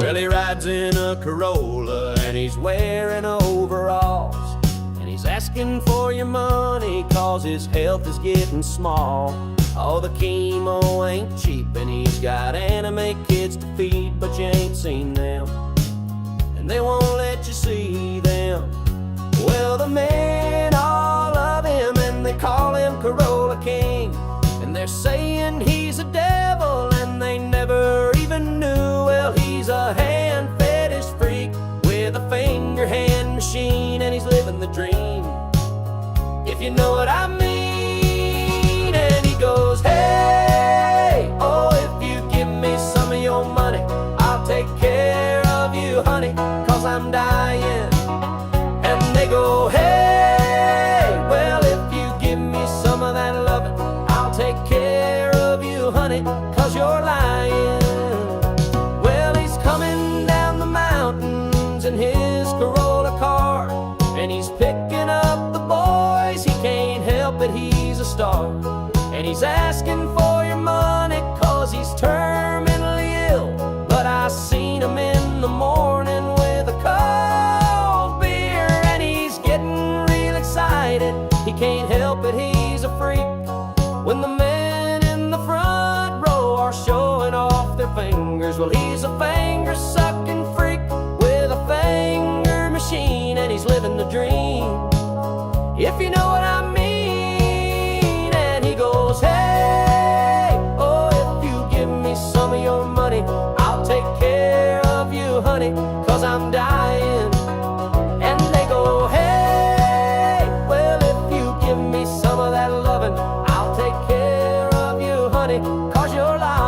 Well, he rides in a Corolla and he's wearing overalls, and he's asking for your money cause his health is getting small. Oh, the chemo ain't cheap and he's got anime kids to feed, but you ain't seen them and they won't let you see them. Well, the men all love him and they call him Corolla King, and they're saying he's a devil and they never even knew. Well, he's a hand fetish freak with a finger hand machine, and he's living the dream, if you know what I mean. And he goes, hey, oh, if you give me some of your money, I'll take care of you, honey, cause I'm dying. And they go, hey, well, if you give me some of that loving, I'll take care of you, honey, cause you're lying. Well, he's coming down the mountains in his Corolla car, and he's picking up the boys, he can't help it, he's a star. And he's asking for your money cause he's terminally ill, but I seen him in the morning with a cold beer, and he's getting real excited, he can't help it, he's a freak. When the men in the front row are showing off their fingers, well, he's a finger sucking freak with a finger machine, and he's living the dream, if you know what I mean. And he goes, hey, oh, if you give me some of your money, I'll take care of you, honey, cause I'm dying. And they go, hey, well, if you give me some of that loving, I'll take care of you, honey, cause you're lying.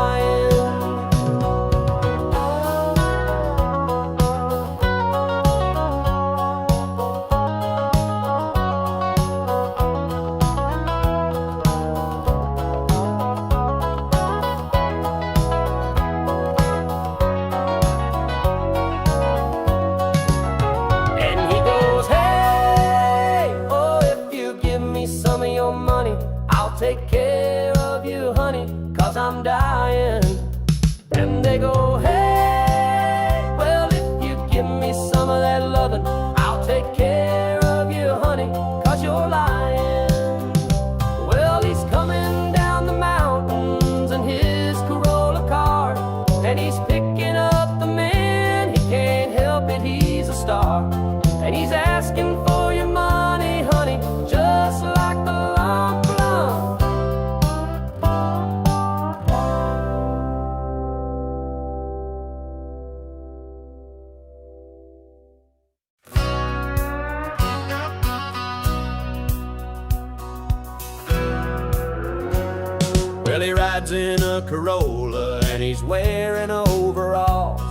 Take care of you, honey, cause I'm dying. And they go, hey, well, if you give me some of that loving, I'll take care of you, honey, cause you're lying. Well, he's coming down the mountains in his Corolla car, and he's picking up the men, he can't help it, he's a star. And he's asking for your money, honey, just like the lump. Well, he rides in a Corolla and he's wearing overalls,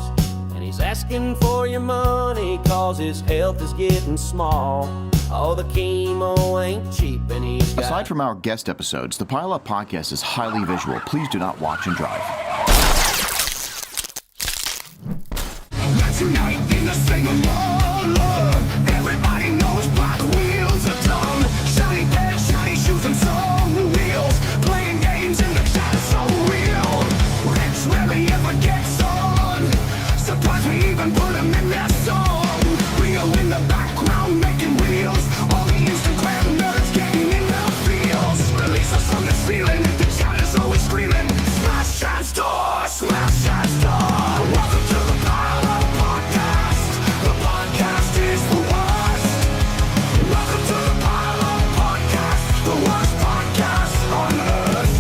and he's asking for your money cause his health is getting small. Oh, the chemo ain't cheap and he's got... Aside from our guest episodes, the Pile Up podcast is highly visual. Please do not watch and drive. Let's unite in a single love. Everybody knows black wheels are dumb. Shiny pants, shiny shoes, and some wheels. Playing games in the chat is so real. Rich rarely ever gets on. Sometimes we even put them in their song. Real in the background making reels. All the Instagram nerds getting in their fields. Release us from this feeling. The chat is always screaming. Smash and store, smash and store. Welcome to the Pile Up podcast. The podcast is the worst. Welcome to the Pile Up podcast. The worst podcast on earth.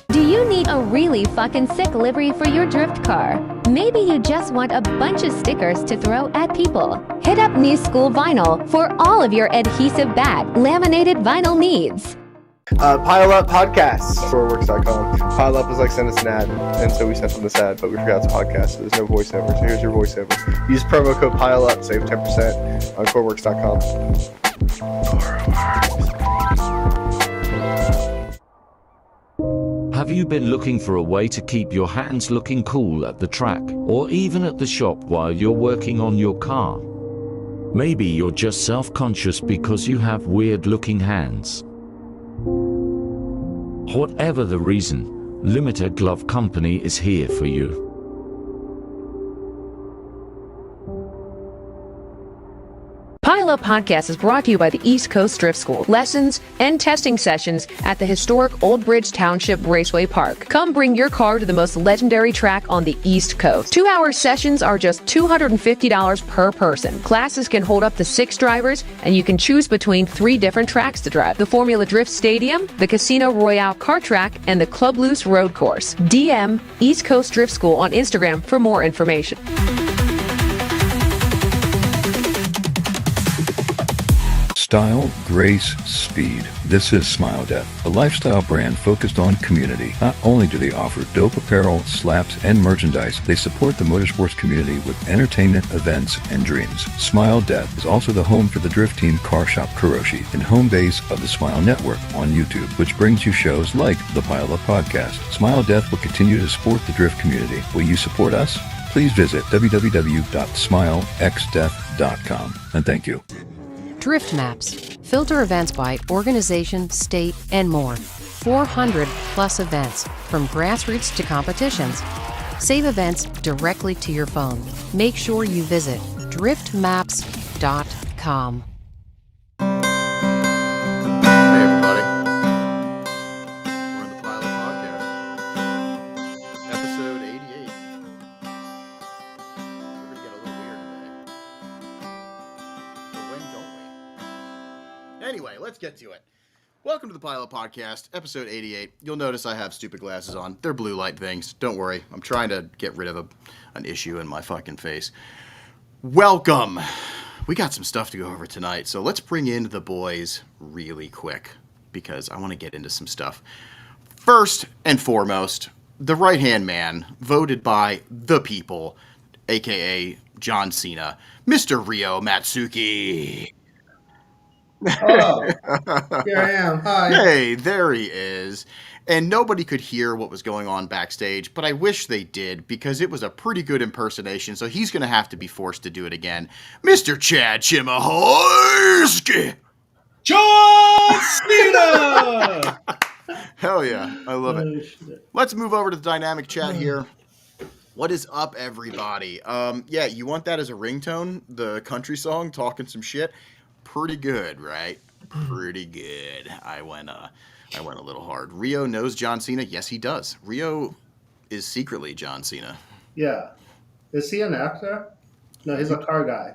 Do you need a really fucking sick livery for your drift car? Maybe you just want a bunch of stickers to throw at people. Hit up New School Vinyl for all of your adhesive bag laminated vinyl needs. Pile Up Podcasts, storeworks.com. Pile Up was like, send us an ad, and so we sent them this ad, but we forgot it's a podcast, so there's no voiceover, so here's your voiceover. Use promo code Pile Up, save 10% on coreworks.com. Have you been looking for a way to keep your hands looking cool at the track, or even at the shop while you're working on your car? Maybe you're just self-conscious because you have weird-looking hands. Whatever the reason, Limited Glove Company is here for you. Pile Up Podcast is brought to you by the East Coast Drift School. Lessons and testing sessions at the historic Old Bridge Township Raceway Park. Come bring your car to the most legendary track on the East Coast. 2-hour sessions are just $250 per person. Classes can hold up to 6 drivers, and you can choose between 3 different tracks to drive. The Formula Drift Stadium, the Casino Royale Kart Track, and the Club Loose Road Course. DM East Coast Drift School on Instagram for more information. Style, grace, speed. This is Smile Death, a lifestyle brand focused on community. Not only do they offer dope apparel, slaps, and merchandise, they support the motorsports community with entertainment, events, and dreams. Smile Death is also the home for the drift team Car Shop Kuroshi and home base of the Smile Network on YouTube, which brings you shows like the Pile Up Podcast. Smile Death will continue to support the drift community. Will you support us? Please visit www.smilexdeath.com. And thank you. Drift maps. Filter events by organization, state, and more. 400 plus events, from grassroots to competitions. Save events directly to your phone. Make sure you visit driftmaps.com. Hey everybody. We're in the Pile Up Podcast. Episode 88. We're gonna get a little weird today. But when don't we? Anyway, let's get to it. Welcome to the Pile Up Podcast, episode 88. You'll notice I have stupid glasses on. They're blue light things. Don't worry. I'm trying to get rid of an issue in my fucking face. Welcome. We got some stuff to go over tonight, so let's bring in the boys really quick because I want to get into some stuff. First and foremost, the right-hand man, voted by the people, aka John Cena, Mr. Ryo Matsuki. Hello. Here I am. Hi. Hey, there he is. And nobody could hear what was going on backstage, but I wish they did because it was a pretty good impersonation, so he's going to have to be forced to do it again. Mr. Chad Chimahorski! John Cena! Hell yeah, I love it. Oh, shit. Let's move over to the dynamic chat here. What is up, everybody? Yeah, you want that as a ringtone? The country song, talking some shit? Pretty good, right? Pretty good. I went a little hard. Ryo knows John Cena. Yes, he does. Ryo is secretly John Cena. Yeah. Is he an actor? No, he's a car guy.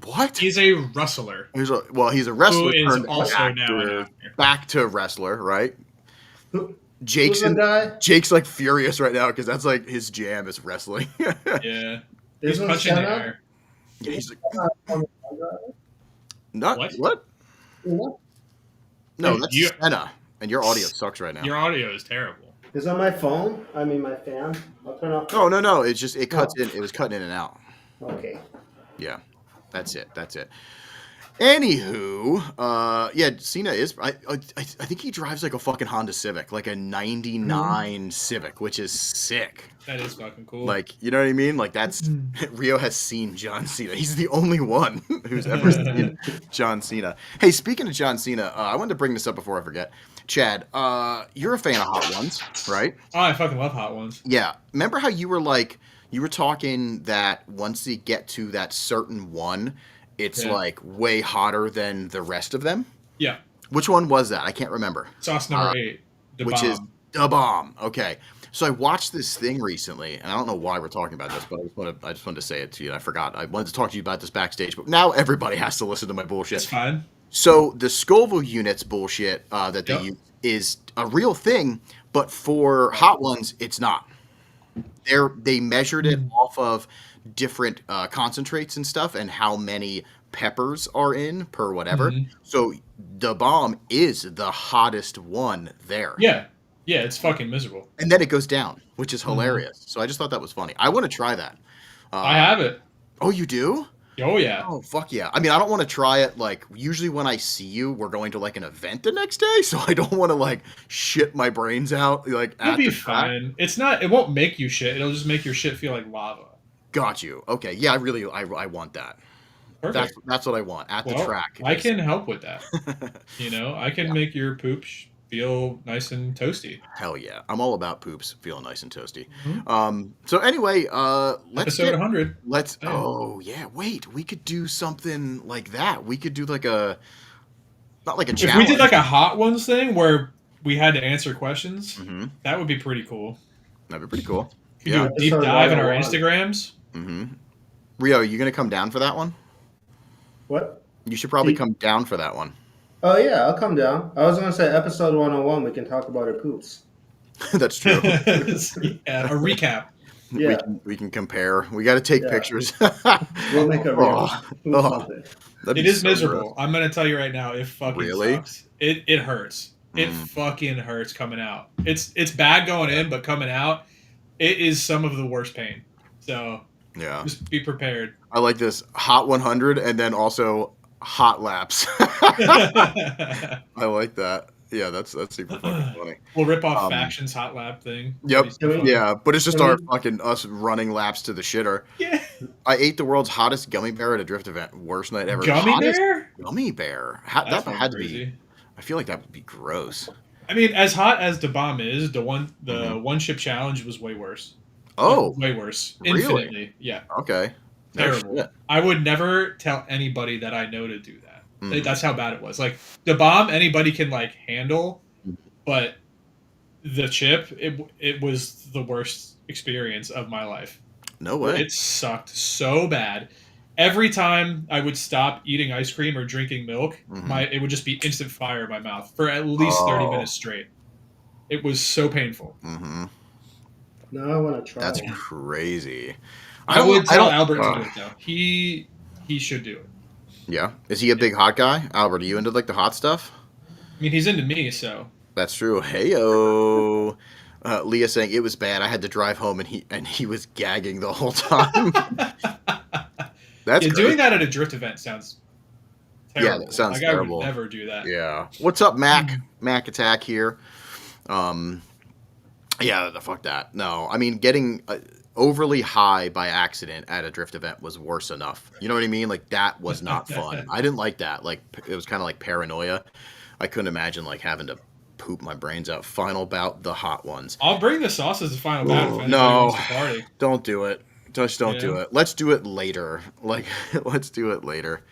What? He's a wrestler. He's a wrestler Who is turned also actor, now an actor. back to wrestler, right? Who's Jake's the guy? Jake's like furious right now because that's like his jam is wrestling. Yeah. He's Isn't punching the Cena? air. Yeah, he's like, What? what? No, that's You- Senna, and your audio sucks right now. Your audio is terrible. Is that my phone? I mean, my fan? I'll turn off. No. It's just it cuts in. It was cutting in and out. Okay. Yeah, that's it. Anywho, yeah, Cena is. I think he drives like a fucking Honda Civic, like a '99 Civic, which is sick. That is fucking cool. Like, you know what I mean? Like that's Ryo has seen John Cena. He's the only one who's ever seen John Cena. Hey, speaking of John Cena, I wanted to bring this up before I forget. Chad, you're a fan of Hot Ones, right? Oh, I fucking love Hot Ones. Yeah. Remember how you were talking that once you get to that certain one, it's like way hotter than the rest of them? Yeah. Which one was that? I can't remember. Sauce number 8. The Which bomb. is the bomb. Okay. So I watched this thing recently, and I don't know why we're talking about this, but I just wanted to say it to you. I forgot. I wanted to talk to you about this backstage, but now everybody has to listen to my bullshit. It's fine. So the Scoville units bullshit that they use is a real thing, but for Hot Ones, it's not. They measured it off of different concentrates and stuff and how many peppers are in per whatever. So the bomb is the hottest one there. Yeah. Yeah, it's fucking miserable. And then it goes down, which is hilarious. So I just thought that was funny. I want to try that. I have it. Oh, you do? Oh, yeah. Oh, fuck yeah. I mean, I don't want to try it, like, usually when I see you, we're going to, like, an event the next day, so I don't want to, like, shit my brains out, like, You'll at be the track. fine. It won't make you shit. It'll just make your shit feel like lava. Got you. Okay. Yeah, I want that. Perfect. That's what I want at the Well, track. I can help with that. I can make your poop feel nice and toasty. Hell yeah, I'm all about poops feeling nice and toasty. Mhm. So anyway, Episode 100. let's. Hey. Oh yeah, wait, we could do something like that. We could do like a, not like a If challenge. we did like a Hot Ones thing where we had to answer questions, Mm-hmm. that would be pretty cool. That'd be pretty cool. You do a deep Episode dive in our 101. Instagrams. Mm-hmm. Rio, are you gonna come down for that one? What? You should probably come down for that one. Oh yeah, I'll come down. I was gonna say episode 101. We can talk about our poops. That's true. Yeah, a recap. Yeah. We can compare. We got to take Yeah. pictures. We'll make a real poop oh. something. That'd It be is so miserable. gross. I'm gonna tell you right now. It fucking Really? sucks. It hurts. It fucking hurts coming out. It's bad going in, but coming out, it is some of the worst pain. So Yeah. just be prepared. I like this hot 100 and then also hot laps. I like that. Yeah, that's super fucking funny. We'll rip off Faction's hot lap thing. Yep. It'll be so fun. Yeah, but it's just our fucking us running laps to the shitter. Yeah. I ate the world's hottest gummy bear at a drift event. Worst night ever. Gummy Hottest bear? Gummy bear. That's That had to crazy. be. I feel like that would be gross. I mean, as hot as the bomb is, the one ship challenge was way worse. Oh, Way worse. Really? Infinitely. Yeah. okay. No Terrible. shit. I would never tell anybody that I know to do that. Mm. That's how bad it was. Like the bomb, anybody can like handle, but the chip, it was the worst experience of my life. No way. It sucked so bad. Every time I would stop eating ice cream or drinking milk, it would just be instant fire in my mouth for at least 30 minutes straight. It was so painful. Mm-hmm. Now I want to try. That's crazy. I would tell don't- Albert to do it though. He should do it. Yeah. Is he a big hot guy? Albert, are you into like the hot stuff? I mean, he's into me, so. That's true. Heyo. Leah saying it was bad. I had to drive home and he was gagging the whole time. That's Yeah, gross. doing that at a drift event sounds terrible. Yeah, that sounds like, terrible. I would never do that. Yeah. What's up, Mac? Mac Attack here. Yeah, fuck that. No, I mean getting overly high by accident at a drift event was worse enough. You know what I mean? Like that was not fun. I didn't like that. Like it was kind of like paranoia. I couldn't imagine like having to poop my brains out. Final bout, the hot ones. I'll bring the sauce as the final battle if anybody No, wants to party. don't do it. Just don't do Yeah. it. Let's do it later. Like let's do it later.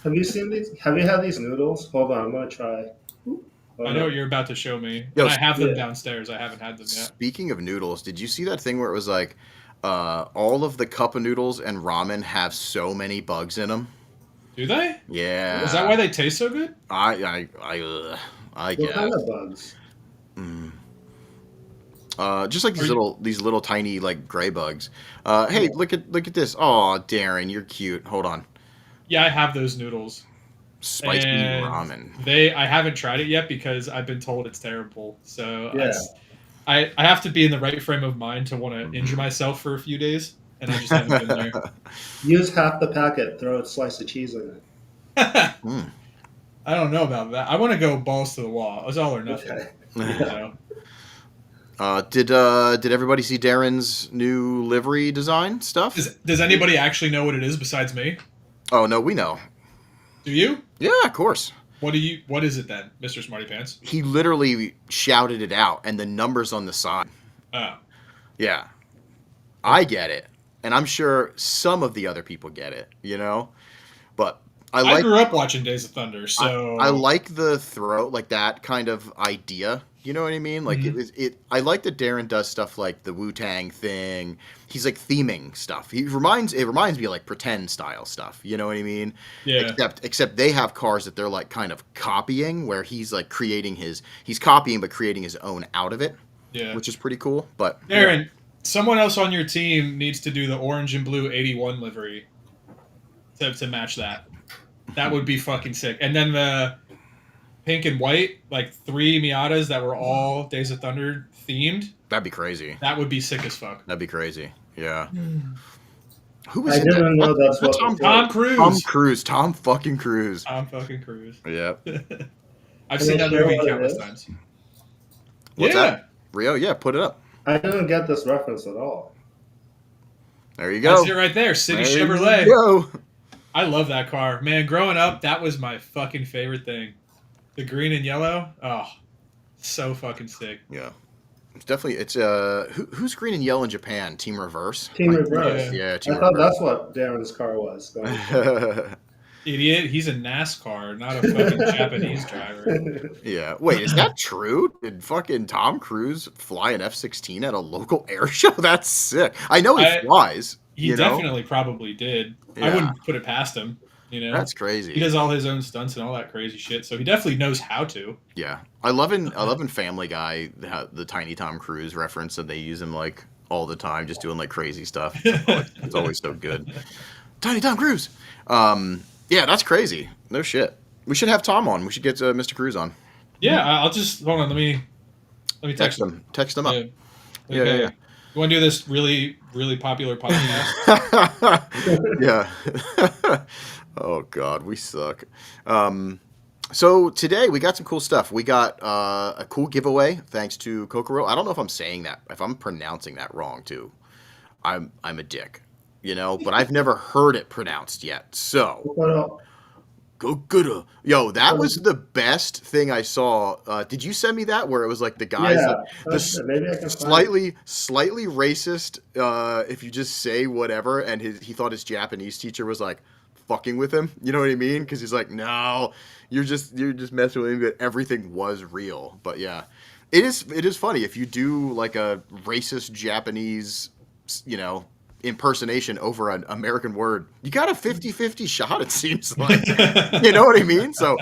Have you seen these? Have you had these noodles? Hold on, I'm gonna try. I know what you're about to show me. Yo, And I have them yeah. downstairs. I haven't had them yet. Speaking of noodles, did you see that thing where it was like all of the cup of noodles and ramen have so many bugs in them? Do they? Yeah. Is that why they taste so good? I What guess. kind of bugs? Just like these little tiny like gray bugs. Hey, look at this. Oh, Darren, you're cute. Hold on. Yeah, I have those noodles. Spicy And ramen. I haven't tried it yet because I've been told it's terrible. So Yeah. I have to be in the right frame of mind to want to injure myself for a few days, and I just haven't been there. Use half the packet. Throw a slice of cheese in it. I don't know about that. I want to go balls to the wall. It's all or nothing. Okay. You know? Did everybody see Darren's new livery design stuff? Does anybody actually know what it is besides me? Oh no, we know. Do you? Yeah, of course. What is it then, Mr. Smarty Pants? He literally shouted it out, and the numbers on the side. Oh. Yeah, I get it, and I'm sure some of the other people get it. You know, but I grew up watching Days of Thunder, so I like the throw, like that kind of idea. You know what I mean? Like I like that Darren does stuff like the Wu-Tang thing. He's like theming stuff. It reminds me of like pretend style stuff. You know what I mean? Yeah. Except they have cars that they're like kind of copying, where he's like he's copying but creating his own out of it. Yeah. Which is pretty cool. But Darren, someone else on your team needs to do the orange and blue 81 livery to match that. That would be fucking sick. And then the pink and white, like 3 Miatas that were all Days of Thunder themed. That'd be crazy. That would be sick as fuck. That'd be crazy. Yeah. Who was I in didn't that? know that's what. Tom Cruise. Tom fucking Cruise. Tom fucking Cruise. Yep. I've Can seen I that share movie what it countless is? times. What's Yeah. that? Rio, yeah, put it up. I didn't get this reference at all. There you go. That's it right there. City There Chevrolet. you go. I love that car, man. Growing up, that was my fucking favorite thing. The green and yellow. Oh, so fucking sick. Yeah. It's definitely who's green and yellow in Japan? Team Reverse. Team Reverse. Yeah, I Team thought Reverse. that's what Darren's car was. Going Idiot. He's a NASCAR, not a fucking Japanese driver. Yeah. Wait, is that true? Did fucking Tom Cruise fly an F-16 at a local air show? That's sick. I know he flies. He definitely probably did. I Yeah. wouldn't put it past him. You know, That's crazy. He does all his own stunts and all that crazy shit, so he definitely knows how to. Yeah, I love in Family Guy the Tiny Tom Cruise reference, and they use him like all the time, just doing like crazy stuff. It's always so good. Tiny Tom Cruise. Yeah, that's crazy. No shit. We should have Tom on. We should get Mr. Cruise on. Yeah, I'll just hold on. Let me text him. Text him up. Yeah. Yeah. You want to do this really, really popular podcast? Yeah. Oh God, we suck. So today we got some cool stuff. We got a cool giveaway thanks to Kokoro. I don't know if I'm saying that, if I'm pronouncing that wrong too. I'm a dick, but I've never heard it pronounced yet. So Kokoro. Yo, that was the best thing I saw. Did you send me that where it was like the guys maybe I can slightly racist if you just say whatever, and he thought his Japanese teacher was like fucking with him, you know what I mean? Because he's like, no, you're just messing with him, but everything was real. But yeah, it is funny if you do like a racist Japanese, impersonation over an American word, you got a 50-50 shot, it seems like. You know what I mean? So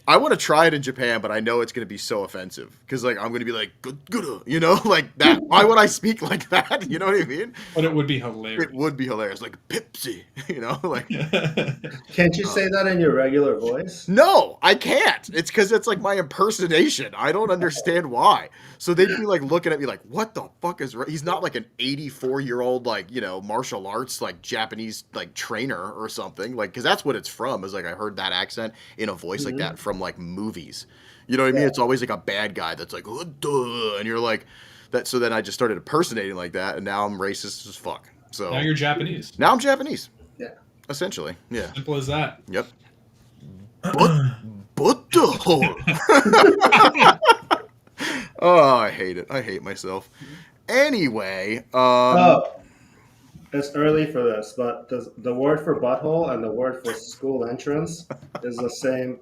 I want to try it in Japan, but I know it's going to be so offensive because like I'm going to be like good, like that. Why would I speak like that? You know what I mean? But it would be hilarious. It would be hilarious, like Pipsy, like. Can't you say that in your regular voice? No, I can't. It's because it's like my impersonation. I don't understand why. So they'd be like looking at me like, what the fuck is he's not like an 84-year-old like martial arts like Japanese like trainer or something, like because that's what it's from, is like I heard that accent in a voice like that from like movies. You know what I mean? It's always like a bad guy that's like, duh, and you're like that. So then I just started impersonating like that, and now I'm racist as fuck. So now you're Japanese. Now I'm Japanese. Yeah. Essentially. Yeah. Simple as that. Yep. But the whole. Oh, I hate it. I hate myself. Anyway, it's early for this, but the word for butthole and the word for school entrance is the same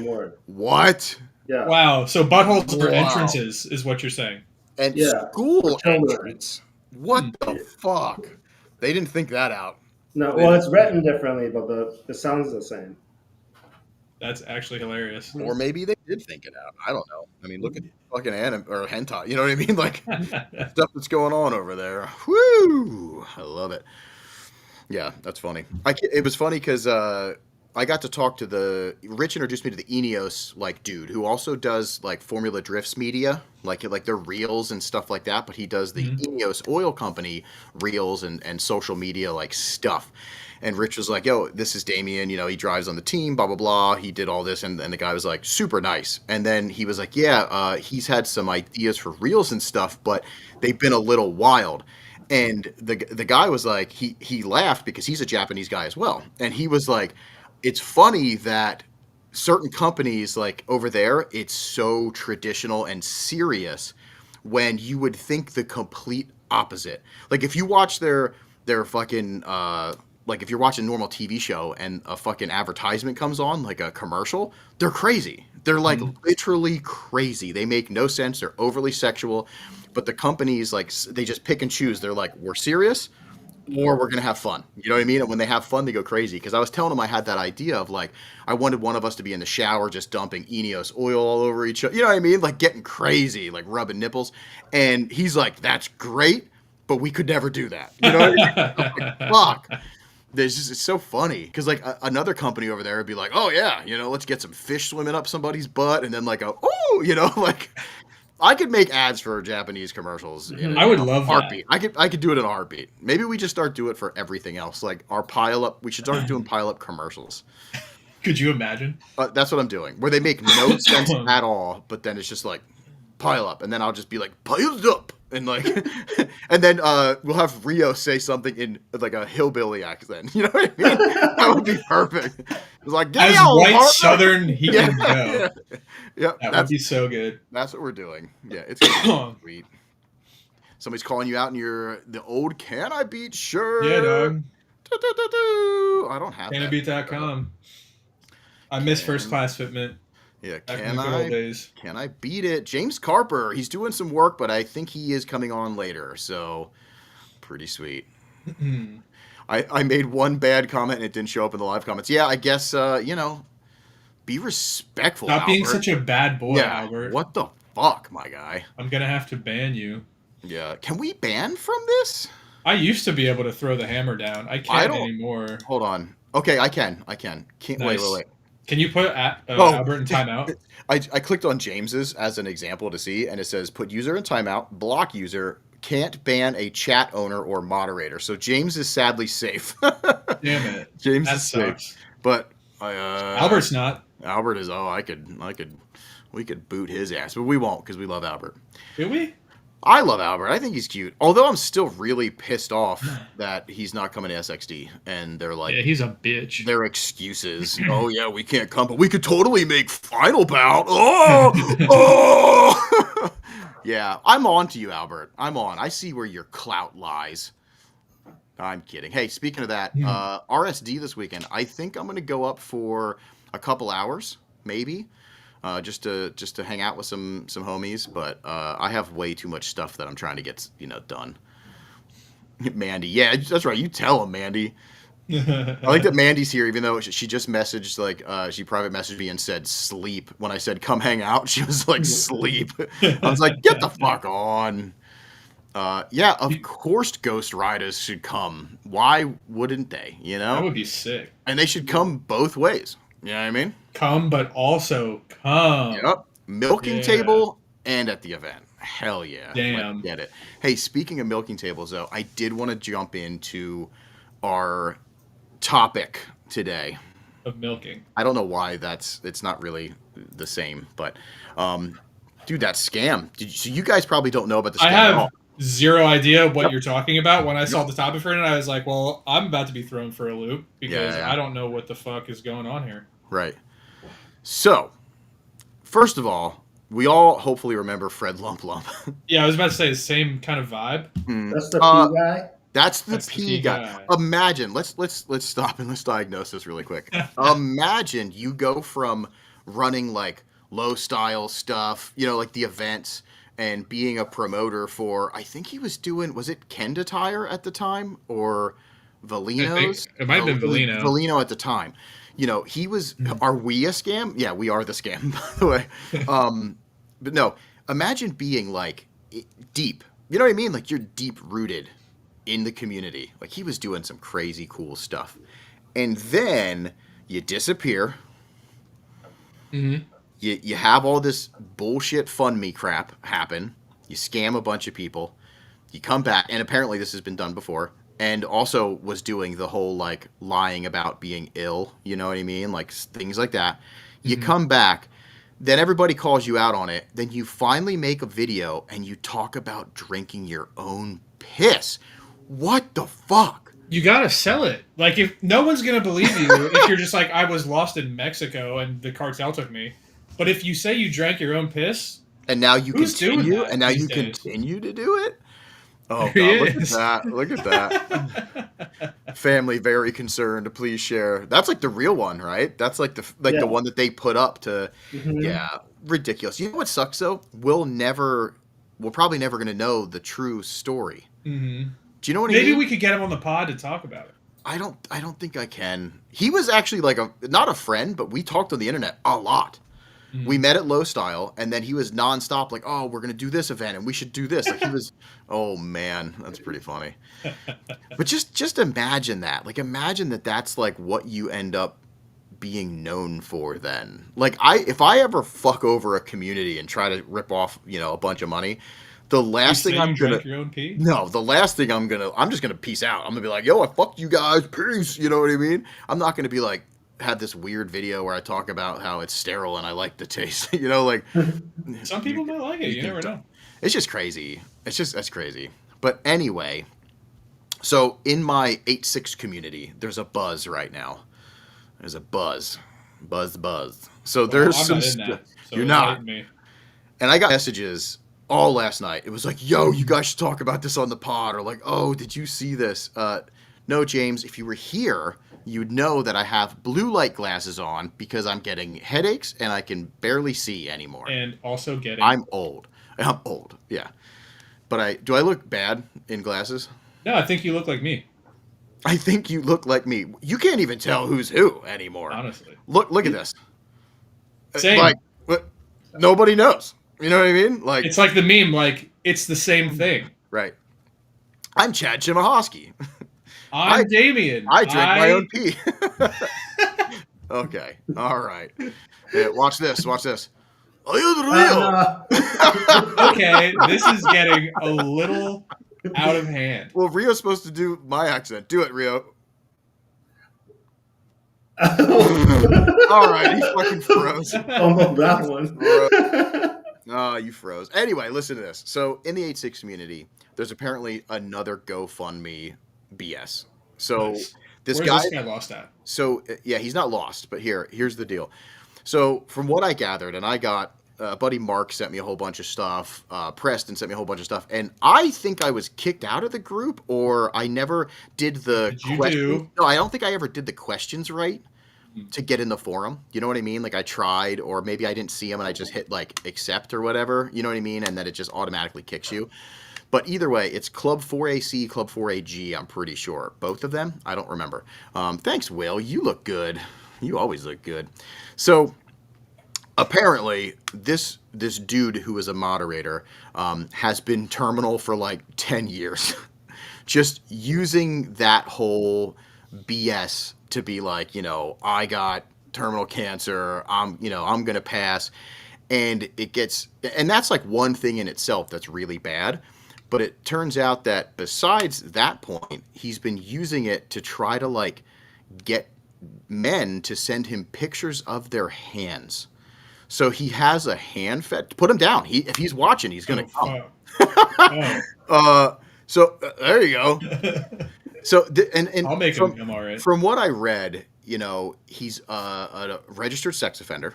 word. What? Yeah. Wow. So buttholes for entrances is what you're saying. And school entrance. What the fuck? They didn't think that out. No, well, it's written differently, but it sounds the same. That's actually hilarious. Or maybe they did think it out. I don't know. I mean, look at fucking anime or hentai. You know what I mean? Like stuff that's going on over there. Woo! I love it. Yeah, that's funny. It was funny because I got to talk to Rich introduced me to the Ineos like dude who also does like Formula Drifts media, like their reels and stuff like that. But he does the Ineos oil company reels and social media like stuff. And Rich was like, yo, this is Damien, he drives on the team, blah, blah, blah. He did all this. And the guy was like, super nice. And then he was like, yeah, he's had some ideas for reels and stuff, but they've been a little wild. And the guy was like, he laughed because he's a Japanese guy as well. And he was like, it's funny that certain companies like over there, it's so traditional and serious when you would think the complete opposite. Like if you watch their fucking, like if you're watching a normal TV show and a fucking advertisement comes on, like a commercial, they're crazy. They're like literally crazy. They make no sense. They're overly sexual, but the companies like they just pick and choose. They're like, we're serious or we're going to have fun. You know what I mean? And when they have fun, they go crazy. Cause I was telling them I had that idea of like, I wanted one of us to be in the shower, just dumping Ineos oil all over each other. You know what I mean? Like getting crazy, like rubbing nipples. And he's like, that's great, but we could never do that. You know what I mean? I'm like, fuck. It's so funny because like another company over there would be like, oh yeah, let's get some fish swimming up somebody's butt, and then like like I could make ads for Japanese commercials. I would love heartbeat. That. I could do it in a heartbeat. Maybe we just start doing it for everything else, like our pile up. We should start doing pile up commercials. Could you imagine? That's what I'm doing, where they make no sense at all, but then it's just like pile up, and then I'll just be like piled up, And like, and then we'll have Rio say something in like a hillbilly accent. You know what I mean? That would be perfect. It's like, get As out, white partner!" Southern he can go. Yeah, That would be so good. that's what we're doing. Yeah, it's gonna be sweet. Somebody's calling you out in the old Can I Beat shirt. Yeah, dog. I don't have that. Canabeat.com. I miss first class fitment. Yeah, Back in the good old days. Can I beat it? James Carper, he's doing some work, but I think he is coming on later, so pretty sweet. I made one bad comment and it didn't show up in the live comments. Yeah, I guess be respectful. Stop being Albert. such a bad boy, Yeah, Albert. what the fuck, my guy? I'm gonna have to ban you. Yeah, can we ban from this? I used to be able to throw the hammer down. I can't anymore. Hold on. Okay, I can. Can't Nice. wait. Can you put Albert in timeout? I clicked on James's as an example to see, and it says put user in timeout, block user, can't ban a chat owner or moderator. So James is sadly safe. Damn it. James That is sucks. safe. But Albert's not. Albert is. We could boot his ass, but we won't because we love Albert. Do we? I love Albert. I think he's cute. Although I'm still really pissed off that he's not coming to SXD. And they're like, Yeah, he's a bitch. Their excuses. Oh, yeah, we can't come, but we could totally make final bout. Oh! Yeah, I'm on to you, Albert. I'm on. I see where your clout lies. I'm kidding. Hey, speaking of that, RSD this weekend. I think I'm going to go up for a couple hours, maybe. Just to hang out with some homies, but I have way too much stuff that I'm trying to get done. Mandy, yeah, that's right. You tell him, Mandy. I like that Mandy's here, even though she just messaged she private messaged me and said sleep. When I said come hang out, she was like sleep. I was like, get the fuck on. Yeah, of course Ghost Riders should come. Why wouldn't they? That would be sick. And they should come both ways. You know what I mean? Come, but also come. Yep. Milking table and at the event. Hell yeah. Damn. Let's get it. Hey, speaking of milking tables, though, I did want to jump into our topic today. Of milking. I don't know why it's not really the same, but dude, that scam. So you guys probably don't know about the scam I at all. have zero idea what you're talking about. When I saw the topic for it, I was like, well, I'm about to be thrown for a loop because I don't know what the fuck is going on here. Right. So, first of all, we all hopefully remember Fred Lump Lump. Yeah, I was about to say the same kind of vibe. That's the P guy. That's the P guy. Imagine, let's stop and let's diagnose this really quick. Imagine you go from running like low style stuff, like the events, and being a promoter for, I think he was doing, was it Kenda Tire at the time or Valino's? It might have been Valino. Valino at the time. He was, are we a scam? Yeah, we are the scam, by the way. But no, imagine being like deep, you know what I mean? Like you're deep rooted in the community. Like he was doing some crazy cool stuff. And then you disappear. Mm-hmm. You have all this bullshit fund me crap happen. You scam a bunch of people. You come back, and apparently this has been done before. And also was doing the whole, like, lying about being ill, you know what I mean? Like, things like that. You come back, then everybody calls you out on it. Then you finally make a video, and you talk about drinking your own piss. What the fuck? You gotta sell it. Like, if no one's gonna believe you if you're just like, I was lost in Mexico and the cartel took me. But if you say you drank your own piss, and now you who's continue, doing that and now you days? continue to do it? Oh, There God, he is. look at that. Family very concerned. Please share. That's like the real one, right? That's like the one that they put up to, ridiculous. You know what sucks though? We're probably never going to know the true story. Mm-hmm. Do you know what I Maybe mean? we could get him on the pod to talk about it. I don't think I can. He was actually like not a friend, but we talked on the internet a lot. We met at Low Style, and then he was nonstop like, oh, we're going to do this event, and we should do this. Like he was, oh, man, that's pretty funny. But just imagine that. Like, imagine that's, like, what you end up being known for then. Like, if I ever fuck over a community and try to rip off, a bunch of money, the last thing I'm going to... your own pee? No, the last thing I'm just going to peace out. I'm going to be like, yo, I fucked you guys, peace. You know what I mean? I'm not going to be like, have this weird video where I talk about how it's sterile and I like the taste. Like some people might like it. You never know. It's just crazy. That's crazy. But anyway, so in my 8-6 community, there's a buzz right now. There's a buzz. Buzz. So Well, there's I'm some not in that. So You're not. enlighten me. And I got messages all last night. It was like, yo, you guys should talk about this on the pod. Or like, oh, did you see this? No, James, if you were here, you'd know that I have blue light glasses on because I'm getting headaches and I can barely see anymore. And also getting... I'm old. Yeah. But do I look bad in glasses? No, I think you look like me. I think you look like me. You can't even tell who's who anymore. Honestly. Look at this. Same. Like, nobody knows. You know what I mean? Like, it's like the meme, like, it's the same thing. Right. I'm Chad Chimahosky. I'm Damien. I drink my own pee. Okay. All right. Yeah, watch this. Okay, this is getting a little out of hand. Well, Rio's supposed to do my accent. Do it, Rio. All right, he fucking froze. Almost that one. Oh, you froze. Anyway, listen to this. So, in the 8-6 community, there's apparently another GoFundMe BS. So, Nice. this Where's guy... this guy lost at? So, yeah, he's not lost, but here's the deal. So, from what I gathered, and I got... buddy Mark sent me a whole bunch of stuff. Preston sent me a whole bunch of stuff. And I think I was kicked out of the group, or I never did the questions. No, I don't think I ever did the questions right to get in the forum. You know what I mean? Like, I tried, or maybe I didn't see them and I just hit, like, accept or whatever. You know what I mean? And then it just automatically kicks you. But either way, it's Club 4AC, Club 4AG, I'm pretty sure. Both of them? I don't remember. Thanks, Will. You look good. You always look good. So... apparently, this dude who is a moderator has been terminal for like 10 years. Just using that whole BS to be like, I got terminal cancer. I'm going to pass. And and that's like one thing in itself that's really bad. But it turns out that besides that point, he's been using it to try to like get men to send him pictures of their hands. So he has a hand fed. Put him down. If he's watching, he's gonna come. There you go. So and I'll make him come all right. From what I read, he's a registered sex offender.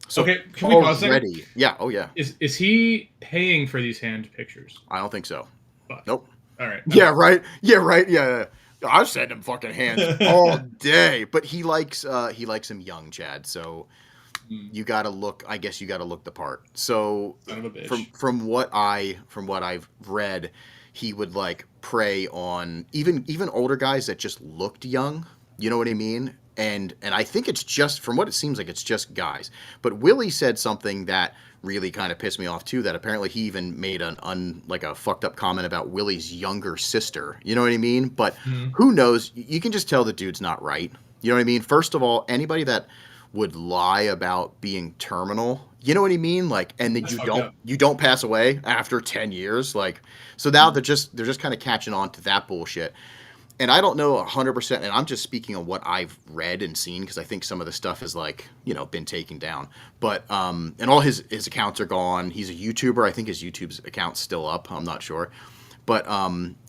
So okay, can we pause there? Yeah. Oh yeah. Is he paying for these hand pictures? I don't think so. Fuck. Nope. All right. Yeah. Right. Yeah. Right. Yeah. I've sent him fucking hands all day, but he likes him young, Chad. So. You gotta look. I guess you gotta look the part. So Son of a bitch. from what I've read, he would like prey on even older guys that just looked young. You know what I mean? And I think it's just from what it seems like it's just guys. But Willie said something that really kind of pissed me off too. That apparently he even made a fucked up comment about Willie's younger sister. You know what I mean? But who knows? You can just tell the dude's not right. You know what I mean? First of all, anybody that would lie about being terminal, you know what I mean? Like, and then you don't pass away after 10 years. Like, so now they're just kind of catching on to that bullshit. And I don't know 100%, and I'm just speaking on what I've read and seen because I think some of the stuff has like, been taken down. But and all his accounts are gone. He's a YouTuber. I think his YouTube's account's still up. I'm not sure. But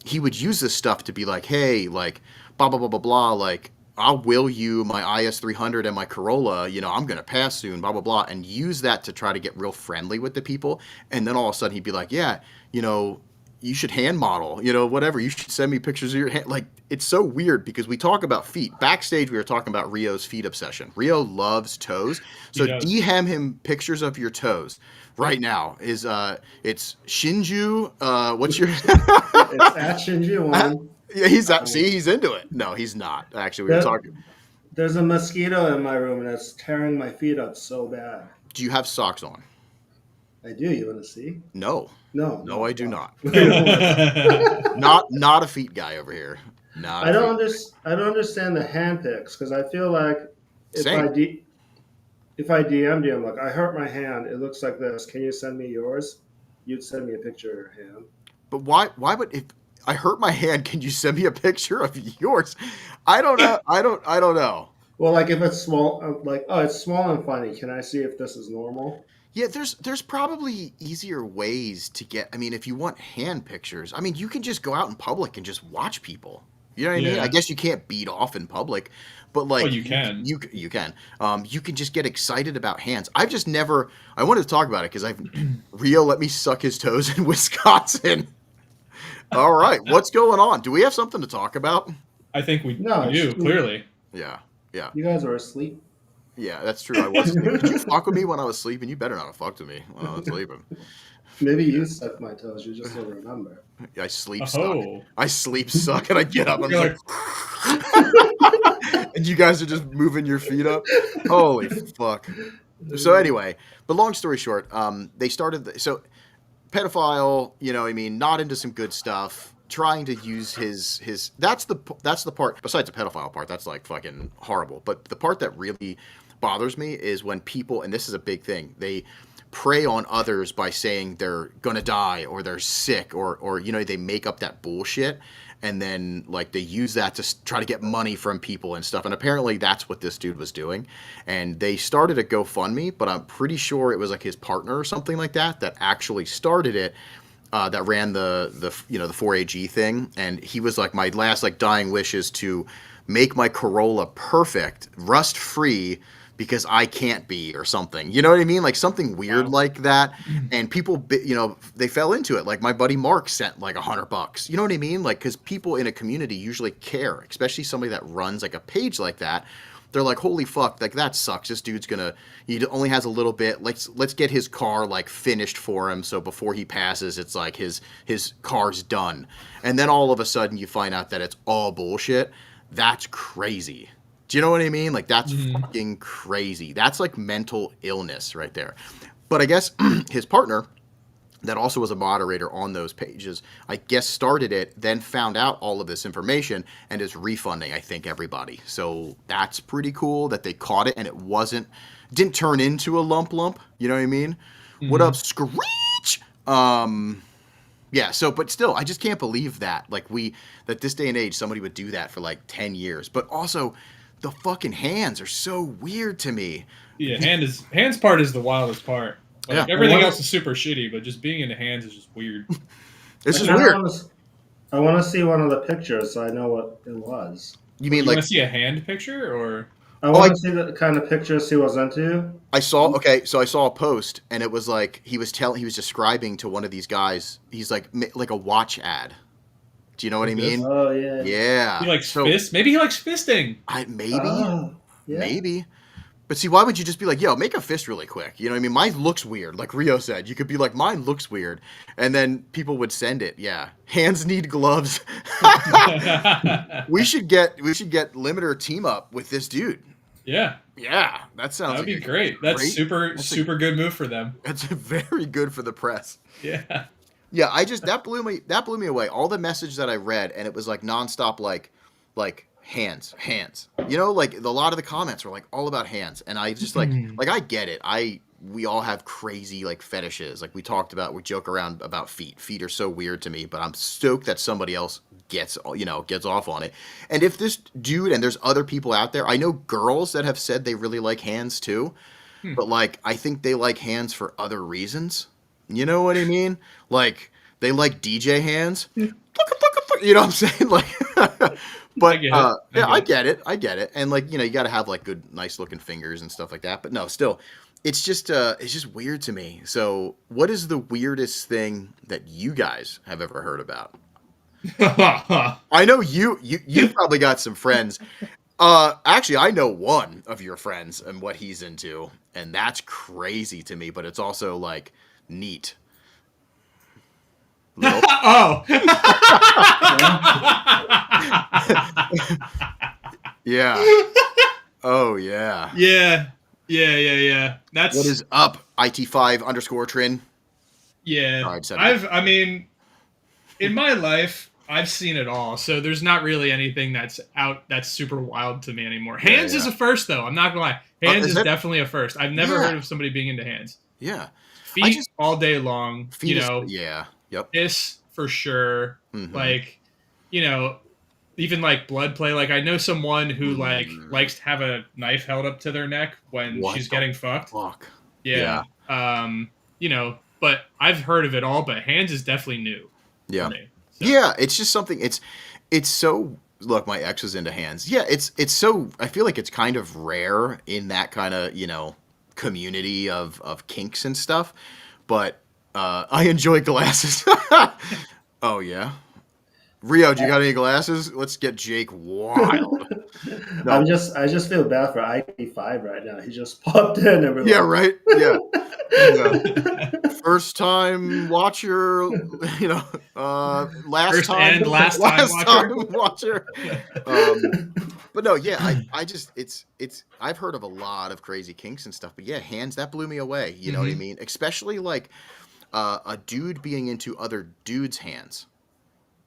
he would use this stuff to be like, hey, like, blah, blah, blah, blah, blah, like, I'll will you my IS300 and my Corolla, I'm going to pass soon, blah, blah, blah, and use that to try to get real friendly with the people. And then all of a sudden he'd be like, yeah, you should hand model, whatever. You should send me pictures of your hand. Like, it's so weird because we talk about feet. Backstage, we were talking about Rio's feet obsession. Rio loves toes. So DM him pictures of your toes. Right now is it's Shinju. What's your? It's at Shinju one. Yeah, he's into it. No, he's not. Actually, we were talking. There's a mosquito in my room and it's tearing my feet up so bad. Do you have socks on? I do. You want to see? No, I do not. Not a feet guy over here. I don't understand the hand pics because I feel like if I DM'd you, I'm like, I hurt my hand. It looks like this. Can you send me yours? You'd send me a picture of your hand. But why would if I hurt my hand, can you send me a picture of yours? I don't know. I don't know. Well, like if it's small, like, oh, it's small and funny. Can I see if this is normal? Yeah, there's probably easier ways to get. I mean, if you want hand pictures, I mean, you can just go out in public and just watch people. You know what I mean? I guess you can't beat off in public, but like Oh, you can. you can. You can just get excited about hands. I've just never. I wanted to talk about it because Rio let me suck his toes in Wisconsin. All right, what's going on? Do we have something to talk about? I think we No, do, clearly. Yeah. You guys were asleep. Yeah, that's true. I was sleeping. Did you fuck with me when I was sleeping? You better not have fucked with me when I was sleeping. Maybe you sucked my toes. You just don't remember. I sleep suck. Oh. I sleep suck, and I get up. And You're I'm like, and you guys are just moving your feet up. Holy fuck! So anyway, but long story short, they started. So pedophile, you know, I mean, not into some good stuff. Trying to use his. That's the part. Besides the pedophile part, that's like fucking horrible. But the part that really bothers me is when people, and this is a big thing, they prey on others by saying they're gonna die or they're sick or you know, they make up that bullshit and then like they use that to try to get money from people and stuff. And apparently that's what this dude was doing. And they started a GoFundMe, but I'm pretty sure it was like his partner or something like that actually started it. That ran the 4AG thing, and he was like, my last like dying wish is to make my Corolla perfect, rust free, because I can't be, or something. You know what I mean? Like something weird like that. And people, you know, they fell into it. Like my buddy Mark sent like $100. You know what I mean? Like, because people in a community usually care, especially somebody that runs like a page like that. They're like, holy fuck, like that sucks. This dude's he only has a little bit. Let's get his car like finished for him. So before he passes, it's like his car's done. And then all of a sudden you find out that it's all bullshit. That's crazy. Do you know what I mean? Like that's fucking crazy. That's like mental illness right there. But I guess his partner, that also was a moderator on those pages, I guess started it, then found out all of this information and is refunding, I think, everybody. So that's pretty cool that they caught it and it didn't turn into a lump. You know what I mean? Mm-hmm. What up, Screech? Yeah, so, but still, I just can't believe that. Like that this day and age, somebody would do that for like 10 years. But also, the fucking hands are so weird to me. Yeah, hands part is the wildest part. Like, everything else is super shitty, but just being in the hands is just weird. It's just weird. I want to see one of the pictures so I know what it was. You mean you like... want to see a hand picture, or... I want to see the kind of pictures he was into. I saw a post, and it was like, he was describing to one of these guys, he's like a watch ad. Do you know what I mean? Oh, yeah. Yeah. He likes fist? Maybe he likes fisting. Maybe. But see, why would you just be like, yo, make a fist really quick? You know what I mean? Mine looks weird. Like Rio said, you could be like, mine looks weird. And then people would send it. Yeah. Hands need gloves. We should get Limiter team up with this dude. Yeah. Yeah. That sounds That'd be great. That's super good move for them. That's very good for the press. Yeah. Yeah, that blew me away. All the message that I read, and it was like nonstop like hands. You know, like a lot of the comments were like all about hands, and I just like I get it. We all have crazy like fetishes. Like we joke around about feet. Feet are so weird to me, but I'm stoked that somebody else gets off on it. And if this dude, and there's other people out there, I know girls that have said they really like hands too, but like I think they like hands for other reasons. You know what I mean? Like they like DJ hands. You know what I'm saying? Like, but I get it. And like, you know, you got to have like good, nice looking fingers and stuff like that. But no, still, it's just weird to me. So, what is the weirdest thing that you guys have ever heard about? I know you probably got some friends. Actually, I know one of your friends and what he's into, and that's crazy to me. But it's also like neat. Oh. Yeah. Oh yeah. Yeah. That's what is up. IT5_Trin. Yeah. I mean, in my life, I've seen it all. So there's not really anything that's super wild to me anymore. Hands is a first, though. I'm not gonna lie. Hands is definitely a first. I've never heard of somebody being into hands. Yeah. Feet all day long. Feet Yep. This for sure. Mm-hmm. Like, you know, even like blood play. Like I know someone who likes to have a knife held up to their neck when she's getting fucked. Fuck. Yeah. You know, but I've heard of it all. But hands is definitely new Yeah. for me. So. Yeah, it's just something. It's so. Look, my ex was into hands. Yeah, it's so. I feel like it's kind of rare in that kind of community of kinks and stuff. But I enjoy glasses. Oh yeah, Rio, do you got any glasses? Let's get Jake wild. No. I just feel bad for ID5 right now. He just popped in and we're Yeah, like, right. Yeah. Yeah. First time watcher, last First time, and last time watcher. But no, yeah, I just it's I've heard of a lot of crazy kinks and stuff, but yeah, hands that blew me away. You know what I mean? Especially like a dude being into other dudes' hands.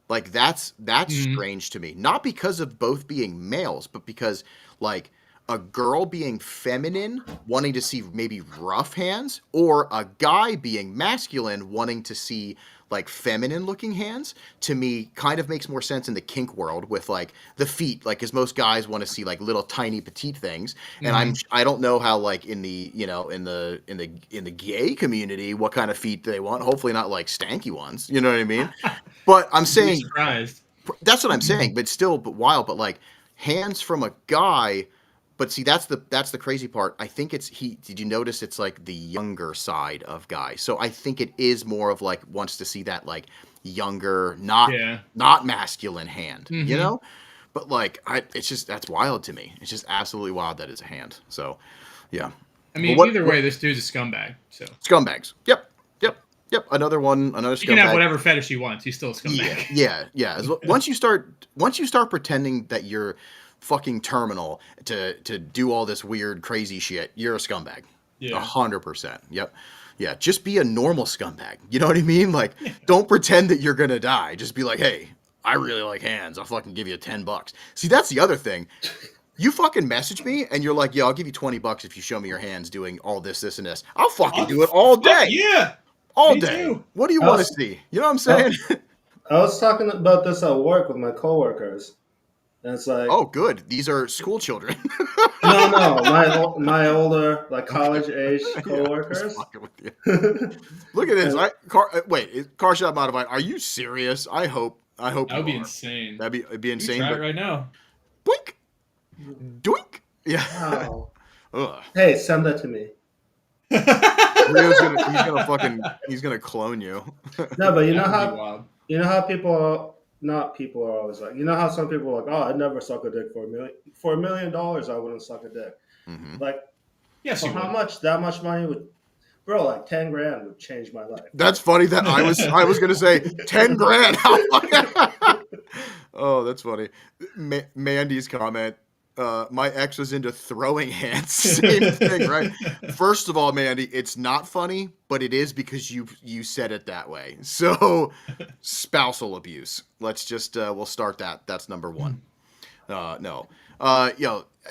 Like that's strange to me. Not because of both being males, but because like a girl being feminine wanting to see maybe rough hands, or a guy being masculine wanting to see like feminine looking hands, to me kind of makes more sense in the kink world with like the feet, like because most guys want to see like little tiny petite things. And I don't know how like in the in the gay community what kind of feet they want. Hopefully not like stanky ones, you know what I mean? But I'm saying surprised. That's what I'm saying, but still wild. But like hands from a guy. But see, that's the crazy part. I think did you notice it's like the younger side of guy? So I think it is more of like wants to see that like younger, not masculine hand, you know? But like it's just that's wild to me. It's just absolutely wild that it's a hand. So yeah. I mean, either way, this dude's a scumbag. So scumbags. Yep. Another scumbag. You can have whatever fetish he wants. He's still a scumbag. Yeah. Once you start pretending that you're fucking terminal to do all this weird crazy shit, you're a scumbag. 100%. Yep. Yeah, just be a normal scumbag. You know what I mean? Like don't pretend that you're gonna die. Just be like, hey, I really like hands, I'll fucking give you $10. See, that's the other thing. You fucking message me and you're like, yeah, I'll give you $20 if you show me your hands doing all this and this. I'll fucking do it all day. Yeah, all day. Too. What do you want to see? You know what I'm saying? I was talking about this at work with my coworkers. And it's like, oh, good. These are school children. No, my older, like college age coworkers. Look at this. Wait, car shop modified. Are you serious? I hope. That would be insane. It'd be insane. Try it right now. Boink, doink. Yeah. Wow. Hey, send that to me. He's gonna clone you. No, but you know how people are always like, you know how some people are like, oh, I'd never suck a dick for $1 million. I wouldn't suck a dick. Like, yes, how much? That much money would, bro? Like $10,000 would change my life. That's funny. That I was gonna say $10,000. Oh, that's funny. Mandy's comment. My ex was into throwing hands. Same thing, right? First of all, Mandy, it's not funny, but it is because you said it that way. So, spousal abuse. Let's just we'll start that. That's number one. No,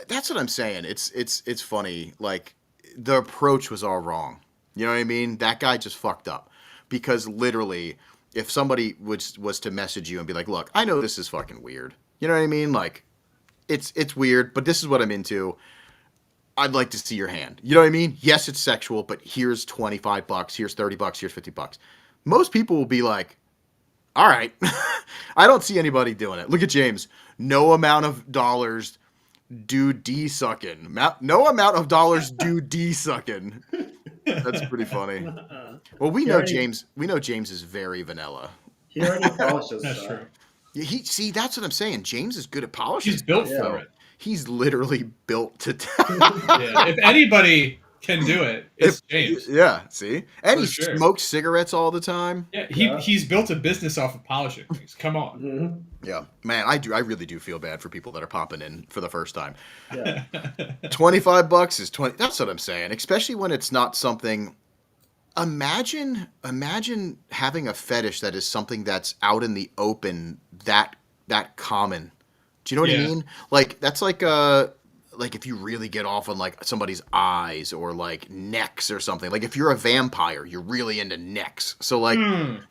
that's what I'm saying. It's funny. Like the approach was all wrong. You know what I mean? That guy just fucked up because literally, if somebody was to message you and be like, "Look, I know this is fucking weird." You know what I mean? Like. It's weird, but this is what I'm into. I'd like to see your hand. You know what I mean? Yes, it's sexual, but here's $25, here's $30, here's $50. Most people will be like, all right. I don't see anybody doing it. Look at James. No amount of dollars do D sucking. No amount of dollars do D sucking. That's pretty funny. Well, we know James is very vanilla. He already polishes That's true. That's what I'm saying. James is good at polishing. He's built for it. He's literally built to. If anybody can do it, it's James. Yeah, see, and he smokes cigarettes all the time. Yeah, he's built a business off of polishing things. Come on. Yeah, man, I really do feel bad for people that are popping in for the first time. Yeah. $25 is 20. That's what I'm saying. Especially when it's not something. Imagine having a fetish that is something that's out in the open, that common. Do you know what I mean? Like that's like like if you really get off on like somebody's eyes or like necks or something. Like if you're a vampire, you're really into necks. So like,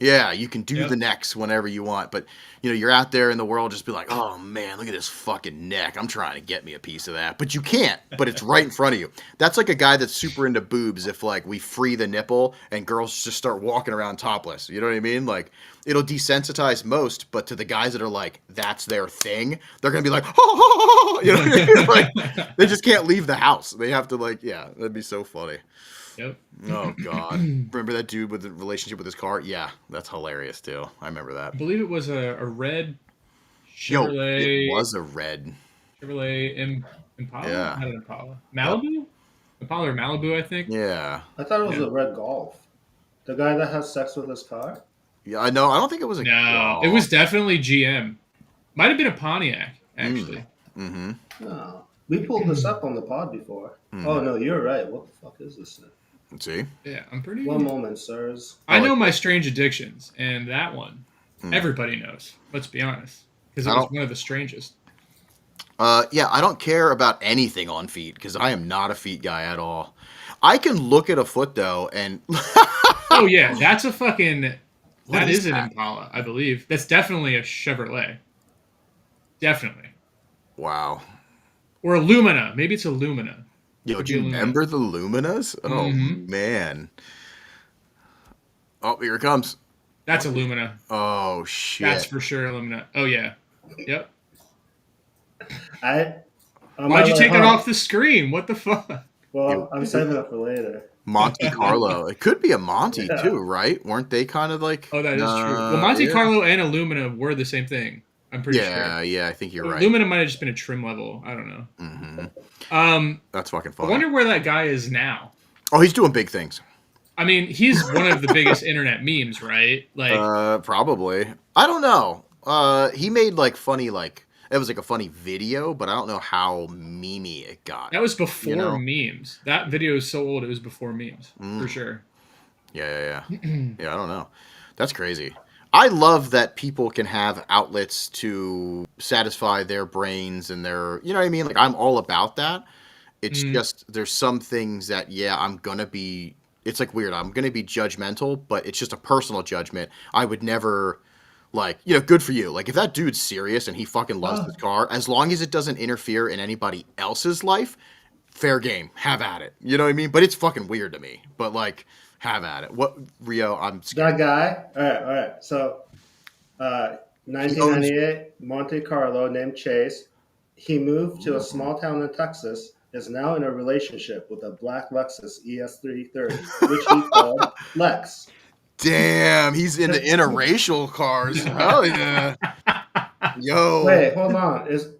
yeah, you can do the necks whenever you want. But you know, you're out there in the world, just be like, oh man, look at this fucking neck. I'm trying to get me a piece of that, but you can't. But it's right in front of you. That's like a guy that's super into boobs. If like we free the nipple and girls just start walking around topless, you know what I mean? Like it'll desensitize most, but to the guys that are like that's their thing, they're gonna be like, oh, you know what I mean? Like they just can't leave the house. They have to like, yeah, that'd be so funny. Yep. Oh God. Remember that dude with the relationship with his car? Yeah, that's hilarious too. I remember that. I believe it was a red Yo, Chevrolet. it was a red Chevrolet Impala? Yeah. Not an Impala. Malibu? Impala or Malibu, I think. Yeah. I thought it was a red Golf. The guy that has sex with his car? Yeah, I know. I don't think it was a No, it was definitely GM. Might have been a Pontiac, actually. Mm-hmm. No. We pulled this up on the pod before. Oh, no, you're right. What the fuck is this thing? Let's see. Yeah, I'm pretty... One moment, sirs. I know my strange addictions, and that one, everybody knows. Let's be honest. Because it was one of the strangest. Yeah, I don't care about anything on feet because I am not a feet guy at all. I can look at a foot though, and oh yeah, that's a fucking. That is an that? Impala, I believe. That's definitely a Chevrolet. Definitely. Wow. Or a Lumina. Maybe it's a Lumina. Yo, do you remember the Luminas? Oh man. Oh, here it comes. That's a Lumina. Oh shit. That's for sure a Lumina. Oh yeah. Yep. Why'd you take it off the screen? What the fuck? Well, I'm saving it for later. Monte Carlo. It could be a Monte too, right? Weren't they kind of like? Oh, that is true. Well, Monte Carlo and a Lumina were the same thing. I'm pretty sure. Yeah, I think you're right. Lumina might have just been a trim level. I don't know. Mm-hmm. That's fucking funny. I wonder where that guy is now. Oh, he's doing big things. I mean, he's one of the biggest internet memes, right? Like, probably. I don't know. He made like funny, like it was like a funny video, but I don't know how memey it got. That was before memes. That video is so old; it was before memes for sure. Yeah. Yeah, I don't know. That's crazy. I love that people can have outlets to satisfy their brains and their, you know what I mean? Like I'm all about that. It's just there's some things that I'm gonna be. It's like weird. I'm gonna be judgmental, but it's just a personal judgment. I would never. Like, good for you. Like, if that dude's serious and he fucking loves his car, as long as it doesn't interfere in anybody else's life, fair game. Have at it. You know what I mean? But it's fucking weird to me. But, like, have at it. What, Rio, I'm scared. That guy? All right. So, 1998, Monte Carlo, named Chase. He moved to a small town in Texas, is now in a relationship with a black Lexus ES330, which he called Lex. Damn, he's into interracial cars. Hell yeah. Yo. Wait, hold on. Is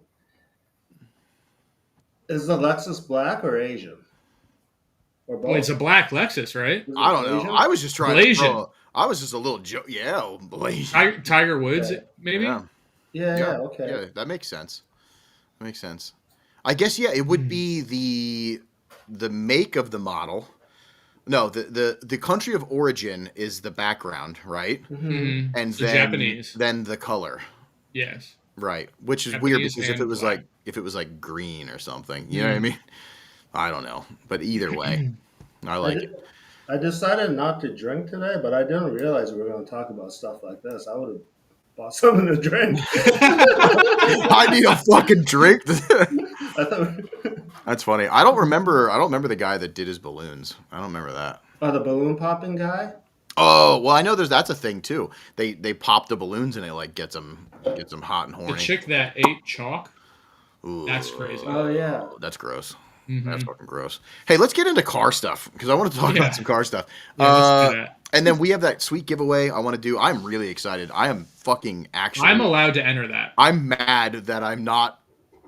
the Lexus black or Asian? Or both? Well, it's a black Lexus, right? I don't know. Asian? I was just trying Malaysian. to I was just a little joke. Yeah, Malaysian. Tiger Woods, Okay. maybe? Yeah, okay. Yeah, that makes sense. That makes sense. I guess, it would be the make of the model. No, the country of origin is the background, right? Mm-hmm. And It's then Japanese. Then the color. Yes. Right. Which is Japanese weird because if it was like green or something, you know what I mean? I don't know. But either way, I like it. I decided not to drink today, but I didn't realize we were going to talk about stuff like this. I would have bought something to drink. I need a fucking drink. I thought That's funny. I don't remember the guy that did his balloons. I don't remember that. Oh, the balloon popping guy? Oh, well, I know that's a thing too. They pop the balloons and it like gets them hot and horny. The chick that ate chalk. Ooh, That's crazy. Oh, yeah. That's gross. Mm-hmm. That's fucking gross. Hey, let's get into car stuff because I want to talk about some car stuff. Yeah, let's do that. And then we have that sweet giveaway I want to do. I'm really excited. I am fucking actually. I'm allowed to enter that. I'm mad that I'm not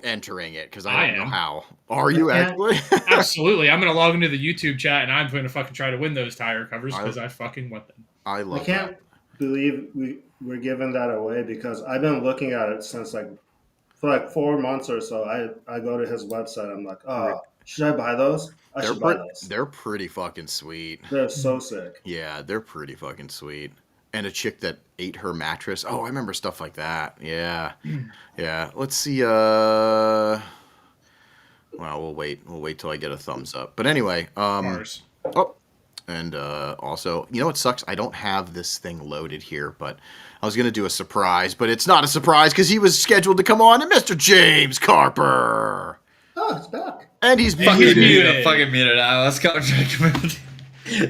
entering it because I don't know how. Are you actually? Absolutely. I'm going to log into the YouTube chat and I'm going to fucking try to win those tire covers because I fucking want them. I love I can't believe we're giving that away because I've been looking at it since for 4 months or so. I go to his website. I'm like, should I buy those? I should buy those. They're pretty fucking sweet. They're so sick. Yeah, they're pretty fucking sweet. And a chick that ate her mattress. Oh, I remember stuff like that. Yeah. Yeah. Let's see. Well, we'll wait. We'll wait till I get a thumbs up. But anyway, Mars. oh, and also, you know what sucks? I don't have this thing loaded here, but I was gonna do a surprise, but it's not a surprise because he was scheduled to come on, and Mr. James Carper. Oh, it's back. And he's He's fucking muted. Fucking muted. Let's go.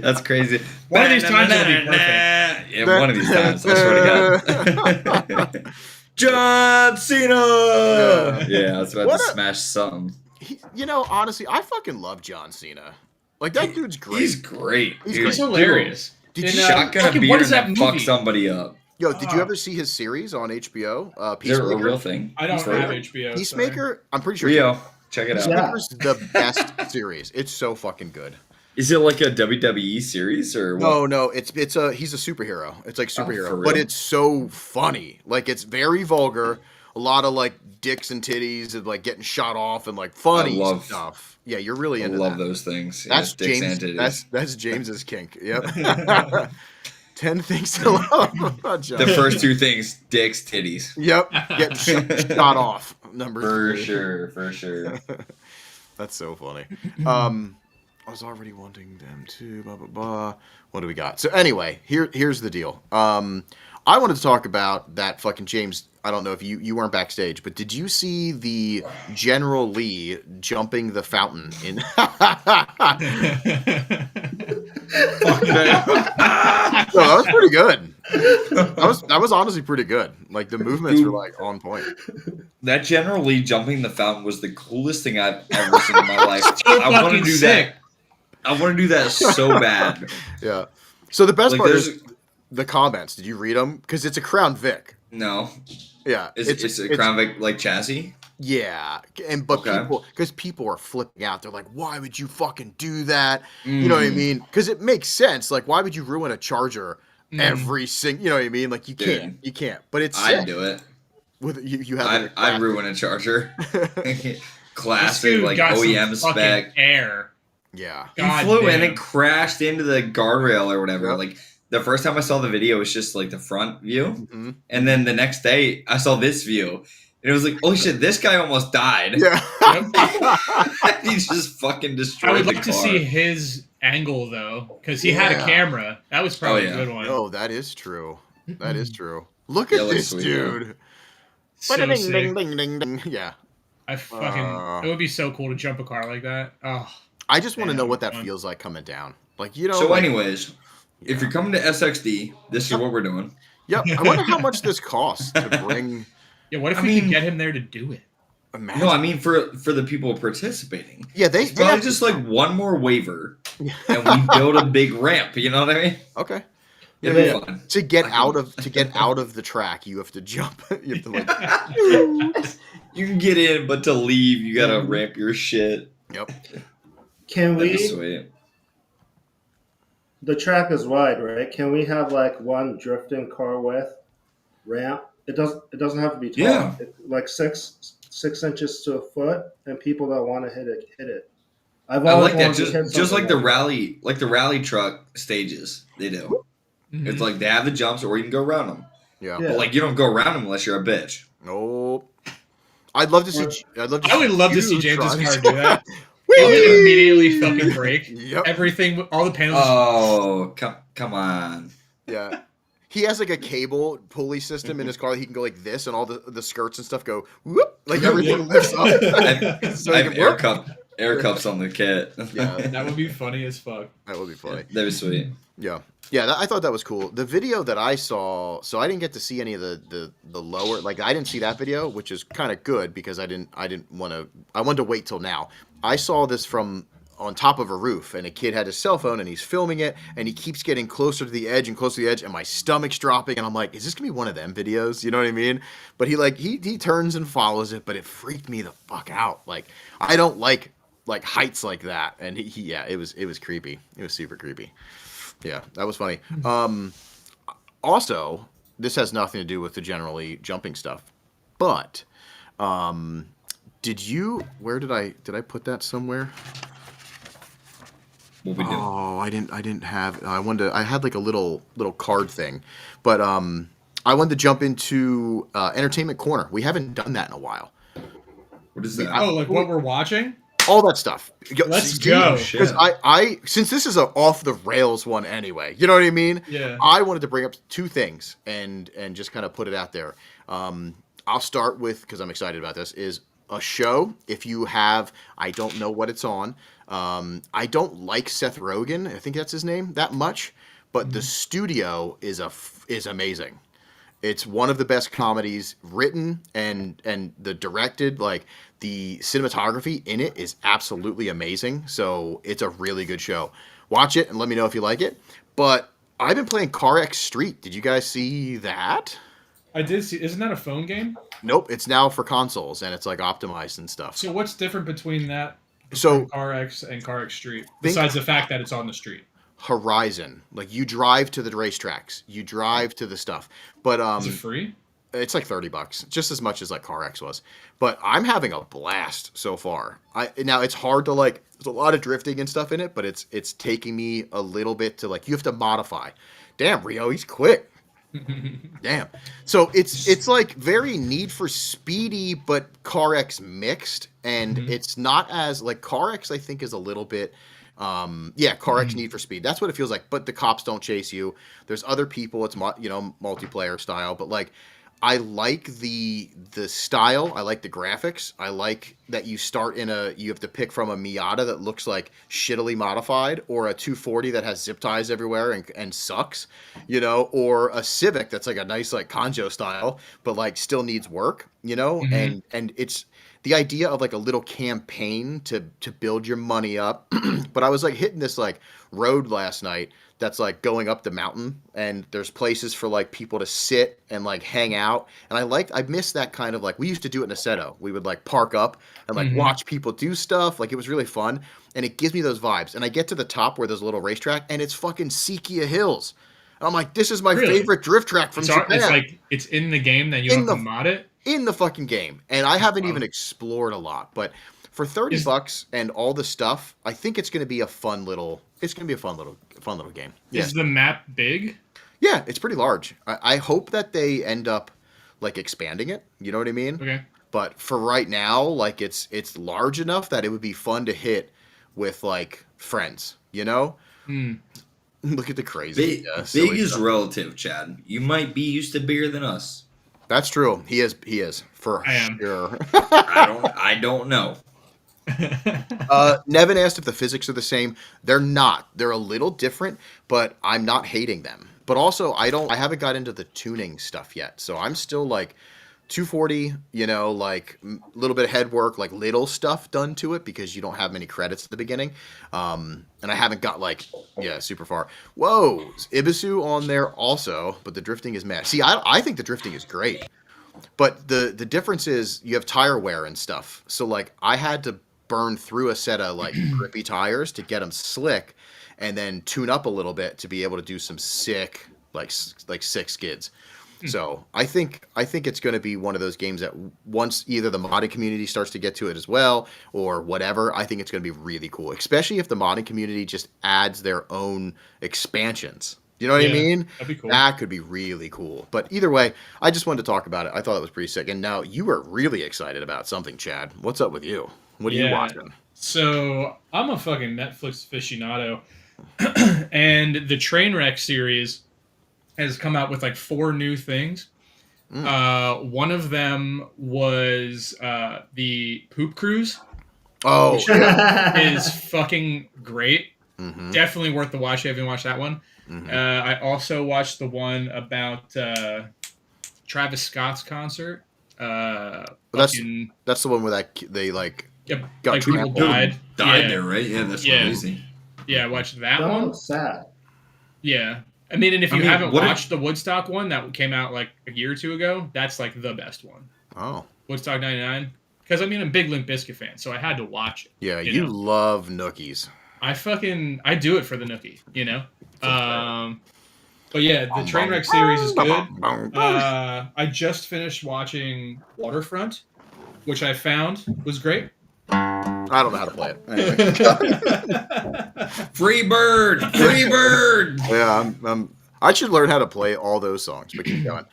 That's crazy. One of these times it'll be perfect. Yeah, one of these times. I swear to God. John Cena. Yeah, I was about to smash something. You know, honestly, I fucking love John Cena. Like, that dude's great. He's great. He's hilarious. Did you shotgun a beer and then fuck somebody up? Yo, did you ever see his series on HBO? Is there a real thing? I don't have HBO. Peacemaker, I'm pretty sure. Rio, check it out. Peacemaker's the best series. It's so fucking good. Is it like a WWE series or what? No, he's a superhero. It's like superhero, real? but it's so funny. Like, it's very vulgar. A lot of like dicks and titties and like getting shot off and like funny stuff. Yeah, you're really into that. I love those things. That's dicks James. and titties. That's James's kink. Yep. 10 things to love about John. The first two things: dicks, titties. Yep. Getting shot off. Number For 3. sure. That's so funny. I was already wanting them to blah blah blah. What do we got? So anyway, here's the deal. I wanted to talk about that fucking James. I don't know if you weren't backstage, but did you see the General Lee jumping the fountain in? No, that was pretty good. That was honestly pretty good. Like, the movements were like on point. That General Lee jumping the fountain was the coolest thing I've ever seen in my life. So I want to fucking do sick. that. I want to do that so bad. Yeah. So the best Like, part is the comments. Did you read them? Because it's a Crown Vic. No. Yeah. It's a Crown Vic like chassis. Yeah, but people are flipping out. They're like, "Why would you fucking do that?" You know what I mean? Because it makes sense. Like, why would you ruin a Charger every single? You know what I mean? Like, you can't. But it's I'd do it. With you have. I'd ruin a Charger. This Classic, dude like got OEM some spec. fucking air. Yeah. He God flew in damn. and crashed into the guardrail or whatever. Yep. Like, the first time I saw the video, it was just like the front view, Mhm. and then the next day I saw this view. And it was like, oh shit, this guy almost died. Yeah. He just fucking I destroyed would the like car. to see his angle though, because he had a camera. That was probably a good one. Oh, that is true. That is true. Look at looks this sweet, dude. So Ding, sick. ding, ding, ding, ding. Yeah. I fucking. It would be so cool to jump a car like that. Oh. I just want to Man, know that what would that be fun. feels like coming down. Like, you know. So, like, anyways, if you're coming to SXD, this is what we're doing. Yep. I wonder how much this costs to bring. Yeah, what if I we mean- could get him there to do it? Imagine. No, I mean for the people participating. Yeah, they Probably have just like one more waiver, and we build a big ramp. You know what I mean? Okay. It'd Yeah, be fun. To get out of the track, you have to jump. You have to like. You can get in, but to leave, you gotta ramp your shit. Yep. Can That'd be we? sweet. The track is wide, right? Can we have like one drifting car width ramp? It doesn't have to be tall. Yeah. Like 6 inches to a foot, and people that want to hit it. I like that. Just like the rally truck stages they do. Mhm. It's like they have the jumps, or you can go around them. Yeah. Yeah. But like you don't go around them unless you're a bitch. Nope. I'd love to see. I would love to see you James's try- car do that. It would immediately fucking break. Yep. Everything, all the panels. Oh, come on. Yeah. He has like a cable pulley system in his car that he can go like this, and all the skirts and stuff go whoop, like everything lifts up. So I he have can work. air cups on the kit. Yeah, That would be funny as fuck. that would be funny. That'd be sweet. Yeah, I thought that was cool. The video that I saw, so I didn't get to see any of the lower, like I didn't see that video, which is kind of good because I wanted to wait till now. I saw this from on top of a roof, and a kid had his cell phone and he's filming it, and he keeps getting closer to the edge and closer to the edge, and my stomach's dropping, and I'm like, is this gonna be one of them videos? You know what I mean? But he turns and follows it, but it freaked me the fuck out. Like, I don't like heights like that, and it was creepy. It was super creepy. Yeah, that was funny. Also, this has nothing to do with the generally jumping stuff, but where did I put that somewhere? What we do? Oh, I didn't have. I had like a little card thing, but I wanted to jump into Entertainment Corner. We haven't done that in a while. What is that? Oh, like what we're watching? all that stuff. Let's go. Because I since this is a off the rails one anyway, you know what I mean? Yeah. I wanted to bring up two things and just kind of put it out there. I'll start with, because I'm excited about this, is a show. If you have, I don't know what it's on. I don't like Seth Rogen, I think that's his name, that much, but the studio is amazing. It's one of the best comedies written, and the directed, like the cinematography in it is absolutely amazing. So it's a really good show. Watch it and let me know if you like it. But I've been playing CarX Street. Did you guys see that? I did see. Isn't that a phone game? Nope. It's now for consoles and it's like optimized and stuff. So what's different between that? So CarX and CarX Street, besides the fact that it's on the street. Horizon, like you drive to the racetracks, you drive to the stuff, but is it free? It's like $30, just as much as like CarX was. But I'm having a blast so far. Now it's hard to like. There's a lot of drifting and stuff in it, but it's taking me a little bit to like. You have to modify. Damn, Rio, he's quick. Damn. So it's like very Need for Speedy, but CarX mixed, and it's not as like CarX. I think is a little bit. CarX Need for Speed. That's what it feels like. But the cops don't chase you. There's other people. It's multiplayer style. But like, I like the style. I like the graphics. I like that you start you have to pick from a Miata that looks like shittily modified, or a 240 that has zip ties everywhere and sucks, or a Civic that's like a nice like Conjo style, but like still needs work, and it's the idea of like a little campaign to build your money up. But I was like hitting this like road last night that's like going up the mountain, and there's places for like people to sit and like hang out. And I miss that kind of like, we used to do it in Assetto. We would like park up and like watch people do stuff. Like it was really fun. And it gives me those vibes. And I get to the top where there's a little racetrack, and it's fucking Sequoia Hills. And I'm like, this is my favorite drift track from Japan. It's like, it's in the game that you have to mod it? In the fucking game. And I haven't even explored a lot, but for $30 and all the stuff, I think it's going to be a fun little game. Yeah. Is the map big? Yeah, it's pretty large. I hope that they end up like expanding it. You know what I mean? Okay. But for right now, like it's large enough that it would be fun to hit with like friends, Look at the crazy. Big is relative, Chad. You might be used to bigger than us. That's true. He is for sure. I don't know. Nevin asked if the physics are the same. They're not. They're a little different, but I'm not hating them. But also, I haven't got into the tuning stuff yet, so I'm still like 240. Like a little bit of head work, like little stuff done to it because you don't have many credits at the beginning. And I haven't got like super far. Whoa, Ibisu on there also, but the drifting is mad. See, I think the drifting is great, but the difference is you have tire wear and stuff. So like I had to burn through a set of like grippy tires to get them slick, and then tune up a little bit to be able to do some sick like sick skids. So I think it's going to be one of those games that once either the modding community starts to get to it as well or whatever, I think it's going to be really cool, especially if the modding community just adds their own expansions. You know what I mean? That'd be cool. That could be really cool. But either way, I just wanted to talk about it. I thought it was pretty sick. And now you are really excited about something, Chad. What's up with you? What are you watching? So I'm a fucking Netflix aficionado, and the Trainwreck series has come out with like 4 new things. One of them was the Poop Cruise. Oh, which is fucking great. Mm-hmm. Definitely worth the watch if you haven't watched that one. Mm-hmm. I also watched the one about Travis Scott's concert. That's the one where they like got like people died there, right? Yeah, that's crazy. Yeah, I watched that one. Oh, sad. Yeah. I mean, and if you haven't watched the Woodstock one that came out like a year or 2 ago, that's like the best one. Oh. Woodstock 99. Because, I mean, I'm a big Limp Bizkit fan, so I had to watch it. Yeah, you love nookies. I do it for the nookie, But yeah, the Trainwreck series is good. I just finished watching Waterfront, which I found was great. I don't know how to play it. Anyway. Free bird! Free bird! Yeah, I should learn how to play all those songs, but keep going.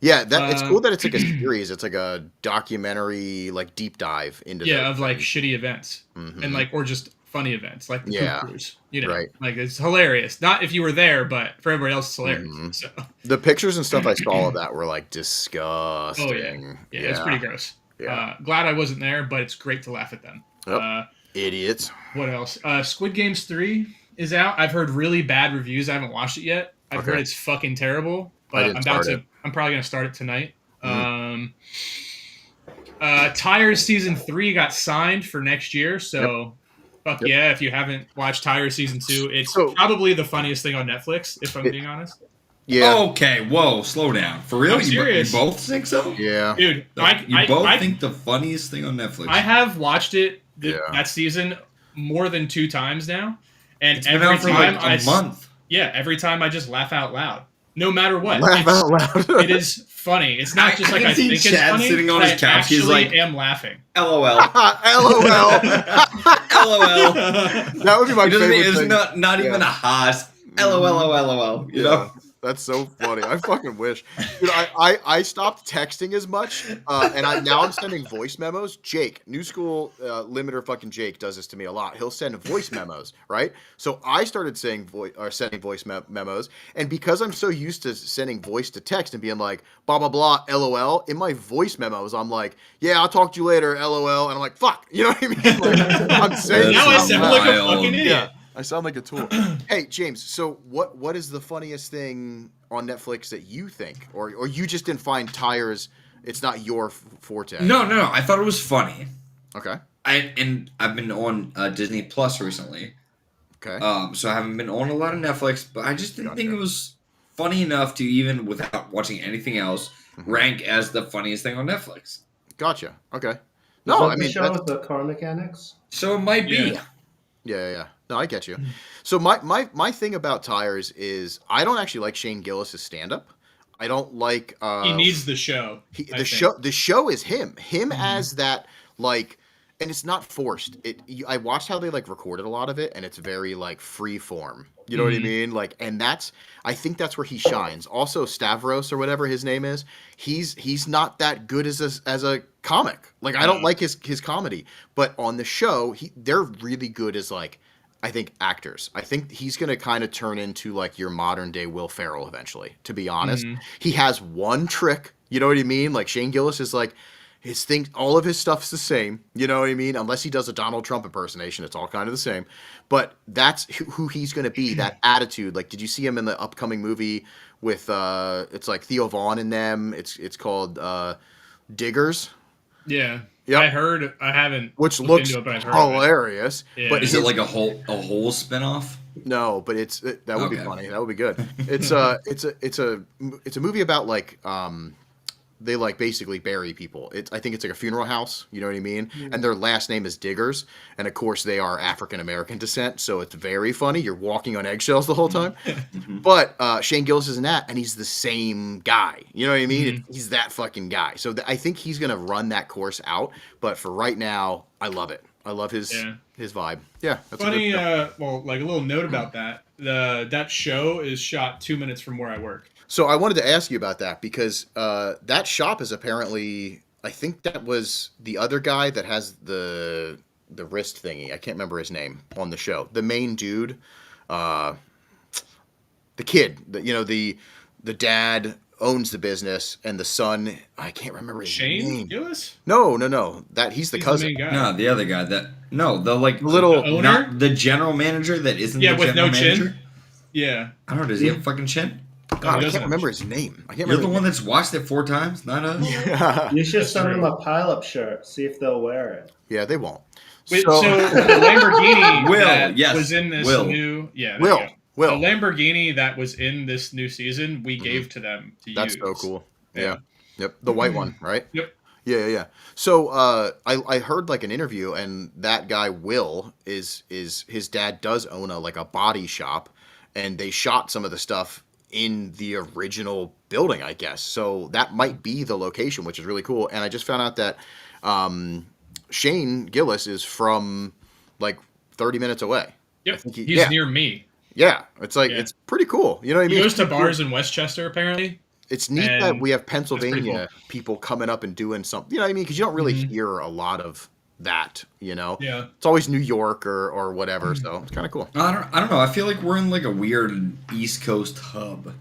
Yeah, it's cool that it's like a series. It's like a documentary, like deep dive into of like shitty events and like or just funny events like the poop cruise. Right. Like it's hilarious. Not if you were there, but for everybody else, it's hilarious. So the pictures and stuff I saw of that were like disgusting. Oh yeah, it's pretty gross. Yeah. Glad I wasn't there, but it's great to laugh at them. Yep. Idiots. What else? Squid Games 3 is out. I've heard really bad reviews. I haven't watched it yet. I've heard it's fucking terrible, but I'm probably gonna start it tonight. Tires season 3 got signed for next year, so fuck yeah! If you haven't watched Tires season 2, it's probably the funniest thing on Netflix. If I'm being honest. Yeah. Okay. Whoa. Slow down. For real? I'm serious. You both think so? Yeah. Dude, you both think the funniest thing on Netflix. I have watched it that season more than 2 times now, and it's been out for like a month. Yeah, every time I just laugh out loud. No matter what. Laugh out loud. It is funny. It's not just like I think it's Chad funny. Sitting on his couch, he's like, am laughing. LOL. LOL. LOL. That would be my favorite thing. It's not even a Haas. LOL. You know? That's so funny. I fucking wish. Dude, I stopped texting as much, and now I'm sending voice memos. Jake, new school limiter fucking Jake does this to me a lot. He'll send voice memos, right? So I started sending voice memos, and because I'm so used to sending voice to text and being like, blah, blah, blah, LOL, in my voice memos, I'm like, yeah, I'll talk to you later, LOL, and I'm like, fuck, you know what I mean? Like, I'm saying now I sound like a fucking idiot. Yeah. I sound like a tool. Hey, James, so what is the funniest thing on Netflix that you think? Or you just didn't find Tires, it's not your forte? No. I thought it was funny. Okay. I've been on Disney Plus recently. Okay. So I haven't been on a lot of Netflix, but I just didn't think it was funny enough to, even without watching anything else, rank as the funniest thing on Netflix. Gotcha. Okay. No, I mean, the show with the car mechanics. So it might be. Yeah. No, I get you. So my thing about Tires is I don't actually like Shane Gillis' stand-up. I don't like. He needs the show. The show is him as that, like, and it's not forced. I watched how they like recorded a lot of it, and it's very like free form. You know what I mean? Like, and I think that's where he shines. Also, Stavros or whatever his name is, he's not that good as a comic. Like, I don't like his comedy, but on the show, they're really good as, like, I think, actors. I think he's going to kind of turn into like your modern day Will Ferrell eventually, to be honest. He has one trick, you know what I mean? Like, Shane Gillis is like, his thing, all of his stuff's the same, you know what I mean? Unless he does a Donald Trump impersonation, it's all kind of the same. But that's who he's going to be, that attitude. Like, did you see him in the upcoming movie with, it's like Theo Vaughn in them? It's called Diggers. Yeah. Yep. I heard. I haven't. Which looks hilarious. Yeah. But is it like a whole spinoff? No, but that would be funny. That would be good. It's a movie about like they like basically bury people. I think it's like a funeral house. You know what I mean? And their last name is Diggers, and of course they are African American descent. So it's very funny. You're walking on eggshells the whole time. But Shane Gillis is in that, and he's the same guy. You know what I mean? He's that fucking guy. So I think he's gonna run that course out. But for right now, I love it. I love his vibe. Yeah, that's funny. Well, like a little note about that. That show is shot 2 minutes from where I work. So I wanted to ask you about that because that shop is apparently, I think that was the other guy that has the wrist thingy. I can't remember his name on the show. The main dude, the kid, the dad owns the business, and the son, I can't remember his name. Shane Gillis? No. That he's the cousin. The main guy. No, the other guy. The owner? not the general manager that isn't the with general no manager. Chin. Yeah. I don't know. Does he have a fucking chin? God, I can't remember his name. You're the one that's watched it 4 times, not us. Yeah. You should send them a pile-up shirt. See if they'll wear it. Yeah, they won't. So the Lamborghini was in this Will. new... Yeah, Will. The Lamborghini that was in this new season, we gave to them to use. That's so cool. Yeah. Yep. The white one, right? Yep. Yeah. So I heard like an interview, and that guy Will is his dad does own a body shop, and they shot some of the stuff in the original building, I guess. So that might be the location, which is really cool. And I just found out that Shane Gillis is from like 30 minutes away. Yep. He's near me. Yeah. It's like, it's pretty cool. You know what I mean? He goes to bars in Westchester, apparently. It's neat that And we have pretty Pennsylvania people coming up and doing something. You know what I mean? Because you don't really Mhm. hear a lot of that. You know, Yeah. it's always New York or whatever. So it's kind of cool. I don't know. I feel like we're in like a weird East Coast hub.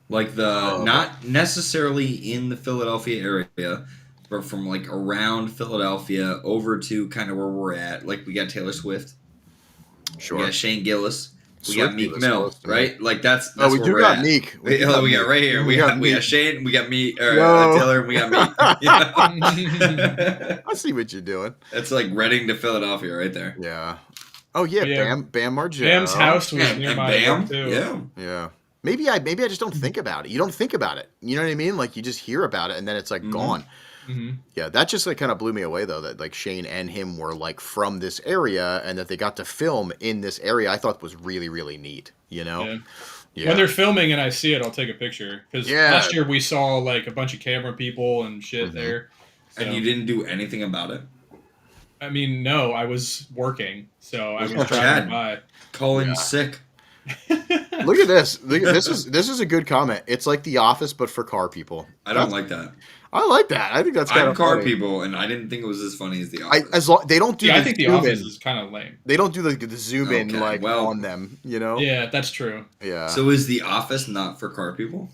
Like not necessarily in the Philadelphia area, but from like around Philadelphia over to kind of where we're at. Like we got Taylor Swift, Sure. we got Shane Gillis, we got Swiftie Meek was Mill, close to me. right? Like that's Oh, we where do we're got at. Meek. We got got right here. We got Meek. Shane, we got me, No. Taylor, we got me. You know? I see what you're doing. It's like Reading to Philadelphia right there. Yeah. Oh yeah, Yeah. Bam Margera. Bam's house was Yeah, near and my Bam, work, too. yeah. Yeah. Maybe I just don't think about it. You don't think about it. You know what I mean? Like you just hear about it and then it's like gone. Mhm. Yeah, that just like kind of blew me away though that like Shane and him were like from this area and that they got to film in this area. I thought was really really neat, you know? Yeah. Yeah. When they're filming and I see it, I'll take a picture. Because Yeah. last year we saw like a bunch of camera people and shit there. And So, you didn't do anything about it. I mean, no, I was working, so I was Chad. driving by. Calling sick. Look at this. This is a good comment. It's like The Office but for car people. I don't like that. I like that. I think that's kind I'm of car funny. people, and I didn't think it was as funny as The Office. They don't do Yeah, the I think The zoom Office in. is kind of lame. They don't do the zoom in Okay, like well- on them, you know? Yeah, that's true. Yeah. So is The Office not for car people?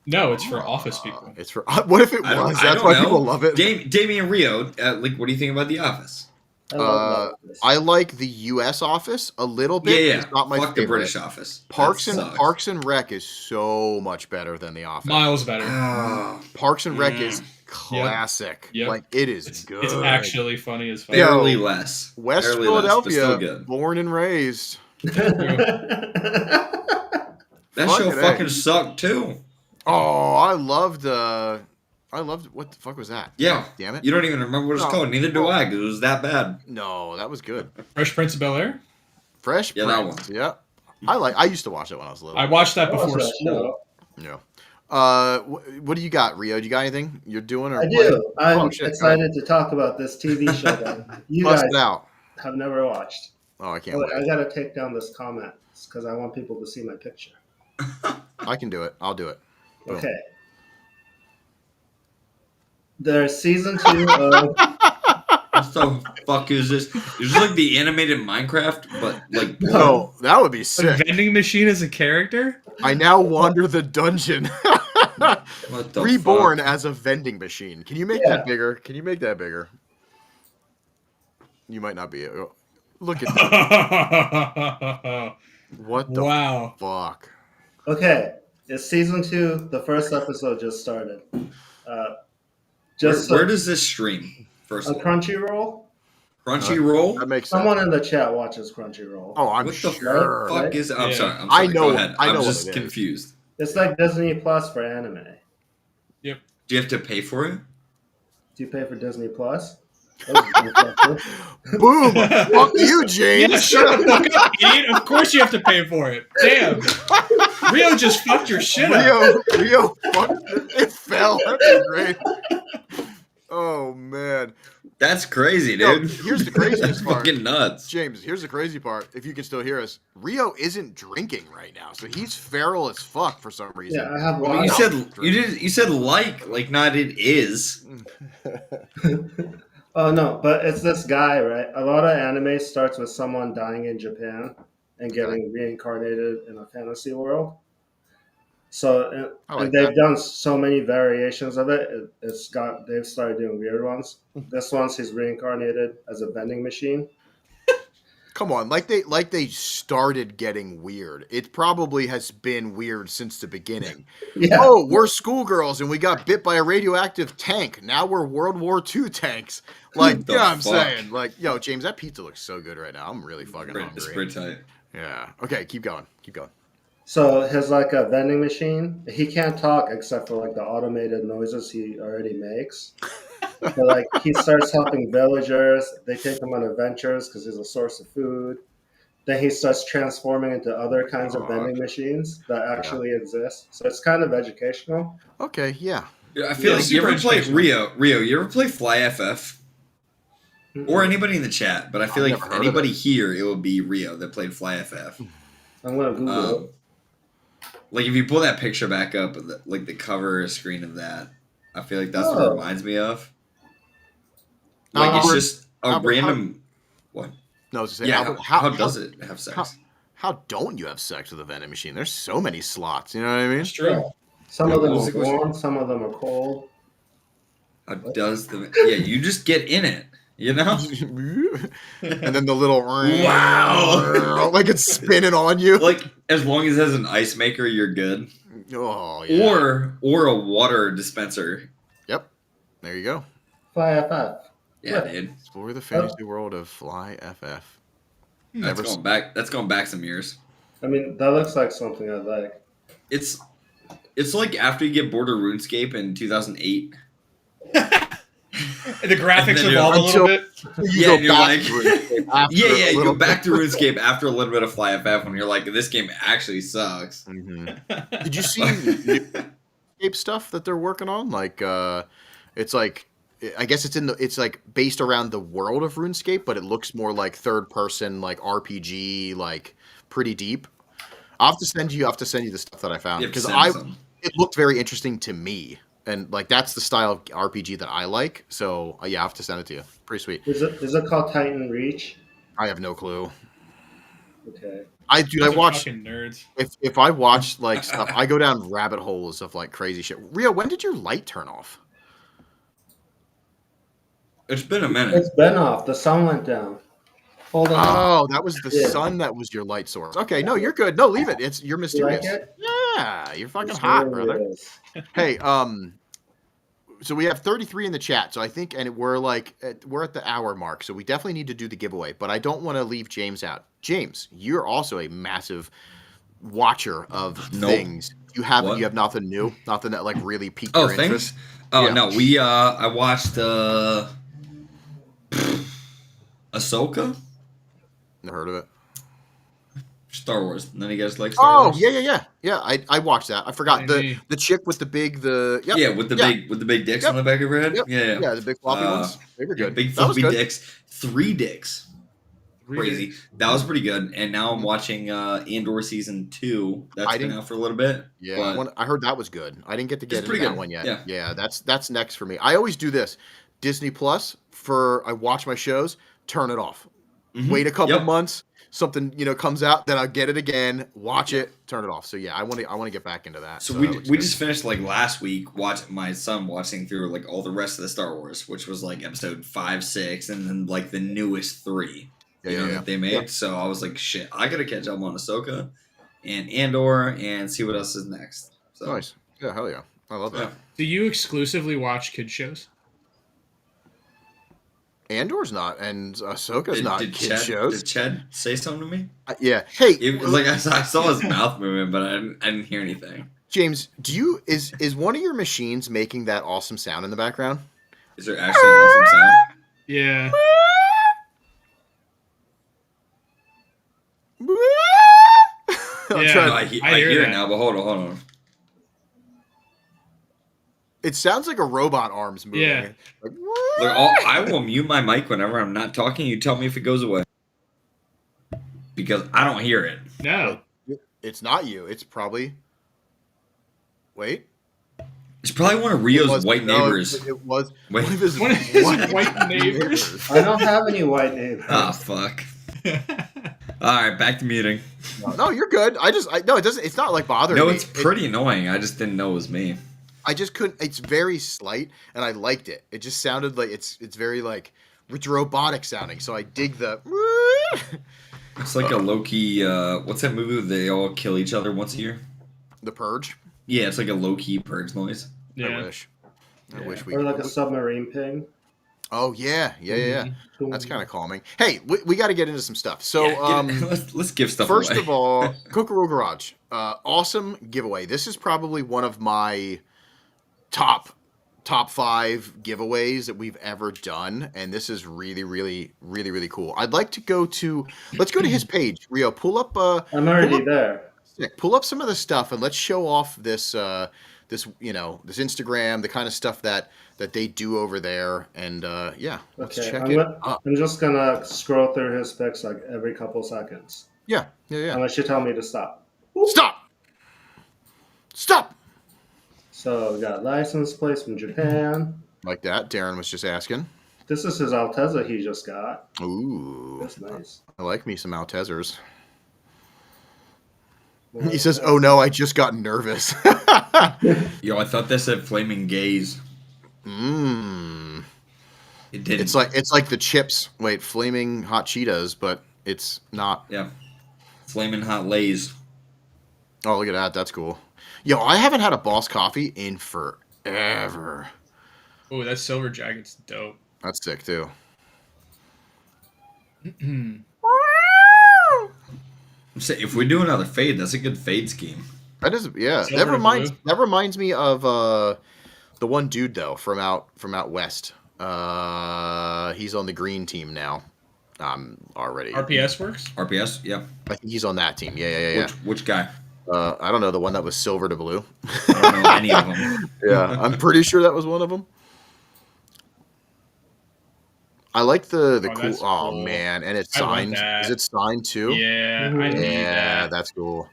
No, it's for office people. It's for what if it I don't- was? I That's don't why know. people love it. Damien Rio, like, what do you think about The Office? I like the U.S. Office a little bit. Yeah. It's not my Fuck the favorite. British Office. Parks That and sucks. Parks and Rec is so much better than The Office. Miles better. Oh, Parks and Rec is classic. Yep. Like it is good. It's actually funny as fuck. Yeah. barely less. West Barely less, but still Philadelphia, good. born and raised. That show Fucking A. fucking sucked too. Oh, I loved what the fuck was that? Yeah. Damn it. You don't even remember what it's No. called. Neither do I, because it was that bad. No, that was good. Fresh Prince of Bel-Air? Fresh Yeah, that Prince. Yep. I used to watch it when I was little. I watched that I watched before that school. Yeah. What do you got, Rio? Do you got anything you're doing? Or I do. I'm Oh, shit, go excited to talk about this TV show that you Bust guys it out. have never watched. Oh, I can't But I wait. gotta take down this comment because I want people to see my picture. I can do it. I'll do it. Boom. Okay. There's season 2 of What the fuck is this? It's like the animated Minecraft, but like No, that would be A sick. vending machine as a character? I now wander the dungeon. what the Reborn fuck? as a vending machine. Can you make Yeah. that bigger? Can you make that bigger? You might not be. Look at that. What the Wow. fuck? Okay, it's season 2. The first episode just started. Where does this stream? First a of all, Crunchyroll. Crunchyroll. That makes sense. Someone in the chat watches Crunchyroll. Oh, I'm What the sure. fuck is? I'm Yeah. sorry. I'm I sorry. know- Go ahead. I know I'm what just it is. confused. It's like Disney Plus for anime. Yep. Do you have to pay for it? Do you pay for Disney Plus? That Boom! Fuck you, James. Yeah, shut the fuck up, idiot. Of course you have to pay for it. Damn. Rio just fucked your shit up. Rio, fuck, it fell. That's great. Oh man, That's crazy, Yo, dude. here's the craziest That's part. fucking nuts. James. Here's the crazy part. If you can still hear us, Rio isn't drinking right now, so he's feral as fuck for some reason. Yeah, I have Well, one. you said like not it is. Oh no, but it's this guy, right? A lot of anime starts with someone dying in Japan and getting reincarnated in a fantasy world. So I like and they've that. done so many variations of it. They've started doing weird ones. This one's he's reincarnated as a vending machine. Come on, like they started getting weird. It probably has been weird since the beginning. Yeah. Oh, we're schoolgirls and we got bit by a radioactive tank. Now we're World War II tanks. Like, What the you know what I'm fuck? saying? Like, yo, James, that pizza looks so good right now. I'm really fucking It's hungry. pretty tight. Yeah. Okay, keep going. Keep going. So his like a vending machine. He can't talk except for like the automated noises he already makes. But like he starts helping villagers. They take him on adventures because he's a source of food. Then he starts transforming into other kinds of vending machines that actually exist. So it's kind of educational. Okay, yeah. Yeah, I feel Yeah, like you super ever play educational. Rio. You ever play Fly FF? Or anybody in the chat, but I feel I've like never if heard of anybody here, it would be Rio that played Fly FF. I'm gonna Google it. Like if you pull that picture back up, like the cover screen of that, I feel like that's what it reminds me of. Like it's just a random. What? No, I was gonna say, Yeah. Albert, How does it have sex? How don't you have sex with a vending machine? There's so many slots. You know what I mean? That's true. Some of them are warm, some of them are cold. How does the? Yeah, you just get in it. You know? And then the little wow, like it's spinning on you. Like as long as it has an ice maker, you're good. Oh yeah. Or a water dispenser. Yep. There you go. Fly FF. Yeah, dude. Explore the fantasy world of Fly FF. That's going back. That's going back some years. I mean, that looks like something I'd like. It's like after you get bored of RuneScape in 2008. The graphics evolve a little bit. Yeah, you're like, you go back to RuneScape after a little bit of Fly FF when you're like, this game actually sucks. Mm-hmm. Did you see RuneScape stuff that they're working on? Like, it's like, I guess it's like based around the world of RuneScape, but it looks more like third person, like RPG, like pretty deep. I'll have to send you the stuff that I found because it looked very interesting to me. And like that's the style of RPG that I like. So yeah, I have to send it to you. Pretty sweet. Is it called Titan Reach? I have no clue. Okay. I watch nerds. If I watch like stuff, I go down rabbit holes of like crazy shit. Rio, when did your light turn off? It's been a minute. It's been off. The sun went down. Hold on. Oh, that was the sun that was your light source. Okay, no, you're good. No, leave it. You're mysterious. You like it? Yeah, you're fucking hot, brother. Hey, so we have 33 in the chat. So I think, and we're at the hour mark. So we definitely need to do the giveaway. But I don't want to leave James out. James, you're also a massive watcher of things. You have nothing new, nothing that like really piqued your interest. Oh yeah. No, I watched Ahsoka. Never heard of it. Star Wars. None of you guys like Star Wars? Yeah. I watched that. I forgot the chick with the big with the big dicks on the back of her head. Yep. Yeah, the big floppy ones. They were good. Big floppy dicks. 3 dicks. Crazy. That was pretty good. And now I'm watching Andor season 2. That's been out for a little bit. Yeah, I heard that was good. I didn't get to get into that one yet. Yeah, that's next for me. I always do this. Disney Plus I watch my shows, turn it off. Mm-hmm. Wait a couple months, something comes out, then I'll get it again, watch it, turn it off. So yeah, I want to get back into that. So we just finished like last week my son watching through like all the rest of the Star Wars, which was like episode 5, 6, and then like the newest 3 that they made. Yeah. So I was like, shit, I gotta catch up on Ahsoka and Andor and see what else is next. So nice. Yeah, hell yeah. I love that. Do you exclusively watch kids shows? Andor's not, and Ahsoka's not kid shows. Did Chad say something to me? Yeah. Hey, it was like I saw his mouth moving, but I didn't hear anything. James, is one of your machines making that awesome sound in the background? Is there actually an awesome sound? Yeah. I hear it now, but hold on. It sounds like a robot arms moving. Yeah. Like, I will mute my mic whenever I'm not talking. You tell me if it goes away. Because I don't hear it. No. It's not you. It's probably... Wait. It's probably one of Rio's white neighbors. It was one of his white neighbors. I don't have any white neighbors. Ah, fuck. All right, back to muting. No, you're good. No, it doesn't. It's not like bothering me. No, it's pretty annoying. I just didn't know it was me. I just couldn't. It's very slight, and I liked it. It just sounded like it's very like it's robotic sounding. So I dig the. It's like a low key. What's that movie where they all kill each other once a year? The Purge. Yeah, it's like a low key Purge noise. Yeah. I wish we. Or like a submarine ping. Oh yeah. That's kind of calming. Hey, we got to get into some stuff. So let's give stuff first away. of all, Kookaroo Garage, awesome giveaway. This is probably one of my top 5 giveaways that we've ever done, and this is really, really, really, really cool. I'd like to let's go to his page. Rio, pull up. I'm already there. Pull up some of the stuff and let's show off this this Instagram, the kind of stuff that they do over there, and let's check it out. I'm just gonna scroll through his pics like every couple seconds. Yeah. Unless you tell me to stop. Stop. Stop! So we got license plates from Japan. Like that. Darren was just asking. This is his Alteza he just got. Ooh. That's nice. I like me some Altezers. He says, "Oh no, I just got nervous." Yo, I thought that said flaming gaze. Mmm. It didn't. It's like the chips. Wait, flaming hot Cheetos, but it's not. Yeah. Flaming hot Lays. Oh, look at that. That's cool. Yo, I haven't had a Boss coffee in forever. Oh, that silver jacket's dope. That's sick too. If we do another fade, that's a good fade scheme. That is, yeah. Silver That reminds me of the one dude though from out west. He's on the green team now. Already. RPS works. RPS, yeah. I think he's on that team. Yeah. Which guy? I don't know, the one that was silver to blue. I don't know any of them. Yeah, I'm pretty sure that was one of them. I like the cool. Oh cool. man, and it's I want signed. that. Is it signed too? Yeah, I need Yeah, that. that's cool.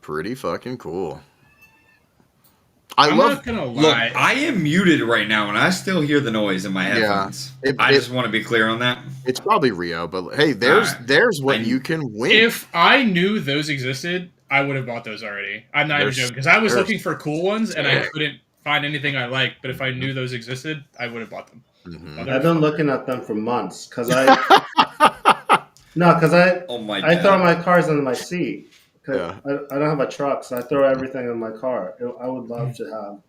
Pretty fucking cool. I'm love. not gonna Look, lie. I am muted right now, and I still hear the noise in my headphones. I just want to be clear on that. It's probably Rio, but hey, there's what you can win. If I knew those existed, I would have bought those already. I'm not even joking because I was looking for cool ones and I couldn't find anything I liked. But if I knew those existed, I would have bought them. Mm-hmm. I've been looking at them for months because I Oh my I God. throw my cars into my seat because Yeah. I don't have a truck, so I throw everything in my car. I would love to have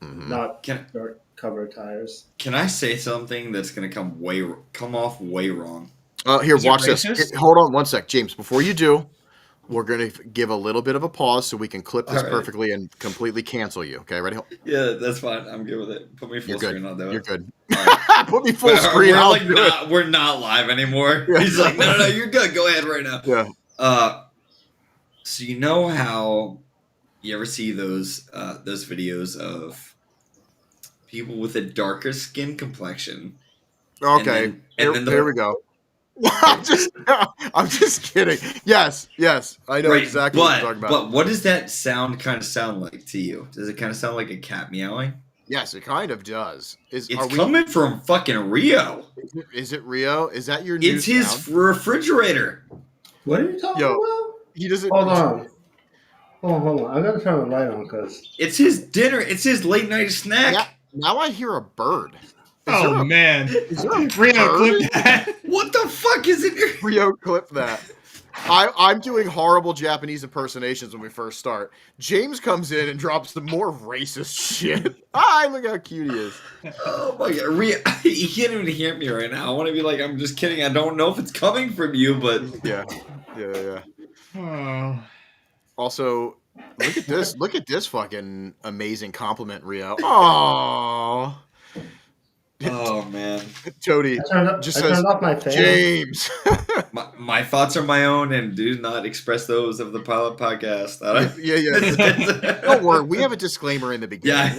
not Can- dirt covered tires. Can I say something that's gonna come off way wrong? Here, Is it watch this. racist? Hold on one sec, James. Before you do, we're gonna give a little bit of a pause so we can clip this All right. perfectly and completely cancel you. Okay, ready? Yeah, that's fine. I'm good with it. Put me full You're good. screen. I'll do it. You're good. All right. Put me full screen. I'll do it. We're not live anymore. Yeah. He's like, no, you're good. Go ahead right now. Yeah. So you know how you ever see those videos of people with a darker skin complexion? Okay. Here we go. I'm just kidding. Yes. I know exactly what you're talking about. But what does that kind of sound like to you? Does it kind of sound like a cat meowing? Yes, it kind of does. It's coming from fucking Rio. Is it Rio? Is that your new It's his sound? refrigerator. What are you talking about? He doesn't. Hold on. I gotta turn the light on because It's his dinner. It's his late night snack. Yeah, now I hear a bird. Oh man, Is there a Rio, bird? clip that. What the fuck is it? Rio, clip that. I'm doing horrible Japanese impersonations when we first start. James comes in and drops the more racist shit. Look how cute he is. Oh my God, Rio, he can't even hear me right now. I want to be like, I'm just kidding. I don't know if it's coming from you, but Yeah. Oh. Also, look at this. Look at this fucking amazing compliment, Rio. Aww. oh man, Toady just says, turned off my fan. James. my thoughts are my own and do not express those of the Pilot Podcast. Yeah. Don't worry. We have a disclaimer in the beginning. Yeah.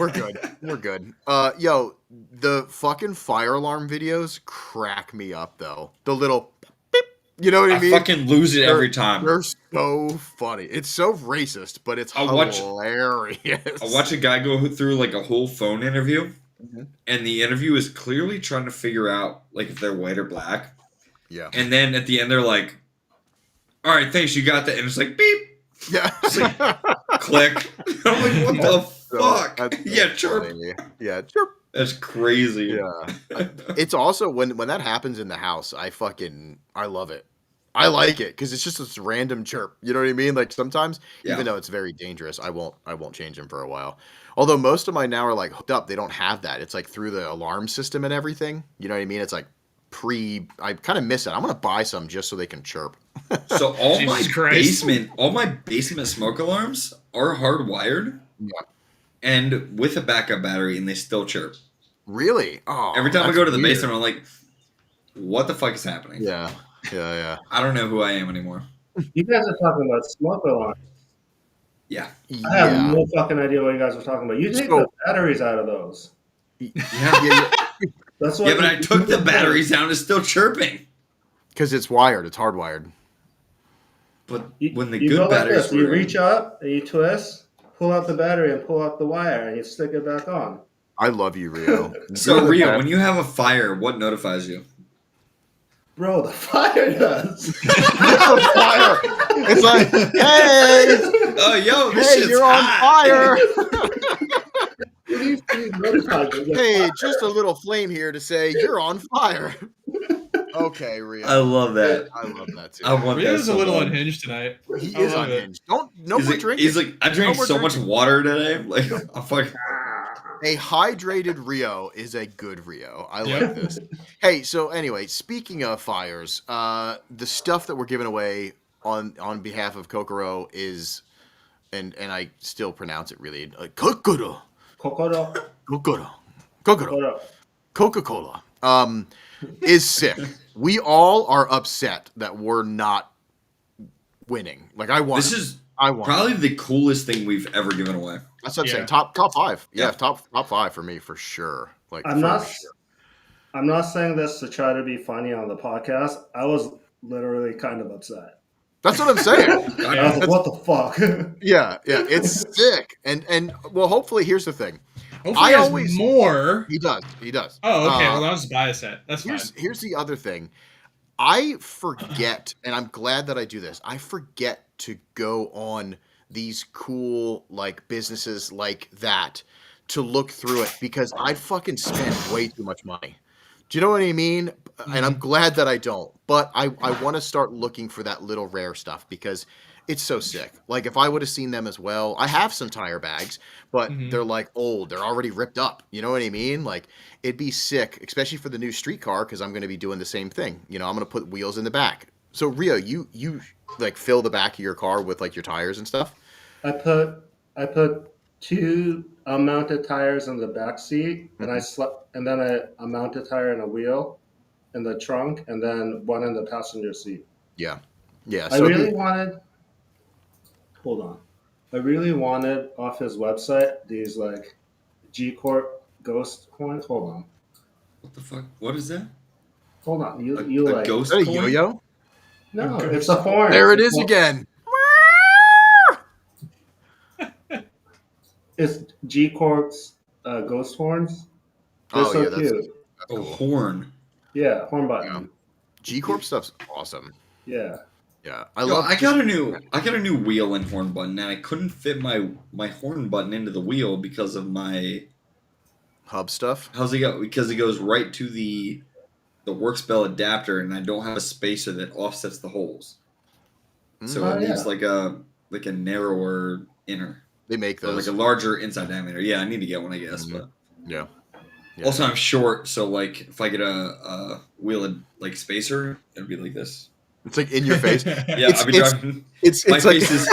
We're good. Yo, the fucking fire alarm videos crack me up, though. The little beep. You know what I mean? I fucking lose it every time. They're so funny. It's so racist, but it's hilarious. I watch a guy go through like a whole phone interview, and the interview is clearly trying to figure out like if they're white or black. Yeah. And then at the end, they're like, "All right, thanks, you got that." And it's like beep. Yeah. It's like, click. I'm like, what the fuck? Yeah, chirp. Funny. Yeah, chirp. That's crazy. Yeah. It's also when that happens in the house, I love it. I like it because it's just this random chirp. You know what I mean? Like sometimes, even though it's very dangerous, I won't change them for a while. Although most of mine now are like hooked up. They don't have that. It's like through the alarm system and everything. You know what I mean? It's like I kind of miss it. I'm gonna buy some just so they can chirp. So all my basement smoke alarms are hardwired. Yeah. And with a backup battery, and they still chirp. Really? Oh. Every time I that's go to the weird. basement, I'm like, what the fuck is happening? Yeah. I don't know who I am anymore. You guys are talking about smoke alarms. Yeah. I have no fucking idea what you guys are talking about. You take the batteries out of those. Yeah. That's what. Yeah, but I took the batteries out. It's still chirping. Because it's wired. It's hardwired. But You, when the you good go like batteries this. You were in, reach up and you twist, pull out the battery and pull out the wire, and you stick it back on. I love you, Rio. so You're the Rio, best. when you have a fire, what notifies you? Bro, the fire does. The fire. It's like, hey, Oh, yo, this hey, shit's you're on hot. fire. It needs to be notified. There's a Hey, fire. just a little flame here to say you're on fire. Okay, Rio. I love that. I love that too. I want that Rio's so a little bad. unhinged tonight. He I is love it. unhinged. No He's more like, drinking. he's like, I drank more so much drinking. water today. Like, I'm fucking. A hydrated Rio is a good Rio. I Yep. like this. Hey, so anyway, speaking of fires, the stuff that we're giving away on behalf of Kokoro is, and I still pronounce it really, Kokoro. Kokoro. Kokoro. Kokoro. Kokoro. Coca-Cola. Is sick. We all are upset that we're not winning. Like I won. This is I won. probably the coolest thing we've ever given away. That's what I'm Yeah. saying. Top five. Yeah, Yeah. top five for me for sure. Like I'm for not. sure. I'm not saying this to try to be funny on the podcast. I was literally kind of upset. That's what I'm saying. I was like, "What the fuck?" Yeah, it's sick. And well, hopefully, here's the thing. Hopefully, he has more. He does. Oh, okay. Well, I'll just buy a set. That's fine. Here's the other thing. I forget, and I'm glad that I do this. I forget to go on these cool like businesses like that to look through it because I'd fucking spend way too much money. Do you know what I mean? And I'm glad that I don't. But I want to start looking for that little rare stuff because it's so sick. Like if I would have seen them as well, I have some tire bags, but they're like old. They're already ripped up. You know what I mean? Like it'd be sick, especially for the new street car because I'm going to be doing the same thing. You know, I'm going to put wheels in the back. So Rio, you like fill the back of your car with like your tires and stuff? I put two unmounted tires in the back seat, and and then a mounted tire and a wheel in the trunk, and then one in the passenger seat. Yeah. I really wanted. Hold on. I really wanted off his website these like G Corp ghost coins. Hold on. What the fuck? What is that? Hold on. You A like ghost Is that a coin? yo-yo? No, it's a horn. There it It's is a- again. It's G Corp's ghost horns. They're Oh, so yeah, that's cute. A horn. Yeah, horn button. G Corp stuff's awesome. Yeah. Yeah, Yo, I got a new wheel and horn button, and I couldn't fit my horn button into the wheel because of my hub stuff. How's it go? Because it goes right to the work spell adapter, and I don't have a spacer that offsets the holes. So it needs like a narrower inner. They make Or those. like a larger inside diameter. Yeah, I need to get one, I guess. But Yeah. also, I'm short, so like if I get a wheel like spacer, it'd be like this. It's like in your face. Yeah, I'll be driving. It's my like face is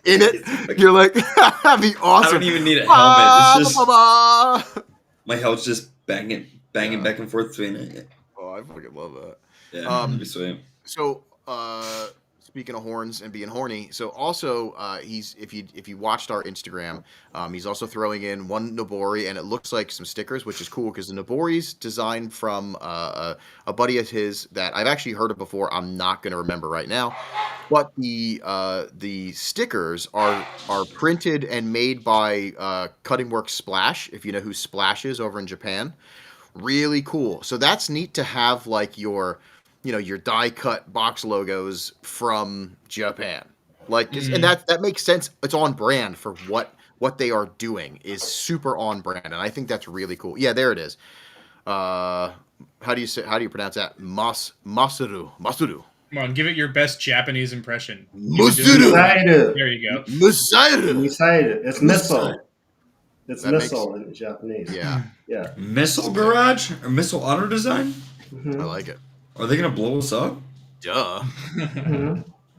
in it. You're like, that'd be awesome. I don't even need a helmet. It's just my head's just banging back and forth between it. Oh, I fucking love that. Yeah, that'd be sweet. So, speaking of horns and being horny, so also he's if you watched our Instagram, he's also throwing in one Nobori, and it looks like some stickers, which is cool because the Nobori's designed from a buddy of his that I've actually heard of before. I'm not going to remember right now, but the stickers are printed and made by Cutting Works Splash. If you know who Splash is over in Japan, really cool. So that's neat to have like your die cut box logos from Japan. Like, and that makes sense. It's on brand for what they are doing is super on brand. And I think that's really cool. Yeah, there it is. How do you pronounce that? Masuru. Come on, give it your best Japanese impression. Masuru. There you go. Masuru. It's missile. It's That missile in Japanese. Yeah. Yeah. Missile Garage or Missile Auto Design? I like it. Are they gonna blow us up? Duh.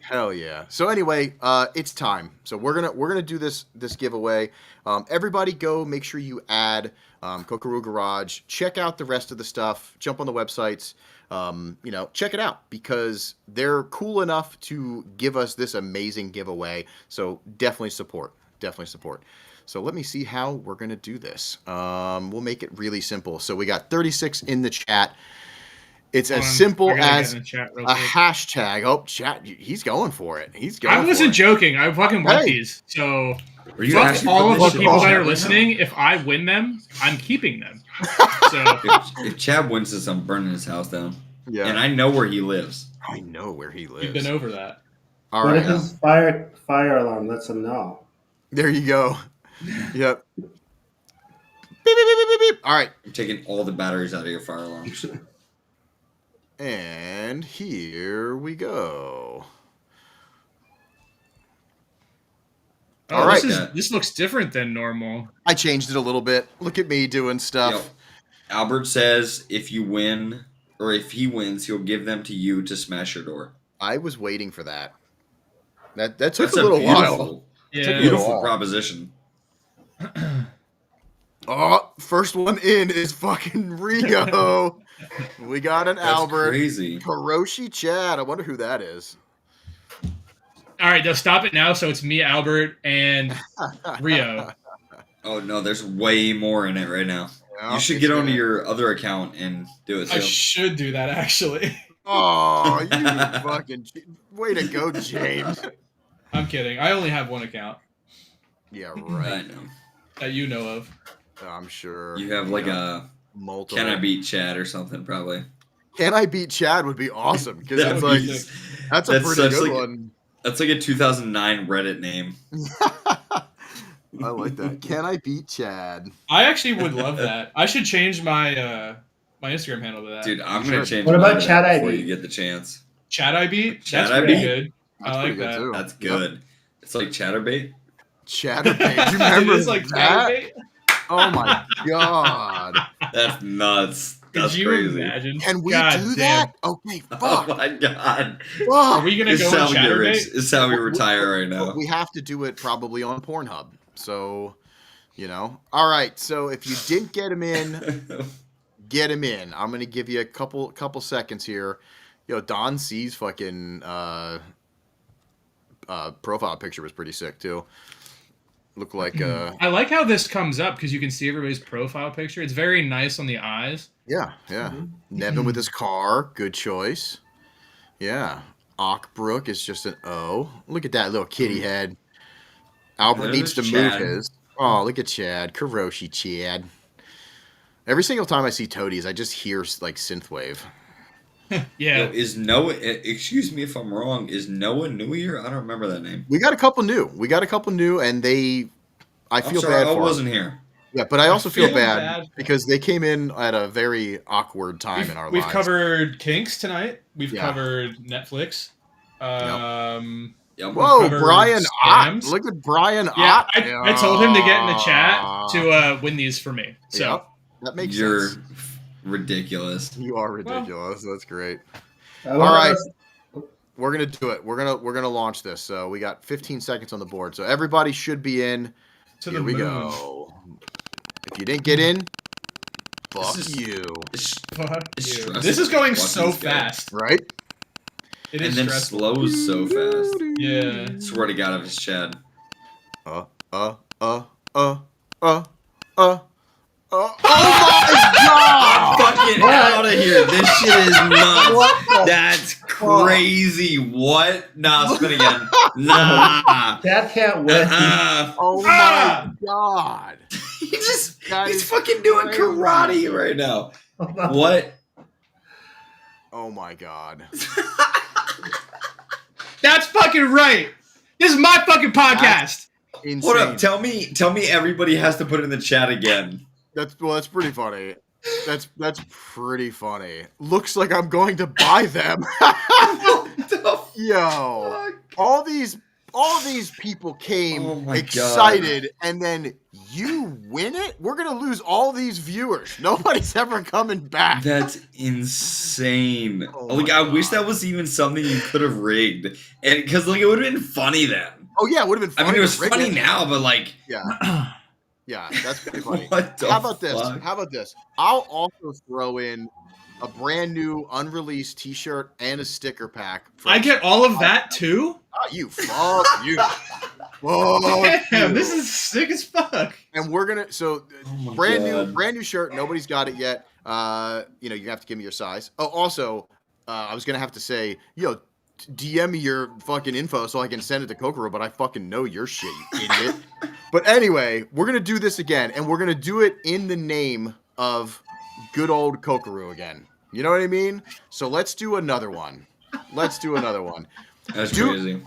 Hell yeah. So anyway, it's time. So we're gonna do this giveaway. Everybody go make sure you add Kokoro Garage. Check out the rest of the stuff. Jump on the websites. Check it out because they're cool enough to give us this amazing giveaway. So definitely support. So let me see how we're gonna do this. We'll make it really simple. So we got 36 in the chat. It's Hold as on, simple I gotta get as in the chat real a quick. hashtag. Oh, chat, he's going for it. He's going I for wasn't it. joking. I fucking want Hey. these. So Are you fuck actually all of putting the this people shit that in are chat right listening. If I win them, I'm keeping them. So now? If Chad wins this, I'm burning his house down. Yeah. And I know where he lives. I know where he lives. we've been over that. All What right. if his fire alarm lets him know? There you go. Yep. Beep, beep, beep, beep, beep. All right. I'm taking all the batteries out of your fire alarms. And here we go. Oh, All right. This looks different than normal. I changed it a little bit. Look at me doing stuff. Yo, Albert says if you win, or if he wins, he'll give them to you to smash your door. I was waiting for that. That took That's a little while. beautiful, Yeah. beautiful proposition. Oh, first one in is fucking Rio. We got an That's Albert. crazy. Hiroshi Chad. I wonder who that is. All right, just stop it now. So it's me, Albert, and Rio. Oh no, there's way more in it right now. Yeah, You should it's get onto gonna- your other account and do it. I Too. should do that actually. Oh, you fucking way to go, James. I'm kidding. I only have one account Yeah, I right. know. that you know of. I'm sure. You have like a multiple. Can I Beat Chad or something probably. Can I Beat Chad would be awesome because That it's would like be- that's a that's pretty such good like- one. That's like a 2009 Reddit name. I like that. Can I Beat Chad? I actually would love that. I should change my my Instagram handle to that. Dude, I'm gonna change. What about mine to Chad that before ID? you get the chance. Chat I beat. Chat That's I pretty beat? good. That's I pretty like good that. too. That's good. It's like Chatterbait. Chatterbait. You remember it is like that? Chatterbait. Oh my god. That's nuts. That's Could you crazy. imagine? Can we God do damn. that? Okay, Oh fuck. my god. Are Fuck. we gonna It's go how on we get rich. Chatterbait? It's how we retire right now. We have to do it probably on Pornhub. So, All right. So if you didn't get him in, get him in. I'm gonna give you a couple seconds here. Don C's fucking profile picture was pretty sick too. Looked like I like how this comes up because you can see everybody's profile picture. It's very nice on the eyes. yeah. Nevin with his car, good choice. Yeah. Ockbrook is just an O. Look at that little kitty head. Albert There's needs to Chad. move his. Oh, look at Chad. Karoshi Chad. Every single time I see toadies, I just hear like synthwave. Yeah. Yo, is Noah? Excuse me if I'm wrong. Is Noah New Year? I don't remember that name. We got a couple new, and I I'm feel sorry, bad I for wasn't them. here. Yeah, but I also feel feel bad bad. because they came in at a very awkward time in our We've lives. covered Kinks tonight. We've Yeah. covered Netflix. Yep. Whoa, covered Brian Ott. scams. Look at Brian Yeah, Ott. I told him to get in the chat to win these for me. So Yep, that makes You're sense. ridiculous. You are ridiculous. That's great. I All wanna right. ask- We're gonna do it. We're gonna launch this. So we got 15 seconds on the board. So everybody should be in. to Here the we moon. go. If you didn't get in, fuck This is- you. Fuck It's you. stressful This is going watching so this guy. fast. Right? It And is then stressful. slows so fast. Yeah. Swear to God, if it's Chad. Oh my god! Fucking out of here. This shit is nuts. What the That's crazy. What? Nah, spin again. Nah. Dad can't win. Oh my god! He's That is fucking doing crazy. karate right now. What? Oh my god! That's fucking right. This is my fucking podcast. Insane. Hold up. Tell me everybody has to put it in the chat again. That's pretty funny. That's pretty funny. Looks like I'm going to buy them. Yo, all these people came Oh my excited, and then you win it. We're gonna lose all these viewers. Nobody's ever coming back. That's insane. Oh Like my I wish God. that was even something you could have rigged, and because like it would have been funny then. Oh yeah, it would have been I funny. mean, it was to rig funny it. now, but like, Yeah. Yeah, that's pretty funny. what the How about this? fuck? How about this? I'll also throw in a brand new unreleased T-shirt and a sticker pack. I get all of that too? Oh, you fuck you. Fuck Damn, you. this is sick as fuck. And we're gonna Oh my brand God. new shirt. Nobody's got it yet. You know, you have to give me your size. Oh, also, I was gonna have to say, DM me your fucking info so I can send it to Kokoro, but I fucking know your shit, you idiot. But anyway, we're gonna do this again, and we're gonna do it in the name of good old Kokoro again. You know what I mean? So let's do another one. That's crazy.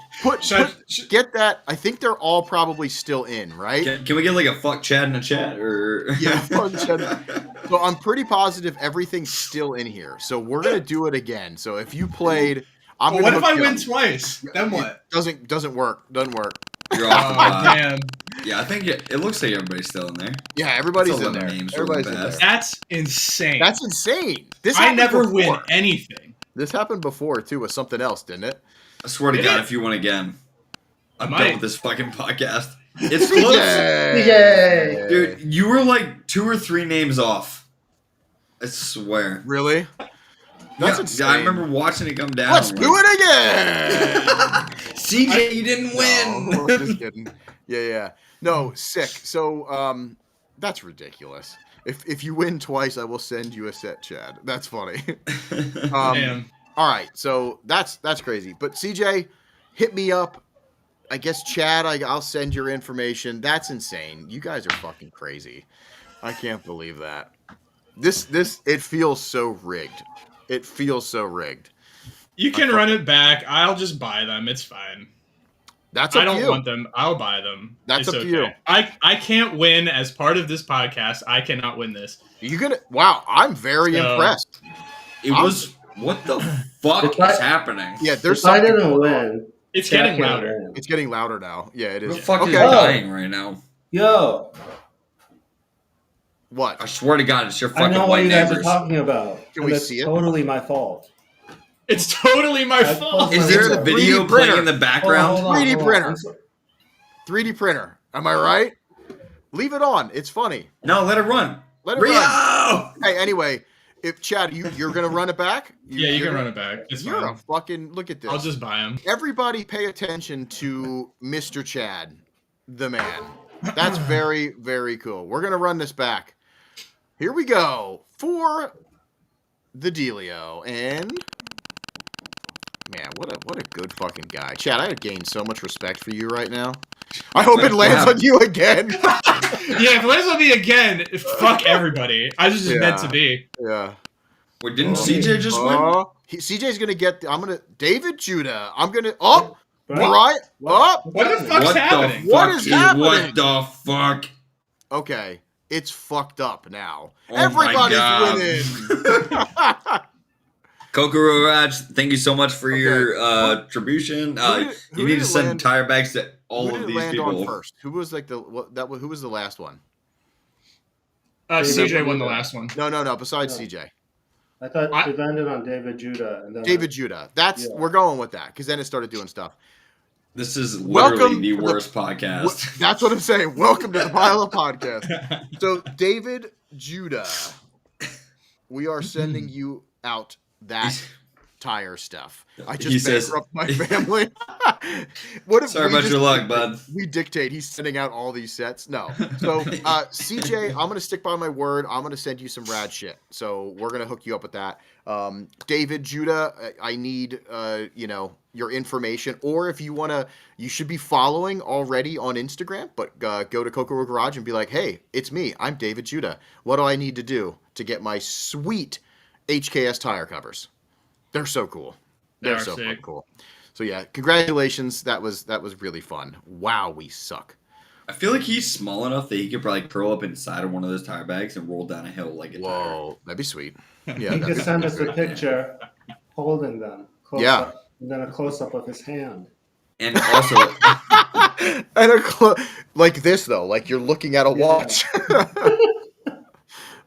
Get that. I think they're all probably still in, right? Can we get like a fuck Chad in the chat or? Yeah, fuck Chad. So I'm pretty positive everything's still in here. So we're gonna do it again. So if you played, what if I win twice? Then what? Doesn't work. You're off. Man. Yeah, I think it looks like everybody's still in there. Yeah, everybody's in there. Everybody's in there. That's insane. That's insane. I never win anything. This happened before too with something else, didn't it? I swear to God, if you win again, I'm done with this fucking podcast. It's CJ! close. Yay! Dude, you were like 2 or 3 names off. I swear. Really? That's insane. I remember watching it come down. Let's do it again! CJ, you didn't win! No, just kidding. Yeah. No, sick. So, that's ridiculous. If you win twice, I will send you a set, Chad. That's funny. Damn. All right, so that's crazy. But CJ, hit me up. I guess Chad, I'll send your information. That's insane. You guys are fucking crazy. I can't believe that. This it feels so rigged. It feels so rigged. You can run it back. I'll just buy them. It's fine. That's up I to don't you. want them. I'll buy them. That's it's up to you. I can't win as part of this podcast. I cannot win this. You're gonna. Wow, I'm very impressed. What the fuck is happening? Yeah, there's if I something. didn't win, It's getting louder. It's getting louder now. Yeah, it is. Who the fuck is dying right now? Yo, what? I swear to God, it's your I fucking know what white you guys are neighbors. talking about. Can and we it's see it? Totally my fault. It's totally my I fault. closed Is my there window. a video 3D playing printer. in the background? Hold on, 3D hold on. printer. I'm so- 3D printer. Am I right? Leave it on. It's funny. No, let it run. Let it Rio! run. Hey, anyway, if Chad, you're gonna run it back. You can run it back. It's You're fine. a fucking look at this. I'll just buy them. Everybody, pay attention to Mr. Chad, the man. That's very, very cool. We're gonna run this back. Here we go for the dealio, and man, what a good fucking guy, Chad. I have gained so much respect for you right now. I hope it lands on you again. Yeah, if it lands on me again, fuck everybody. I was just meant to be. Yeah. Wait, didn't CJ just win? CJ's gonna get. David Judah. I'm gonna. Oh, Right? right. Oh, What the fuck's happening? What is happening? What the fuck? Okay, it's fucked up now. Oh my Everybody's God. winning. Kokoro Raj, thank you so much for your attribution. who You need did to it send land- tire bags to all Who of did it these land on people. first? Who was like who was the last one? CJ won the last one. No. Besides No. CJ, I thought it landed on David Judah. And then David Judah. We're going with that because then it started doing stuff. This is literally Welcome the to the- worst podcast. That's what I'm saying. Welcome to the Pile Up Podcast. So David Judah, we are sending you out that tire stuff. I He just says- bankrupt my family. What if Sorry we about just- your luck, bud. We dictate. He's sending out all these sets. No. So CJ, I'm gonna stick by my word. I'm gonna send you some rad shit. So we're gonna hook you up with that. David Judah, I need your information, or if you wanna, you should be following already on Instagram. But go to Kokoro Garage and be like, hey, it's me. I'm David Judah. What do I need to do to get my sweet HKS tire covers? They're so cool. They're so sick. cool. So yeah, congratulations. That was really fun. Wow, we suck. I feel like he's small enough that he could probably curl up inside of one of those tire bags and roll down a hill like a tire. Whoa, that'd be sweet. Yeah, He that'd could be send us a good. picture holding them. Close Yeah. Up, and then a close up of his hand. And also, And like this though, like you're looking at a watch.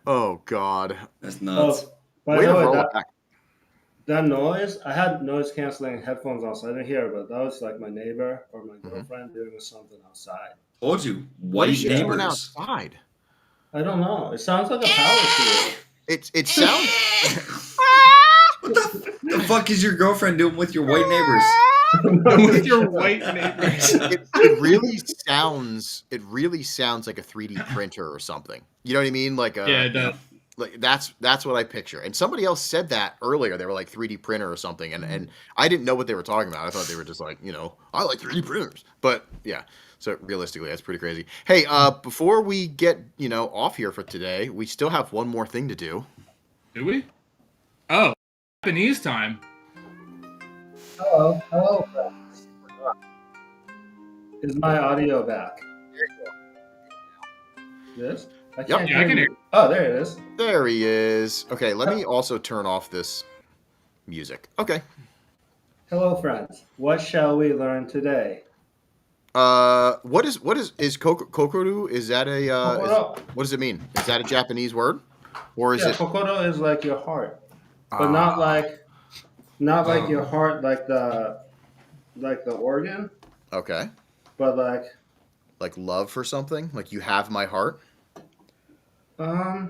Oh God. that's nuts. Oh, by Way the to way, roll that, it back. that noise, I had noise canceling headphones on, so I didn't hear it, but that was like my neighbor or my girlfriend doing something outside. Told you, What white is she doing neighbors. outside? I don't know. It sounds like a power tool. It sounds. The fuck is your girlfriend doing with your white neighbors? With your white neighbors. It really sounds. It really sounds like a 3D printer or something. You know what I mean? Like a. Yeah, it does. Like that's what I picture. And somebody else said that earlier. They were like 3D printer or something, and I didn't know what they were talking about. I thought they were just like, I like 3D printers. But yeah, so realistically, that's pretty crazy. Hey, before we get off here for today, we still have one more thing to do. Do we? Oh, Japanese time. Hello, friends. Is my audio back? Yes? I can't Yeah, I can hear. Oh, there it is. There he is. Okay, let me also turn off this music. Okay. Hello, friends. What shall we learn today? What is kokoru? Is that what does it mean? Is that a Japanese word, or is it? Kokoro is like your heart, but not like your heart, like the organ. Okay. But like love for something, like you have my heart. No,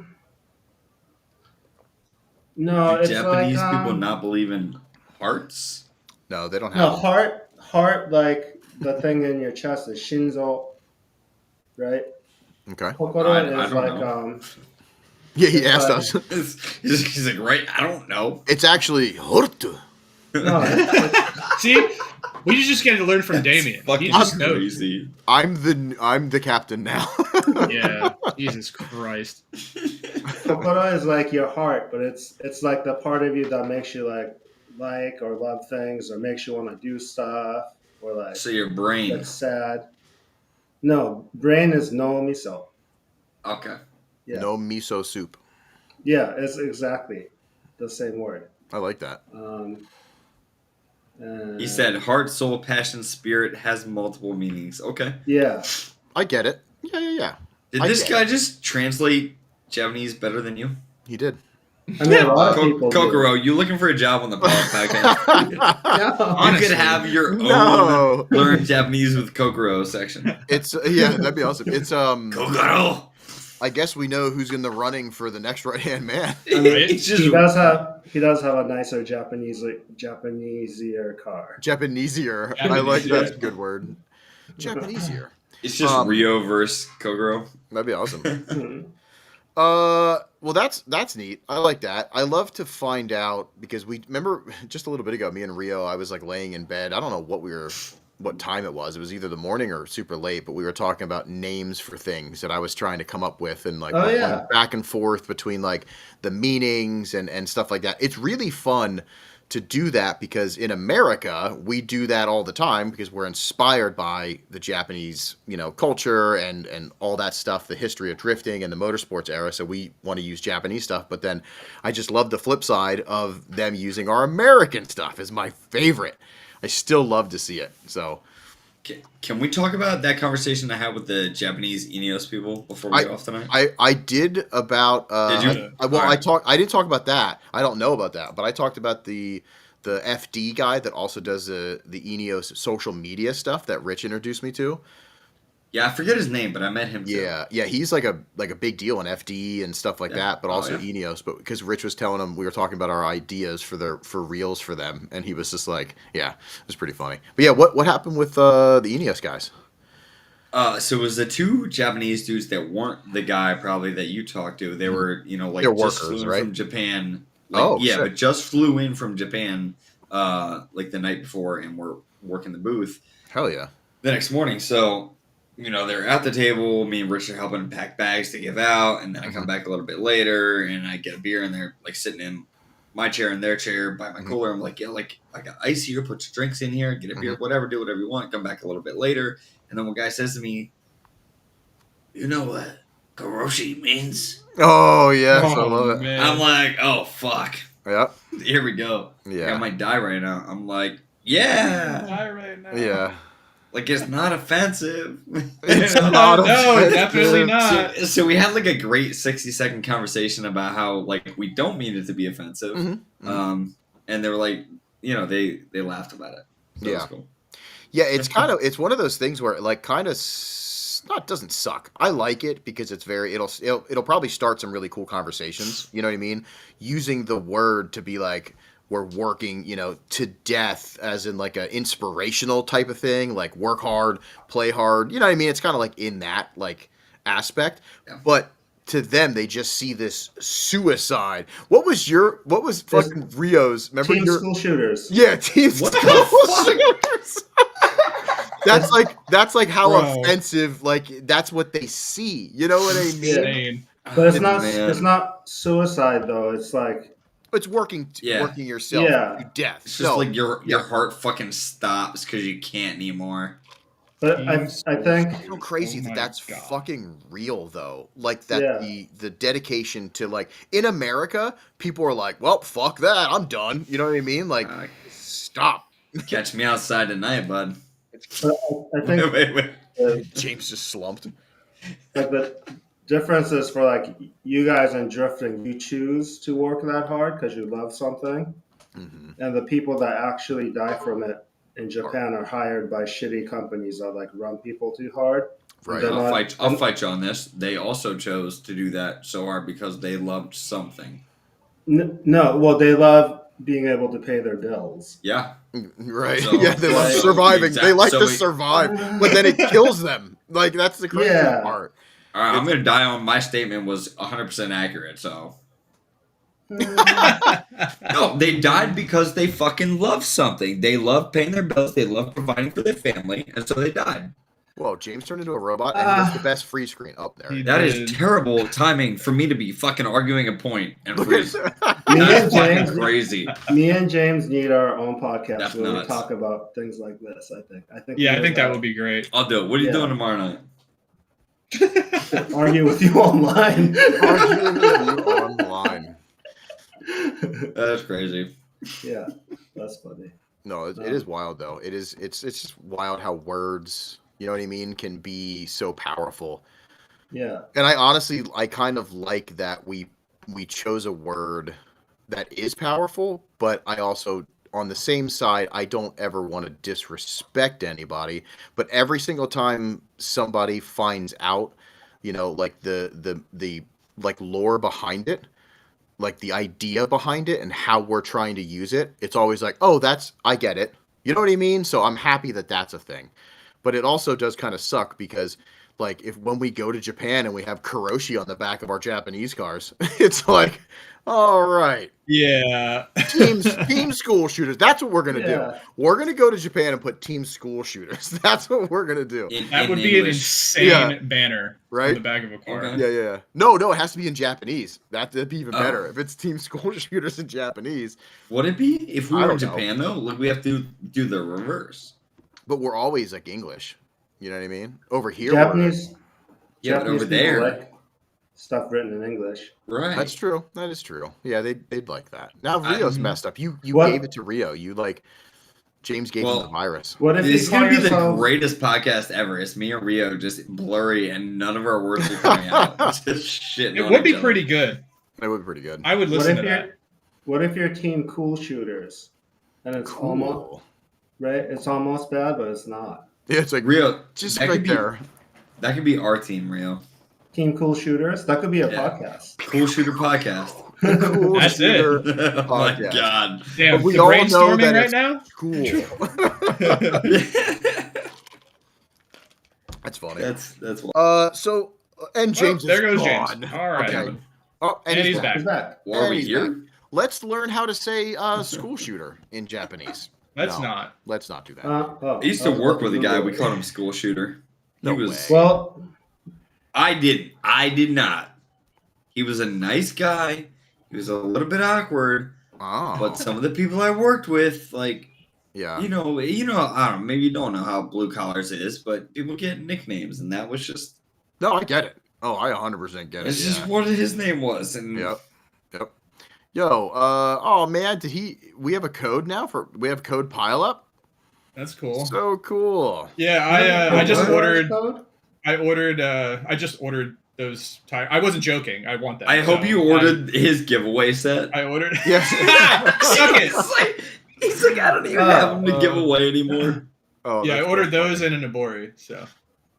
Do it's Japanese like, people not believe in hearts? No, they don't have. No, heart, like the thing in your chest is shinzo, right? Okay. Kokoro I is don't like know. Yeah, he asked us. He's like, right? I don't know. It's actually hortu. No, See, we just get to learn from Damien. He just knows. Crazy. I'm the captain now. Yeah, Jesus Christ. Kokoro is like your heart, but it's like the part of you that makes you like or love things or makes you want to do stuff or like So your brain. get sad. No, brain is no miso. Okay. Yeah. No miso soup. Yeah, it's exactly the same word. I like that. He said heart, soul, passion, spirit has multiple meanings. Okay. Yeah. I get it. Yeah. Did this guy just translate Japanese better than you? He did. I mean, a lot of people do. Kokoro, you looking for a job on the podcast? You could have your own learn Japanese with Kokoro section. It's that'd be awesome. It's Kokoro. I guess we know who's in the running for the next right-hand man. I mean, he does have a nicer Japanese-ier car. Japanesier. I like that's a good word. Japanesier. It's just Rio versus Kokoro. That'd be awesome. Well, that's neat. I like that. I love to find out because we remember just a little bit ago, me and Rio, I was like laying in bed. I don't know what time it was. It was either the morning or super late, but we were talking about names for things that I was trying to come up with and like going back and forth between like the meanings and stuff like that. It's really fun to do that because in America, we do that all the time because we're inspired by the Japanese, culture and all that stuff, the history of drifting and the motorsports era. So we want to use Japanese stuff, but then I just love the flip side of them using our American stuff is my favorite. I still love to see it. So can we talk about that conversation I had with the Japanese Ineos people before we go off tonight? I did about did you? I didn't talk about that. I don't know about that, but I talked about the FD guy that also does the Ineos social media stuff that Rich introduced me to. Yeah, I forget his name, but I met him too. Yeah, he's like a big deal in FD and stuff like that, but also Ineos. But because Rich was telling him, we were talking about our ideas for reels for them, and he was just like, yeah, it was pretty funny. But yeah, what happened with the Ineos guys? So it was the two Japanese dudes that weren't the guy probably that you talked to. They were, like they're just workers, flew in right? from Japan. Shit. But just flew in from Japan like the night before and were working the booth. Hell yeah. The next morning, so they're at the table. Me and Rich are helping pack bags to give out, and then I come back a little bit later, and I get a beer, and they're like sitting in my chair and their chair by my cooler. I'm like, I got ice here. Put your drinks in here. Get a beer, whatever. Do whatever you want. Come back a little bit later, and then one guy says to me, "You know what karoshi means?" Oh yes, I love it. Man. I'm like, "Oh fuck." Yeah. Here we go. Yeah. I might die right now. I'm like, yeah. Die right now. Yeah. Like, it's not offensive. It's No, definitely not. So we had like a great 60-second conversation about how like we don't mean it to be offensive. And they were like, they laughed about it. So it was cool. Yeah, it's one of those things where it like kind of not doesn't suck. I like it because it's it'll probably start some really cool conversations. You know what I mean? Using the word to be like we're working, to death as in like an inspirational type of thing, like work hard, play hard. You know what I mean? It's kind of like in that like aspect. Yeah. But to them, they just see this suicide. What was fucking Rio's? Remember Team your school shooters. Yeah, team What school the shooters. That's like how Bro. offensive. Like that's what they see. You know what I mean? Insane. But it's Oh, not. man. It's not suicide though. It's like. It's working Yeah. yourself Yeah. to death. It's just like your heart fucking stops because you can't anymore. But I think. It's so crazy Oh that my that's God. fucking real though. Like that Yeah. the dedication to like in America, people are like, well, fuck that, I'm done. You know what I mean? Like, stop. Catch me outside tonight, bud. But I think. Wait. James just slumped. Like the difference is for like you guys in drifting, you choose to work that hard because you love something, and the people that actually die from it in Japan are hired by shitty companies that like run people too hard. Right. They're not- I'll fight you on this. They also chose to do that so hard because they loved something. No, well, they love being able to pay their bills. Yeah. Right. So- yeah, they love Right. surviving. Exactly. They like So to we- survive, but then it kills them. Like that's the crazy Yeah. part. All right, I'm gonna die on my statement was 100% accurate. So no, they died because they fucking love something. They love paying their bills. They love providing for their family, and so they died. Whoa, James turned into a robot, and he has the best freeze screen up there. He That is did. terrible timing for me to be fucking arguing a point and Look freeze. at Me That's and fucking James, crazy. me and James need our own podcast That's where we nuts. talk about things like this. I think. Yeah, we I think need that would be great. I'll do it. What are you Yeah. doing tomorrow night? argue with you online. Arguing with you online. That's crazy. Yeah, that's funny. No, it is wild though. It is. It's just wild how words, you know what I mean, can be so powerful. Yeah. And I kind of like that we chose a word that is powerful, but I also, on the same side, I don't ever want to disrespect anybody. But every single time somebody finds out, you know, like the like lore behind it, like the idea behind it and how we're trying to use it, it's always like, oh, I get it. You know what I mean? So I'm happy that that's a thing. But it also does kind of suck because like when we go to Japan and we have Karoshi on the back of our Japanese cars, it's like, all right, Yeah. team school shooters. That's what we're gonna do. Yeah. We're gonna go to Japan and put team school shooters. That's what we're gonna do. That would be an insane Yeah. banner Right? on the back of a car. Okay. Yeah. No, it has to be in Japanese. That'd be even Oh. better if it's team school shooters in Japanese. Would it be if we I were in don't know. Japan though? Like we have to do the reverse. But we're always like English. You know what I mean? Over here, Japanese. Yeah, but Japanese over people there, like stuff written in English. right? that's true. That is true. Yeah, they'd like that. Now I- Rio's messed up. You What? gave it to Rio. You like James gave him Well, the virus. What if This you is call gonna be the yourself? greatest podcast ever. It's me and Rio just blurry, and none of our words are coming out. Just shitting. It on would be each other. pretty good. That would be pretty good. I would What listen if to you're? that. What if you're team cool shooters? And it's almost Cool. right. It's almost bad, but it's not. Yeah, it's like Rio. just that right could be, there. That could be our team, Rio. Team cool shooters. That could be a Yeah. podcast. Cool Shooter Podcast. Cool That's shooter Oh my podcast. god. Damn, But we the all know brainstorming that right it's now? Cool. That's funny. That's So and James Oh, there is goes gone. James. All right. Okay. Oh, And he's back. He's back. Well, are we he's here? back. Let's learn how to say school shooter in Japanese. Let's No, not. Let's not do that. Oh, I used to work with a guy. We called him School Shooter. He No was. way. Well, I did not. He was a nice guy. He was a little bit awkward, Oh. but some of the people I worked with, like, yeah. you know, I don't know. Maybe you don't know how blue collars is, but people get nicknames, and that was just. No, I get it. Oh, I 100% get it. It's Yeah. just what his name was, and Yep. Yo, oh man, we have a code now we have code pile up? That's cool. So cool. Yeah, I just What ordered. code? I just ordered those tires. I wasn't joking. I want that. I hope So you ordered his giveaway set. I ordered. Yes. Suck it. He's like, I don't even have them to give away anymore. Oh, Yeah, I that's ordered so those funny. and an Abori. So,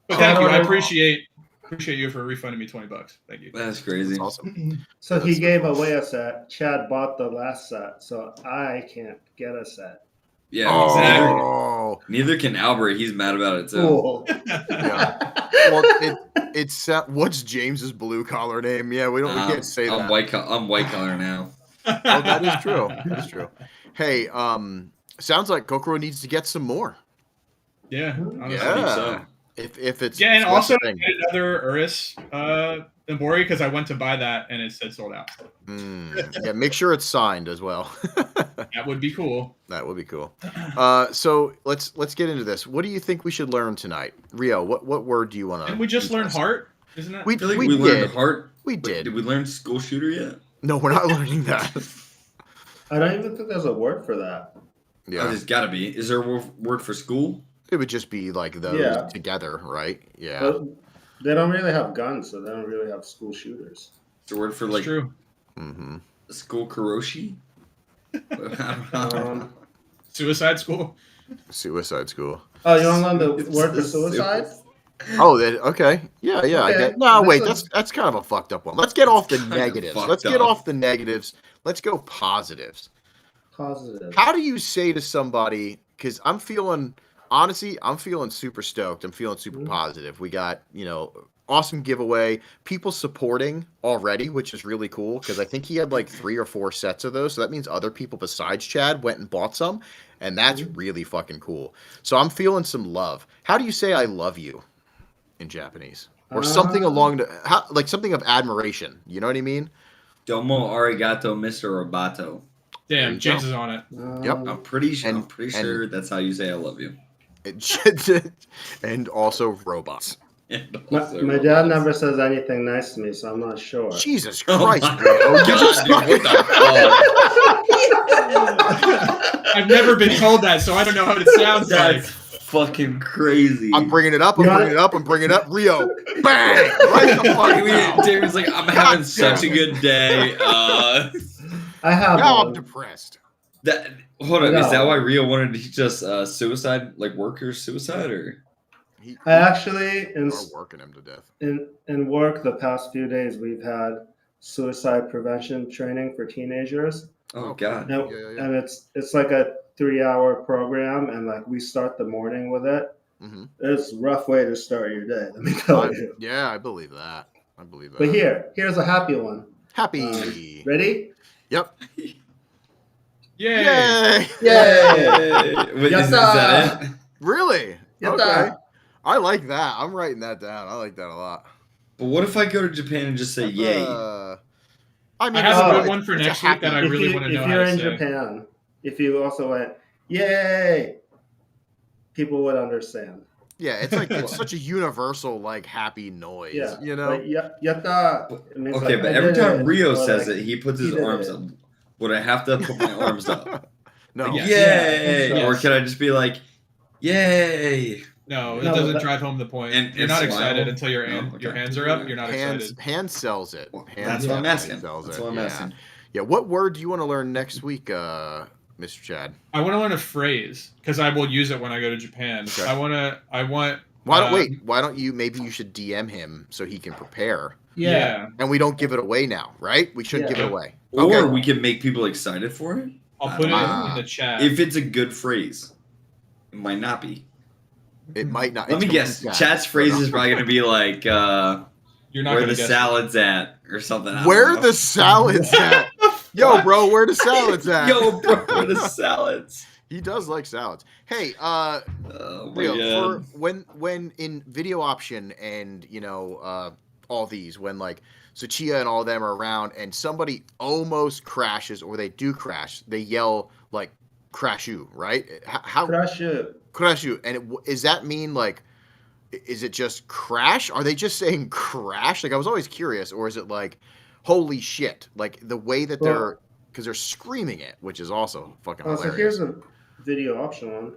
but thank you. I Oh. appreciate you for refunding me $20. Thank you. That's crazy. That's awesome. So he gave away a set. Chad bought the last set, so I can't get a set. Yeah, Oh, neither can Albert. He's mad about it too. Cool. yeah. Well, it's what's James's blue collar name? Yeah, we can't say that. I'm white collar now. Oh, that is true. That is true. Hey, sounds like Kokoro needs to get some more. Yeah, honestly. I think so. If it's Yeah, and it's also thing. get another Urus Embori because I went to buy that and it said sold out. Yeah, make sure it's signed as well. That would be cool. That would be cool. So let's get into this. What do you think we should learn tonight, Rio? What word do you want to? Didn't we just learn heart? Isn't that? We I feel like we we learned did. heart. We Wait, did. did we learn school shooter yet? No, we're not learning that. I don't even think there's a word for that. Yeah, there's got to be. Is there a word for school? It would just be like those together, right? Yeah. But they don't really have guns, so they don't really have school shooters. Is there a word for like true. School karoshi? Suicide school. Suicide school. Oh, you want to learn the word for suicide? Oh, okay. Yeah, I Okay. get. No, wait, This that's kind of a fucked up one. Let's get off the kind of negatives. fucked Let's get up. off the negatives. Let's go positives. Positive. How do you say to somebody? Because I'm feeling super stoked. I'm feeling super positive. We got awesome giveaway. People supporting already, which is really cool. Because I think he had like 3 or 4 sets of those. So that means other people besides Chad went and bought some, and that's really fucking cool. So I'm feeling some love. How do you say "I love you" in Japanese? Or something along like something of admiration. You know what I mean? Domo arigato, Mr. Roboto. Damn, James is on it. Yep. I'm pretty sure that's how you say I love you. And also robots. My dad never says anything nice to me, so I'm not sure. Jesus Oh Christ, my bro. God, You just dude, what the fuck? I've never been told that, so I don't know how it sounds like. That's fucking crazy. I'm bringing it up. I'm bringing it up. Rio, bang! Right the fuck now. David's like, I'm having such a good day. I have. Now I'm depressed. Hold on, No. is that why Rio wanted to teach us suicide, like workers' suicide, or? I actually are working him to death. in work the past few days we've had suicide prevention training for teenagers. Oh God! And, and it's like a 3-hour program, and like we start the morning with it. It's a rough way to start your day. Let me tell you. Yeah, I believe that. But here's a happy one. Happy. Ready? Yep. Yay! Yay! Yay! Wait, is that it? Really? Yatta. Okay. I like that. I'm writing that down. I like that a lot. But what if I go to Japan and just say yay? I mean, I have a good one for next week that I really want to know If how you're to in say. Japan, if you also went yay, people would understand. Yeah, it's like it's such a universal like happy noise. Yeah, You know. like, yatta. It means, Okay, like, but I every did time it, Rio or, says like, it, he puts he his did arms it. up. Would I have to put my arms up? No. Like, Yes. yay! Yes. Or can I just be like, yay? No, it No, doesn't that- drive home the point. And You're not smile? excited until your No, okay. your hands are up. You're not Hands excited. sells it. Well, Hands that's what I'm definitely asking. sells That's it. what I'm Yeah. asking. Yeah. What word do you want to learn next week, Mr. Chad? I want to learn a phrase because I will use it when I go to Japan. Okay. I want. Why don't you? Maybe you should DM him so he can prepare. Yeah. And we don't give it away now, right? We shouldn't Yeah. give it away. Or Okay. we can make people excited for it. I'll put it Ah. in the chat. If it's a good phrase. It might not be. It might not. Let me guess. Chat's phrase is probably going to be like, You're not where gonna the guess. salad's at, or something. I don't Where know. the salads at? Yo, bro, where the salads at? Yo, bro, where the salads? He does like salads. Hey, Oh my Rio, God. for when in video option and all these, when like Suchiya and all of them are around and somebody almost crashes or they do crash, they yell like crashu, right? How Crush it. crashu? And does that mean like, is it just crash? Are they just saying crash? Like I was always curious, or is it like holy shit? Like the way that they're, because they're screaming it, which is also fucking Oh, so hilarious. here's a video option one.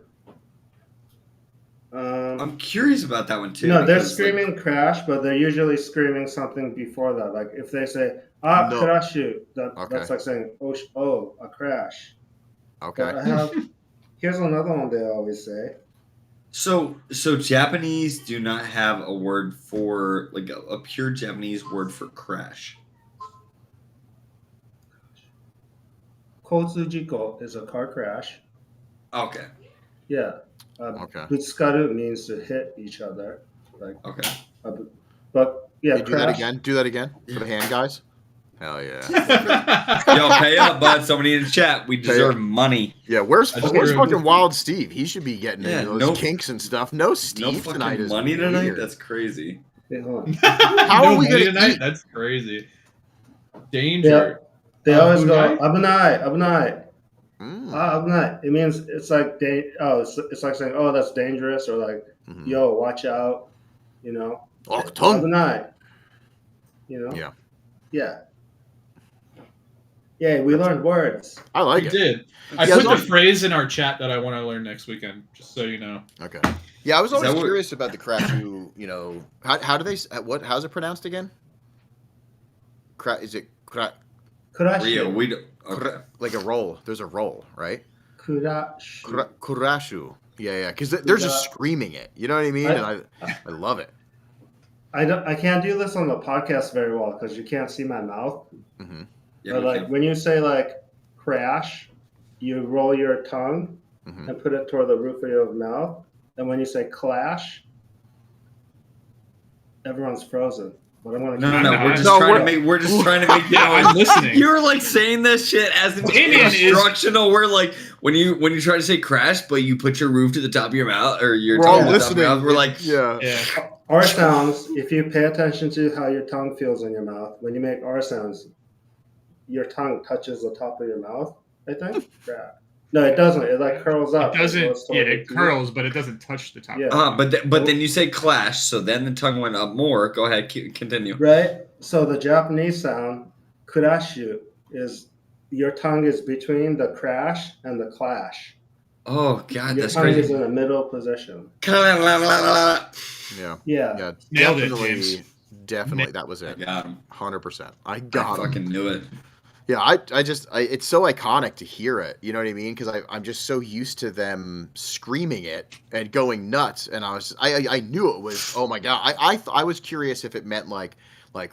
I'm curious about that one too. No, they're because, like, screaming crash, but they're usually screaming something before that. Like if they say "ah No. crash you," that's Okay. like saying "oh a crash." Okay. But I have here's another one they always say. So Japanese do not have a word for like a pure Japanese word for crash. Kotsujiko is a car crash. Okay. Yeah. Okay. Butskaru means to hit each other. Like. Okay. But yeah. Hey, do that again. Do that again for the hand guys. Hell yeah. Yo, pay up, bud. Somebody in the chat. We deserve money. Yeah, where's true. fucking Wild Steve? He should be getting Yeah, into those kinks and stuff. No Steve No fucking tonight is money weird. tonight? That's crazy. Yeah, hold on. How No are we money gonna tonight? eat? That's crazy. Danger. They always go Bunai? abunai. Mm. Abunai. It means it's like it's like saying, oh, that's dangerous, or like, yo, watch out. You know. Oh, tongue. Abunai. You know. Yeah. Yeah. Yeah, we learned words. I like We it. did. I Yeah, put the it's phrase in our chat that I want to learn next weekend, just so you know. Okay. Yeah, I was Is that always what- curious about the Crashu, how do they how's it pronounced again? Is it Kurashi. Rio, we don't. Okay. like a roll? There's a roll, right? Kurashi. Kurashu. Yeah, because they're just screaming it. You know what I mean? And I love it. I can't do this on the podcast very well because you can't see my mouth. Mm-hmm. Yeah, But we like can- when you say like crash, you roll your tongue Mm-hmm. and put it toward the roof of your mouth. And when you say clash, everyone's frozen. But I'm gonna No, keep- we're just No, trying we're- to make. We're just trying to make. Yeah, I'm listening. You're like saying this shit as if Damien it's is- instructional. We're like when you try to say crash, but you put your roof to the top of your mouth or your We're tongue all to the top of your listening. mouth. We're like, Yeah. Yeah. R sounds, if you pay attention to how your tongue feels in your mouth, when you make R sounds, your tongue touches the top of your mouth, I think. Yeah. No, it doesn't. It like curls up. It doesn't. goes toward Yeah, the it teeth. curls, but it doesn't touch the top. Yeah. but then you say clash, so then the tongue went up more. Go ahead, continue. Right? So the Japanese sound, kurashu, is your tongue is between the crash and the clash. Oh God, Your that's tongue is crazy. in a middle position. Yeah. Yeah. Yeah. Nailed it, Definitely. James. Definitely, that was I it. got him. 100%. I I got him. fucking knew it. Yeah, I it's so iconic to hear it. You know what I mean? Because I'm just so used to them screaming it and going nuts, and I knew it was. Oh my god! I was curious if it meant like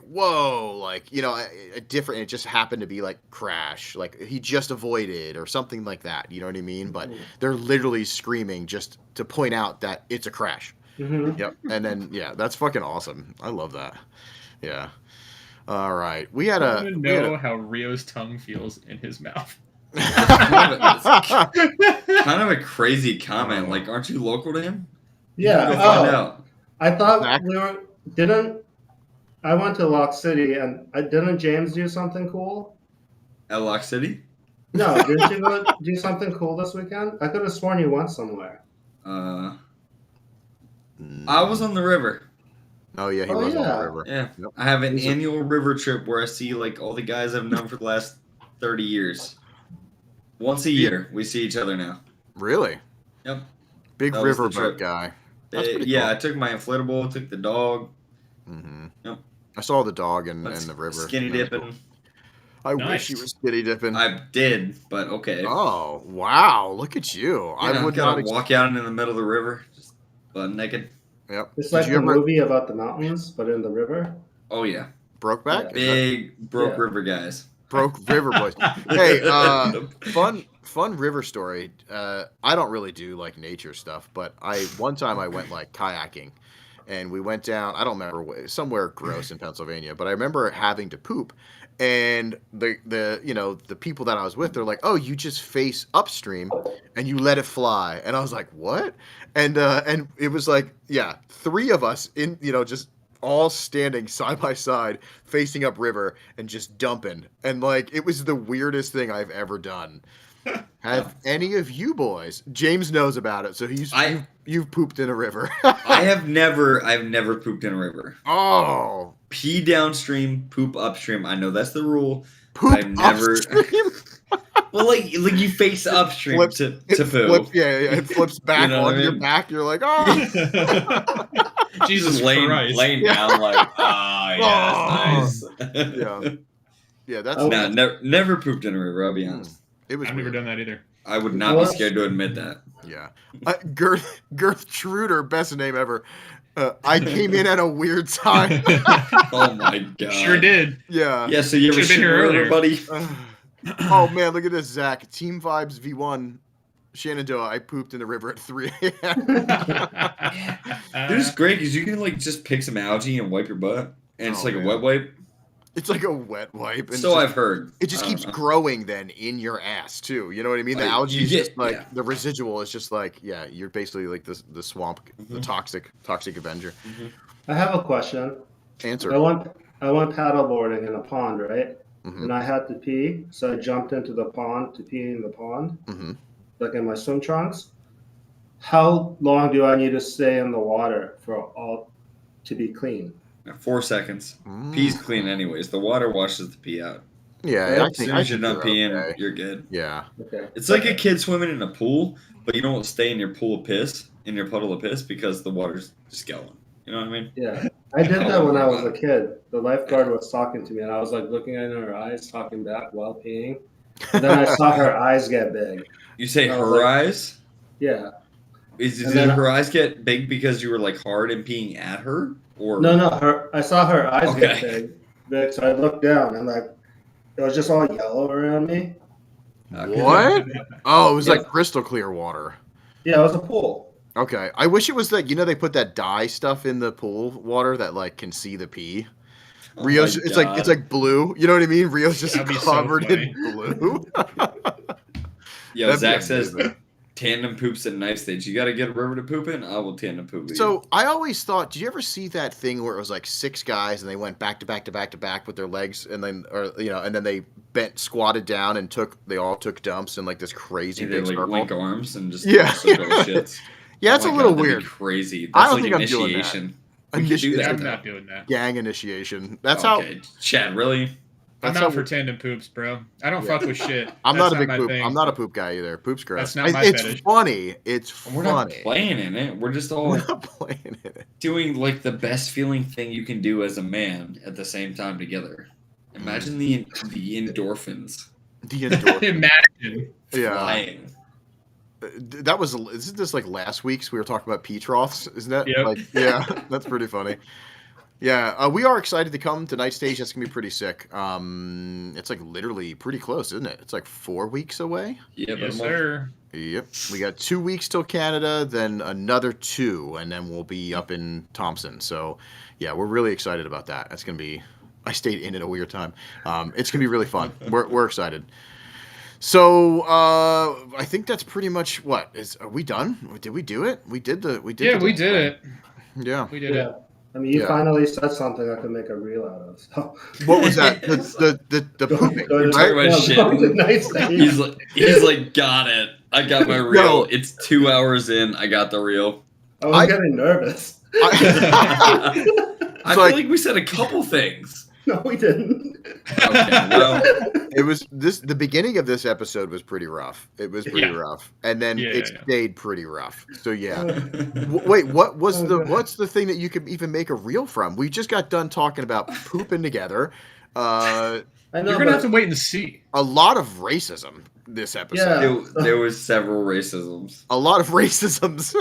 whoa, like a different. It just happened to be like crash, like he just avoided or something like that. You know what I mean? But they're literally screaming just to point out that it's a crash. Mm-hmm. Yep. And then that's fucking awesome. I love that. Yeah. All right. We had I want to know how Rio's tongue feels in his mouth. kind of a crazy comment. Like, aren't you local to him? Yeah. Go find out. I thought Zach? we were. I went to Lock City and didn't James do something cool? At Lock City? No, didn't you go do something cool this weekend? I could have sworn you went somewhere. I was on the river. Oh yeah, he Oh, was on yeah. the river. Yeah. Yep. I have an He's a- annual river trip where I see like all the guys I've known for the last 30 years. Once a year, we see each other now. Really? Yep. Big That was the riverboat trip. guy. That's pretty Yeah, cool. I took my inflatable, took the dog. Mm-hmm. Yep. I saw the dog and went the river. Skinny That was dipping. cool. I Nice. wish you were skinny dipping. I did, but okay. Oh wow! Look at you. You know, I would gotta not. walk out in the middle of the river, just butt naked. Yep. It's Did like you the ever movie about the mountains, but in the river. Oh yeah, Brokeback? Is that big broke Yeah. river guys. broke river boys. Hey, fun river story. I don't really do like nature stuff, but one time I went like kayaking, and we went down. I don't remember somewhere gross in Pennsylvania, but I remember having to poop. And the people that I was with, they're like, "Oh, you just face upstream and you let it fly." And I was like, "What?" And it was like, yeah, 3 of us in just all standing side by side facing upriver and just dumping. And like it was the weirdest thing I've ever done. Have any of you boys? James knows about it, so you've pooped in a river. I've never pooped in a river. Oh, Pee downstream, poop upstream. I know that's the rule. poop I've never. upstream? Well, like you face upstream Flips- to It poo. flips, yeah, it flips back know what on I your mean? back. You're like, oh. Jesus Just laying Christ. down like, yeah, that's nice. Yeah. Yeah, that's Nah, never pooped in a river. I'll be honest. It was I've never weird. done that either. I would not be scared to admit that. Yeah. Girth Truder, best name ever. I came in at a weird time. Oh my god. Sure did. Yeah. Yeah, so you ever Should've been shit here earlier, earlier. buddy? Oh man, look at this, Zach. Team Vibes V1 Shenandoah, I pooped in the river at 3 a.m. They're just great because you can like just pick some algae and wipe your butt, and it's like a wet wipe. It's like a wet wipe. And So I've heard. It just keeps growing then in your ass too. You know what I mean? The algae is just like the residual is just like you're basically like the swamp, the toxic Avenger. I have a question. Answer. I went paddleboarding in a pond, right? And I had to pee, so I jumped into the pond to pee in the pond, like in my swim trunks. How long do I need to stay in the water for all to be clean? 4 seconds. Pee's clean anyways. The water washes the pee out. Yeah, as soon as you're done peeing, you're good. Yeah. Okay. It's like a kid swimming in a pool, but you don't stay in your pool of piss, in your puddle of piss, because the water's just going. You know what I mean? Yeah. I did that when I was a kid. The lifeguard was talking to me, and I was like looking in her eyes, talking back while peeing. And then I saw her eyes get big. You say her eyes? Yeah. Did her eyes get big because you were like hard and peeing at her? Or No. I saw her eyes get big, so I looked down and like it was just all yellow around me. What? Oh, it was like crystal clear water. Yeah, it was a pool. Okay, I wish it was that they put that dye stuff in the pool water that like can see the pee. Rio's it's like blue. You know what I mean? Rio's just covered in blue. Yo, Zach says tandem poops at knife stage. You got to get a river to poop in. I will tandem poop. So I always thought, did you ever see that thing where it was like 6 guys and they went back to back to back to back with their legs and then and then they squatted down and they all took dumps in like this crazy big like circle. link arms and just shits. Yeah, it's a little weird. Crazy. That's I don't like think initiation. I'm doing that. We could do that. I'm not doing that. Gang initiation. That's Chad, really? I'm not for tandem poops, bro. I don't fuck with shit. I'm That's not a big poop. thing. I'm not a poop guy either. Poop's gross. That's not my it's fetish. funny. It's We're funny. not playing in it. We're just all doing like the best feeling thing you can do as a man at the same time together. Imagine the endorphins. The endorphins. Imagine. Flying. That was isn't this like last week's we were talking about pee troughs, isn't that? Yep. Like, yeah, that's pretty funny. Yeah, we are excited to come to Night Stage. That's gonna be pretty sick. It's like literally pretty close, isn't it? It's like 4 weeks away. Yeah, yes, sir. Yep. We got 2 weeks till Canada, then another 2, and then we'll be up in Thompson. So, yeah, we're really excited about that. That's gonna be. I stayed in at a weird time. It's gonna be really fun. We're excited. So I think that's pretty much what is. Are we done? Did we do it? We did it. Yeah, we did it. Yeah, we did it. I mean, you finally said something I could make a reel out of. So. What was that? The pooping. Right? He's like, got it. I got my reel. It's 2 hours in. I got the reel. I was getting nervous. I feel like we said a couple things. No, we didn't. Okay, well, it was the beginning of this episode was pretty rough. It was pretty rough, and then it stayed pretty rough. So yeah. Wait, what's the thing that you could even make a reel from? We just got done talking about pooping together. I know, you're gonna have to wait and see. A lot of racism this episode. Yeah. There was several racisms. A lot of racisms.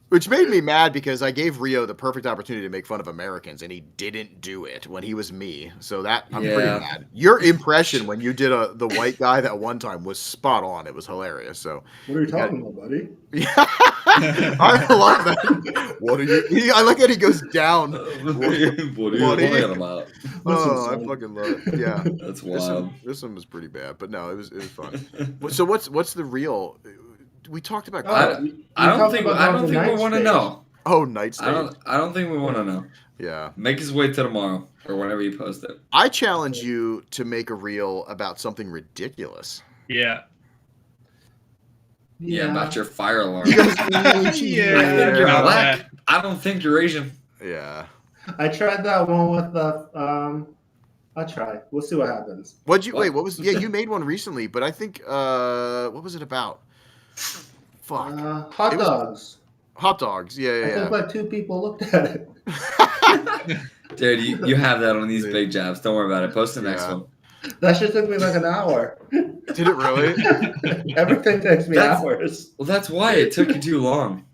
Which made me mad because I gave Rio the perfect opportunity to make fun of Americans, and he didn't do it when he was me. So that I'm pretty mad. Your impression when you did the white guy that one time was spot on. It was hilarious. So what are you talking about, buddy? Yeah, I love that. What are you? I like that he goes down. What are you talking about? Oh, I fucking love it. Yeah, that's wild. This one was pretty bad, but no, it was fun. So what's the real? We talked about. I don't think we want to know. Oh, Night Stage. I don't think we want to know. Yeah. Make us wait till tomorrow or whenever you post it. I challenge you to make a reel about something ridiculous. Yeah. Yeah, about your fire alarm. Yeah. I think you're black. I don't think you're Asian. Yeah. I tried that one with the. I'll try. We'll see what happens. Wait, what was? Yeah, you made one recently, but I think. What was it about? Fuck. Hot dogs. Hot dogs. Yeah. I think like 2 people looked at it. Dude, you have that on these big jabs. Don't worry about it. Post the next one. That shit took me like an hour. Did it really? Everything takes me hours. Well, that's why it took you too long.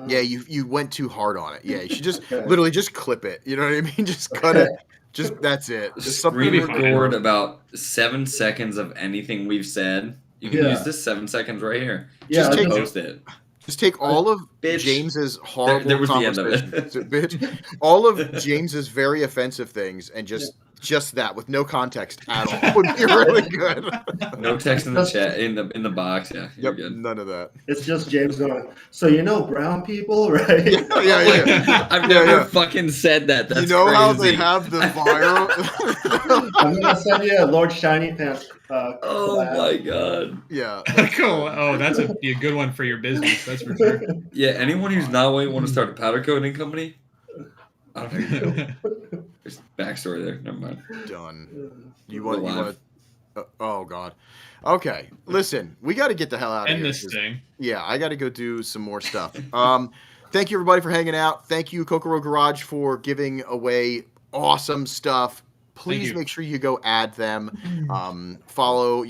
Yeah, you went too hard on it. Yeah, you should just literally just clip it. You know what I mean? Just cut it. Just that's it. Just screen record about 7 seconds of anything we've said. You can Yeah. use this 7 seconds right here. Yeah, Just I'll post it. Just take all of Bitch. James's horrible There was the end of it. conversations, bitch, all of James's very offensive things, and just that with no context at all would be really good. No text in the chat in the box. Yeah, you're good. None of that. It's just James going, so you know brown people, right? Yeah. I've never fucking said that. That's you know crazy. how they have the viral. I'm gonna send you a Lord Shiny Pants. Oh my god. Yeah. Cool. Oh, that's be a good one for your business. That's for sure. Yeah, anyone who's not want to start a powder coating company, I don't know. There's backstory there. Never mind. Done. You want? Oh god. Okay. Listen, we got to get the hell out of End here. this thing. Yeah, I got to go do some more stuff. Thank you everybody for hanging out. Thank you Kokoro Garage for giving away awesome stuff. Please make sure you go add them. Follow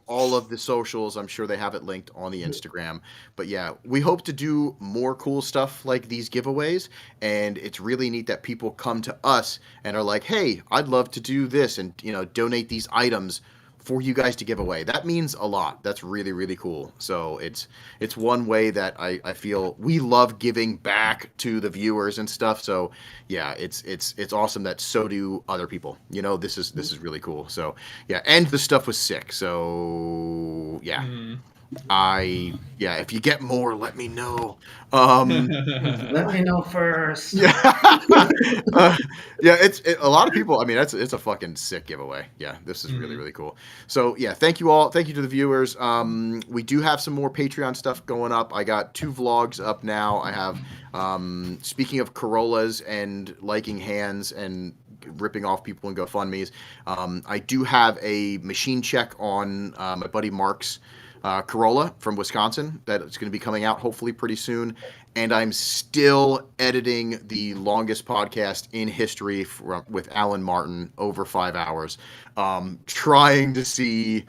all of the socials. I'm sure they have it linked on the Instagram. But yeah, we hope to do more cool stuff like these giveaways. And it's really neat that people come to us and are like, hey, I'd love to do this and, donate these items for you guys to give away. That means a lot. That's really, really cool. So it's one way that I feel we love giving back to the viewers and stuff. So yeah, it's awesome that so do other people. This is really cool. So yeah, and the stuff was sick. So yeah. If you get more, let me know. Let me know first. It's a lot of people. I mean, it's a fucking sick giveaway. Yeah, this is really, really cool. So yeah, thank you all. Thank you to the viewers. We do have some more Patreon stuff going up. I got 2 vlogs up now. I have speaking of Corollas and liking hands and ripping off people in GoFundMe's. I do have a machine check on my buddy Mark's Corolla from Wisconsin that is going to be coming out hopefully pretty soon. And I'm still editing the longest podcast in history with Alan Martin, over 5 hours, trying to see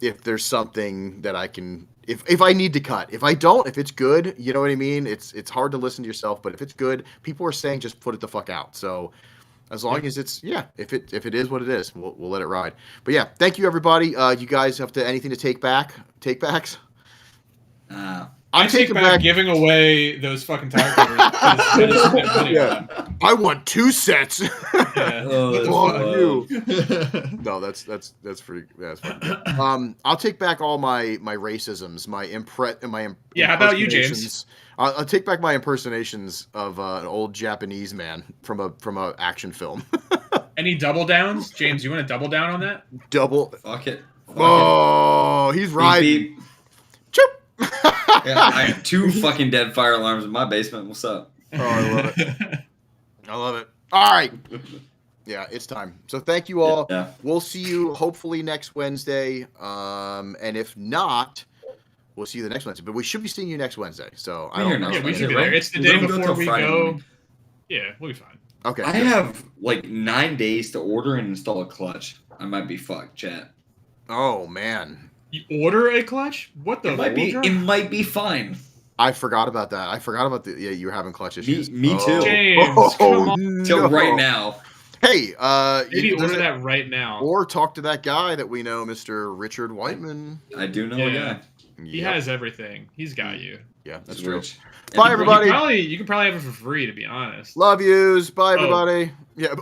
if there's something that I can, if I need to cut. If I don't, if it's good, you know what I mean? It's hard to listen to yourself, but if it's good, people are saying just put it the fuck out. So as long as it's, if it is what it is, we'll let it ride. But yeah, thank you everybody. You guys have anything to take back? Take backs? I take back giving away those fucking tire covers. I want 2 sets. Yeah. You. No, that's pretty. That's fine. I'll take back all my racisms, my how about you, James? I'll take back my impersonations of an old Japanese man from a action film. Any double downs, James? You want to double down on that? Double. Fuck it. He's right. Beep, beep. Yeah, I have 2 fucking dead fire alarms in my basement. What's up? Oh, I love it. I love it. All right. Yeah, it's time. So thank you all. Yeah. We'll see you hopefully next Wednesday. And if not, we'll see you the next Wednesday. But we should be seeing you next Wednesday. So I don't know. Yeah, we should be there. It's the day before we go. Yeah, we'll be fine. Okay. I have like 9 days to order and install a clutch. I might be fucked, chat. Oh man. You order a clutch? What the? It might be fine. I forgot about that. I forgot about you were having clutch issues. Me too. James, come on. Till right now. Hey, maybe order that right now, or talk to that guy that we know, Mr. Richard Whiteman. I do know. Yeah, he has everything. He's got you. Yeah, that's He's true. Rich. Bye, everybody. You can probably have it for free, to be honest. Love yous. Bye, everybody. Yeah.